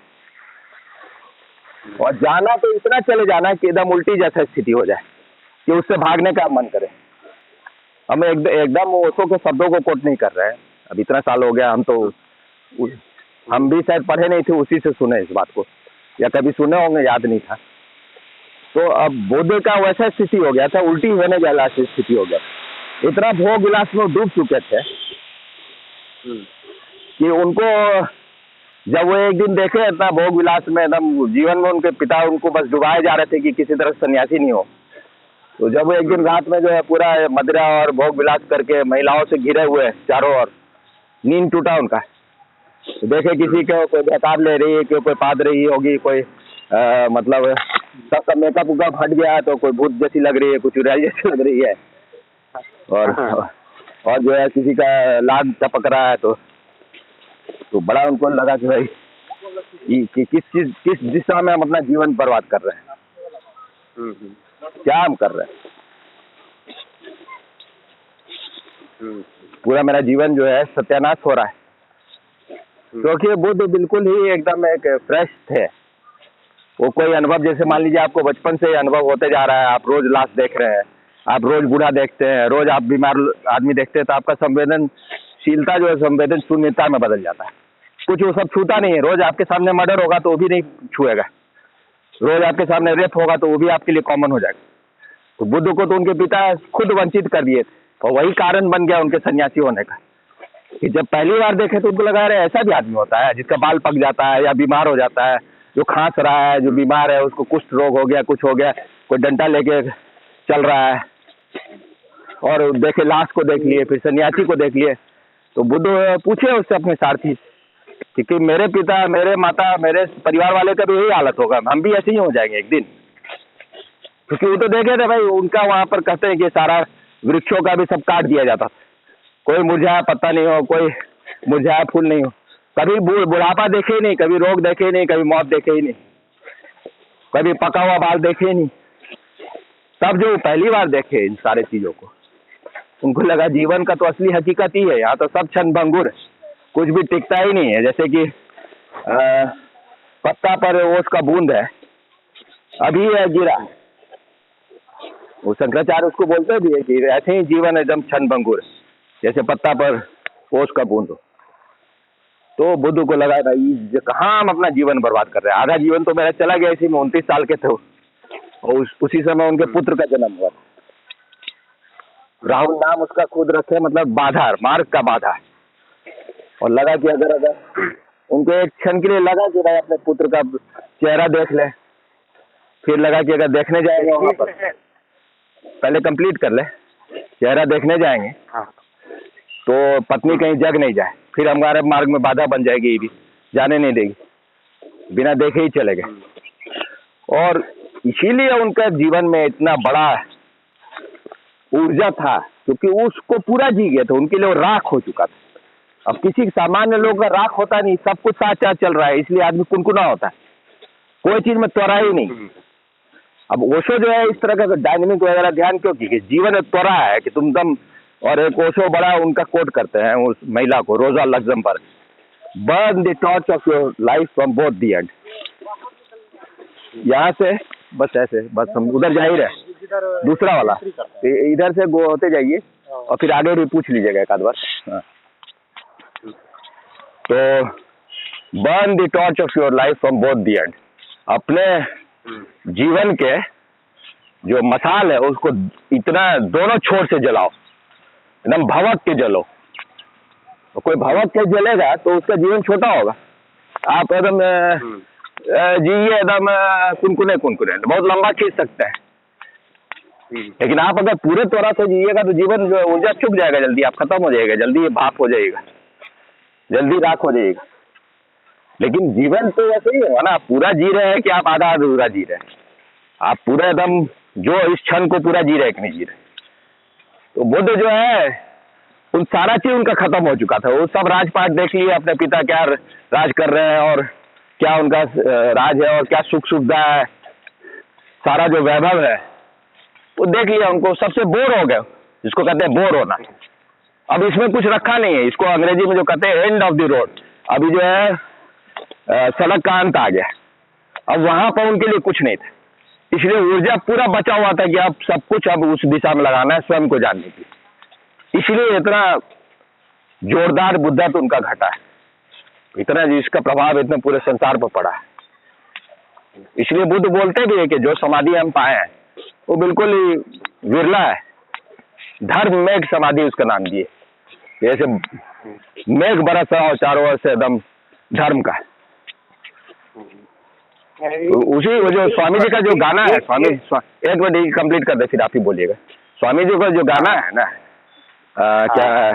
और जाना तो इतना चले जाना कि एकदम उल्टी जैसा स्थिति हो जाए कि उससे भागने का मन करे। हम एकदम ओशो के शब्दों को कोट नहीं कर रहे हैं, अब इतना साल हो गया, हम भी शायद पढ़े नहीं थे, उसी से सुने इस बात को, या कभी सुने होंगे, याद नहीं था। तो अब बुद्ध का वैसा स्थिति हो गया था, उल्टी होने वाला स्थिति हो गया, इतना भोग विलास में डूब चुके थे कि उनको, जब वो एक दिन देखे इतना भोग विलास में, एकदम जीवन में उनके पिता उनको बस डुबाए जा रहे थे कि किसी तरह सन्यासी नहीं हो, तो जब वो एक दिन रात में जो है पूरा मदिरा और भोग विलास करके महिलाओं से घिरे हुए चारों ओर, नींद टूटा उनका, तो देखे किसी को कोई बेताब ले रही है, कोई पाद रही होगी, कोई मतलब सबका मेकअप उकअप हट गया, तो कोई भूत जैसी लग रही है, कुछ चुड़ैल जैसी लग रही है, और जो है किसी का लाड टपक रहा है, तो बड़ा उनको लगा कि भाई कि किस दिशा में हम अपना जीवन बर्बाद कर रहे हैं, क्या हम कर रहे हैं, पूरा मेरा जीवन जो है सत्यानाश हो रहा है। क्योंकि बुद्ध बिल्कुल ही एकदम एक फ्रेश थे, वो कोई अनुभव, जैसे मान लीजिए आपको बचपन से अनुभव होते जा रहा है, आप रोज लाश देख रहे हैं, आप रोज बूढ़ा देखते हैं, रोज आप बीमार आदमी देखते हैं, तो आपका संवेदनशीलता जो है संवेदन शून्यता में बदल जाता है, कुछ वो सब छूता नहीं है। रोज आपके सामने मर्डर होगा तो वो भी नहीं छुएगा, रोज आपके सामने रेप होगा तो वो भी आपके लिए कॉमन हो जाएगा। तो बुद्ध को तो उनके पिता खुद वंचित कर दिए थे, और वही कारण बन गया उनके सन्यासी होने का, कि जब पहली बार देखे तो उनको लगा रहे ऐसा भी आदमी होता है जिसका बाल पक जाता है या बीमार हो जाता है, जो खांस रहा है, जो बीमार है, उसको कुष्ठ रोग हो गया, कुछ हो गया, कोई डंडा लेके चल रहा है, और देखे लाश को देख लिए, फिर सन्यासी को देख लिए। तो बुद्ध पूछे उससे अपने सारथी कि मेरे पिता, मेरे माता, मेरे परिवार वाले का भी यही हालत होगा, हम भी ऐसे ही हो जाएंगे एक दिन, क्योंकि वो तो देखे थे भाई, उनका वहाँ पर कहते हैं कि सारा वृक्षों का भी सब काट दिया जाता, कोई मुरझाया पत्ता नहीं हो, कोई मुरझाया फूल नहीं हो, कभी बुढ़ापा देखे ही नहीं, कभी रोग देखे ही नहीं, कभी मौत देखे ही नहीं, कभी पका हुआ बाल देखे ही नहीं। तब जो पहली बार देखे इन सारे चीजों को, उनको लगा जीवन का तो असली हकीकत ही है, यहाँ तो सब क्षण भंगुर, कुछ भी टिकता ही नहीं है। जैसे कि पत्ता पर ओस का बूंद है, अभी है गिरा, वो शंकराचार्य उसको बोलते भी है कि ऐसे ही जीवन एकदम क्षण भंगुर, जैसे पत्ता पर ओस का बूंद हो। तो बुद्ध को लगा भाई कहाँ हम अपना जीवन बर्बाद कर रहे हैं, आधा जीवन तो मेरा चला गया इसी में, 29 साल के थे, और उसी समय उनके पुत्र का जन्म हुआ। राहुल नाम उसका खुद रखे, मतलब बाधा, मार्ग का बाधा, और लगा कि अगर उनको एक क्षण के लिए लगा कि भाई अपने पुत्र का चेहरा देख ले, फिर लगा कि अगर देखने जाएंगे वहाँ पर, पहले कंप्लीट कर ले, चेहरा देखने जाएंगे हाँ। तो पत्नी कहीं जग नहीं जाए, फिर हमारे मार्ग में बाधा बन जाएगी, ये भी जाने नहीं देगी, बिना देखे ही चले गए। और इसीलिए उनका जीवन में इतना बड़ा ऊर्जा था, क्योंकि उसको पूरा जी गए थे, उनके लिए वो राख हो चुका था। अब किसी सामान्य लोग का राख होता नहीं, सब कुछ साथ साथ चल रहा है, इसलिए आदमी कुनकुना होता है, कोई चीज में त्वरा ही नहीं। अब ओशो जो है इस तरह का डायनेमिक वगैरह ध्यान क्यों की, जीवन में त्वरा है कि तुम दम। और एक ओशो बड़ा उनका कोट करते हैं उस महिला को, रोजा Luxembourg, burn the torch of your life from both the end. यहाँ से बस ऐसे, बस हम उधर जा ही रहे, दूसरा वाला इधर से गो होते जाइए और फिर आगे भी पूछ लीजिएगा एक आध बार। हाँ। तो burn the torch of your life from both the end, अपने जीवन के जो मसाल है उसको इतना दोनों छोर से जलाओ, एकदम भवक के जलो। तो कोई भवक के जलेगा तो उसका जीवन छोटा होगा। आप एकदम जिए एकदम कुनकुने कुनकुने, बहुत लंबा खींच सकते हैं, लेकिन आप अगर पूरे तौर से जिएगा तो जीवन जो ऊर्जा चुक जाएगा, जल्दी आप खत्म हो जाएगा, जल्दी भाप हो जाएगा, जल्दी राख हो जाएगा। लेकिन जीवन तो वैसे ही होगा ना, आप पूरा जी रहे हैं कि आप आधा अधूरा जी रहे हैं, आप पूरा एकदम जो इस क्षण को पूरा जी रहे हैं कि नहीं जी रहे। तो बुद्ध जो है उन सारा चीज उनका खत्म हो चुका था, वो सब राजपाट देख लिए, अपने पिता क्या राज कर रहे हैं और क्या उनका राज है और क्या सुख सुविधा है, सारा जो वैभव है वो देख लिया, उनको सबसे बोर हो गए, जिसको कहते हैं बोर होना। अब इसमें कुछ रखा नहीं है, इसको अंग्रेजी में जो कहते हैं एंड ऑफ द रोड, अभी जो है सड़क का अंत आ गया, अब वहां पर उनके लिए कुछ नहीं था, इसलिए ऊर्जा पूरा बचा हुआ था कि अब सब कुछ अब उस दिशा में लगाना है, स्वयं को जानने की। इसलिए इतना जोरदार बुद्धत्व उनका घटा है, इतना जिसका प्रभाव इतने पूरे संसार पर पड़ा है। इसलिए बुद्ध बोलते भी है कि जो समाधि हम पाए हैं वो बिल्कुल ही विरला है, धर्म मेघ समाधि उसका नाम दिए, जैसे मेघ बरस रहा हो चारों ओर से एकदम धर्म का। उसी वो जो स्वामी जी का जो गाना है, एक मिनट कंप्लीट कर दे फिर आप ही बोलिएगा। स्वामी जी का जो गाना है ना, क्या है,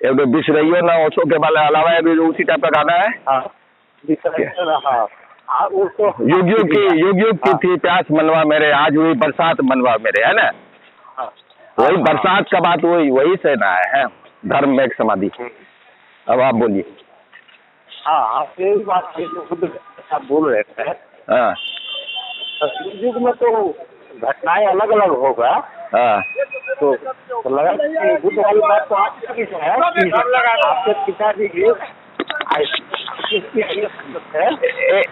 एक विश्व रहियो ना ओशो के वाले अलावा भी उसी टाइप का गाना है। युग युग की थी प्यास मनवा मेरे, आज हुई बरसात मनवा मेरे, है ना। वही बरसात का बात वही से ना है, धर्म में एक समाधि। अब आप बोलिए। हाँ, एक बात आप बोल रहे थे, हाँ, युग में तो घटनाएं अलग अलग होगा। हाँ, तो लगा कि बुद्ध वाली बात तो आपकी है, आपके पिताजी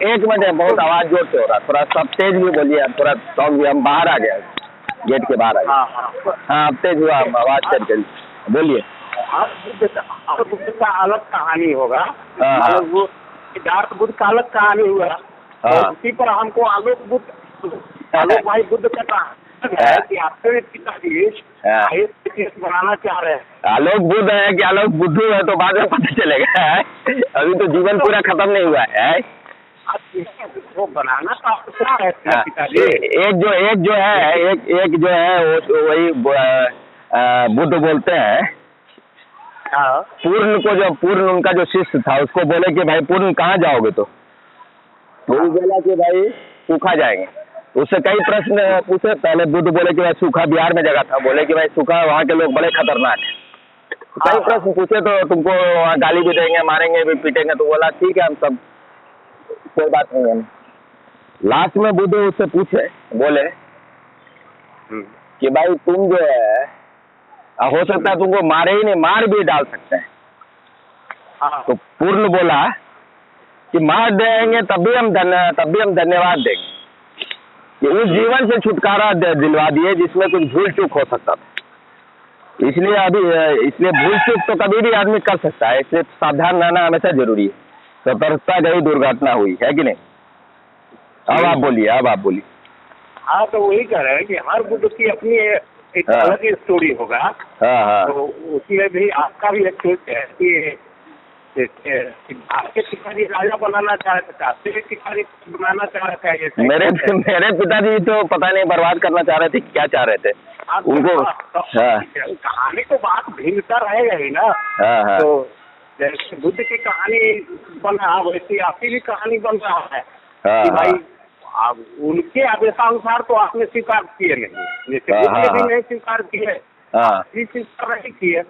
एक मिनट, बहुत आवाज जोर से हो रहा, थोड़ा सब तेज भी बोलिए, थोड़ा सॉन्ग भी, हम बाहर आ गए, गेट के बाहर आ गए। हाँ, अब तेज हुआ, आवाज तेज बोलिए। बुद्ध का अलग कहानी होगा, वो सिद्धार्थ बुद्ध का अलग कहानी हुआ, तो उसी पर हमको आलोक भाई बुद्ध का कहानी है कि आपके पिताजी बनाना चाह रहे हैं। आलोक बुद्ध है कि आलोक बुद्धू है तो बाद में पता चलेगा, अभी तो जीवन पूरा खत्म नहीं हुआ है। वो बनाना क्या है पिताजी? एक जो है वही बुद्ध बोलते हैं, पूर्ण उनका जो शिष्य था उसको बोले कि भाई पूर्ण कहाँ जाओगे, तो वो बोला कि भाई सूखा जाएंगे। उससे कई प्रश्न पूछे, पहले बुद्ध बोले कि भाई सूखा बिहार में जगह था, बोले कि भाई सूखा वहाँ के लोग बड़े खतरनाक है। कई प्रश्न पूछे तो तुमको गाली भी देंगे, मारेंगे भी, पीटेंगे, तो बोला ठीक है हम सब, कोई बात नहीं है। लास्ट में बुद्ध उससे पूछे, बोले कि भाई तुम जो है, हो सकता है तुमको मारे ही नहीं, मार भी डाल सकते हैं। तो पूर्ण बोला कि मार देंगे तब भी हम धन्यवाद देंगे कि उस जीवन से छुटकारा दिलवा दिए जिसमें कुछ भूल चूक हो सकता था। इसलिए भूल चूक तो कभी भी आदमी कर सकता है, इसलिए सावधान रहना हमेशा जरूरी है। सतर्कता गई दुर्घटना हुई, है कि नहीं। अब आप बोलिए। हाँ, तो वही कह रहे हैं कि हर बुद्ध की अपनी एक हाँ। अलग ही स्टोरी होगा। हाँ हाँ तो उसमें भी आपका भी एक सोच है कि आपके पिताजी राजा बनाना चाह रहे थे, आपके पिताजी बनाना चाह रहे थे, ये मेरे पिताजी तो पता नहीं बर्बाद करना चाह रहे थे, क्या चाह रहे थे उनको। हाँ कहानी तो बात भिन्नता रहेगा ही ना। हाँ हाँ तो जैसे बुद्ध की कहानी बन रहा वैसी आपकी भी कहानी बन रहा है हाँ कि भाई हाँ आप उनके आदेशानुसार तो आपने स्वीकार किए नहीं, जैसे हाँ, बुद्ध ने भी हाँ। नहीं स्वीकार किए, हाँ आप भी स्वीकार नहीं किए।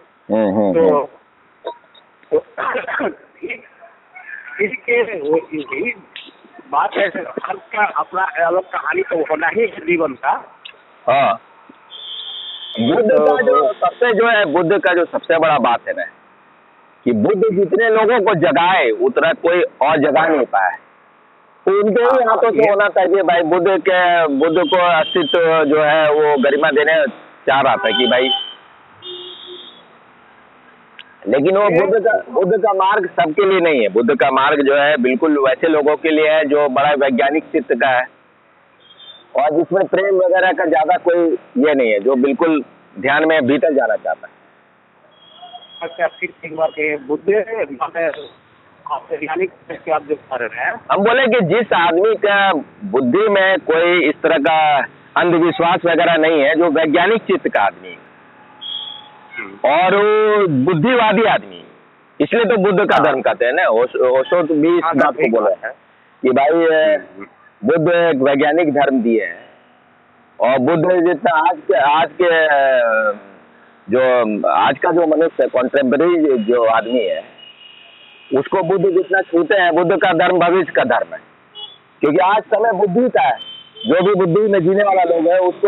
तो ठीक ठीक है, यही बात है। हर का अपना अलग कहानी तो होना ही है जीवन का। हाँ। बुद्ध का जो सबसे बड़ा बात है ना कि बुद्ध जितने लोगों को जगाए उतना कोई और जगा नहीं पाया। तो उनके ही हाथों से होना चाहिए भाई। बुद्ध को अस्तित्व जो है वो गरिमा देने चाह रहा था कि भाई, लेकिन वो बुद्ध का मार्ग सबके लिए नहीं है। बुद्ध का मार्ग जो है बिल्कुल वैसे लोगों के लिए है जो बड़ा वैज्ञानिक चित्त का है और जिसमें प्रेम वगैरह का ज्यादा कोई ये नहीं है, जो बिल्कुल ध्यान में भीतर जाना चाहता है। अच्छा, फिर एक बात है, बुद्ध वैज्ञानिक आप जो कर रहे हैं, हम बोले कि जिस आदमी का बुद्धि में कोई इस तरह का अंधविश्वास वगैरह नहीं है, जो वैज्ञानिक चित्त का आदमी और वो बुद्धिवादी आदमी, इसलिए तो बुद्ध का धर्म कहते हैं ना। ओशो तो भी इस बात को बोला है कि भाई बुद्ध एक वैज्ञानिक धर्म दिए हैं और बुद्ध जितना आज का जो मनुष्य कॉन्टेम्पररी जो आदमी है उसको बुद्ध जितना छूते हैं, बुद्ध का धर्म भविष्य का धर्म है। क्योंकि आज समय बुद्धि का है, जो भी बुद्धि में जीने वाला लोग है उसको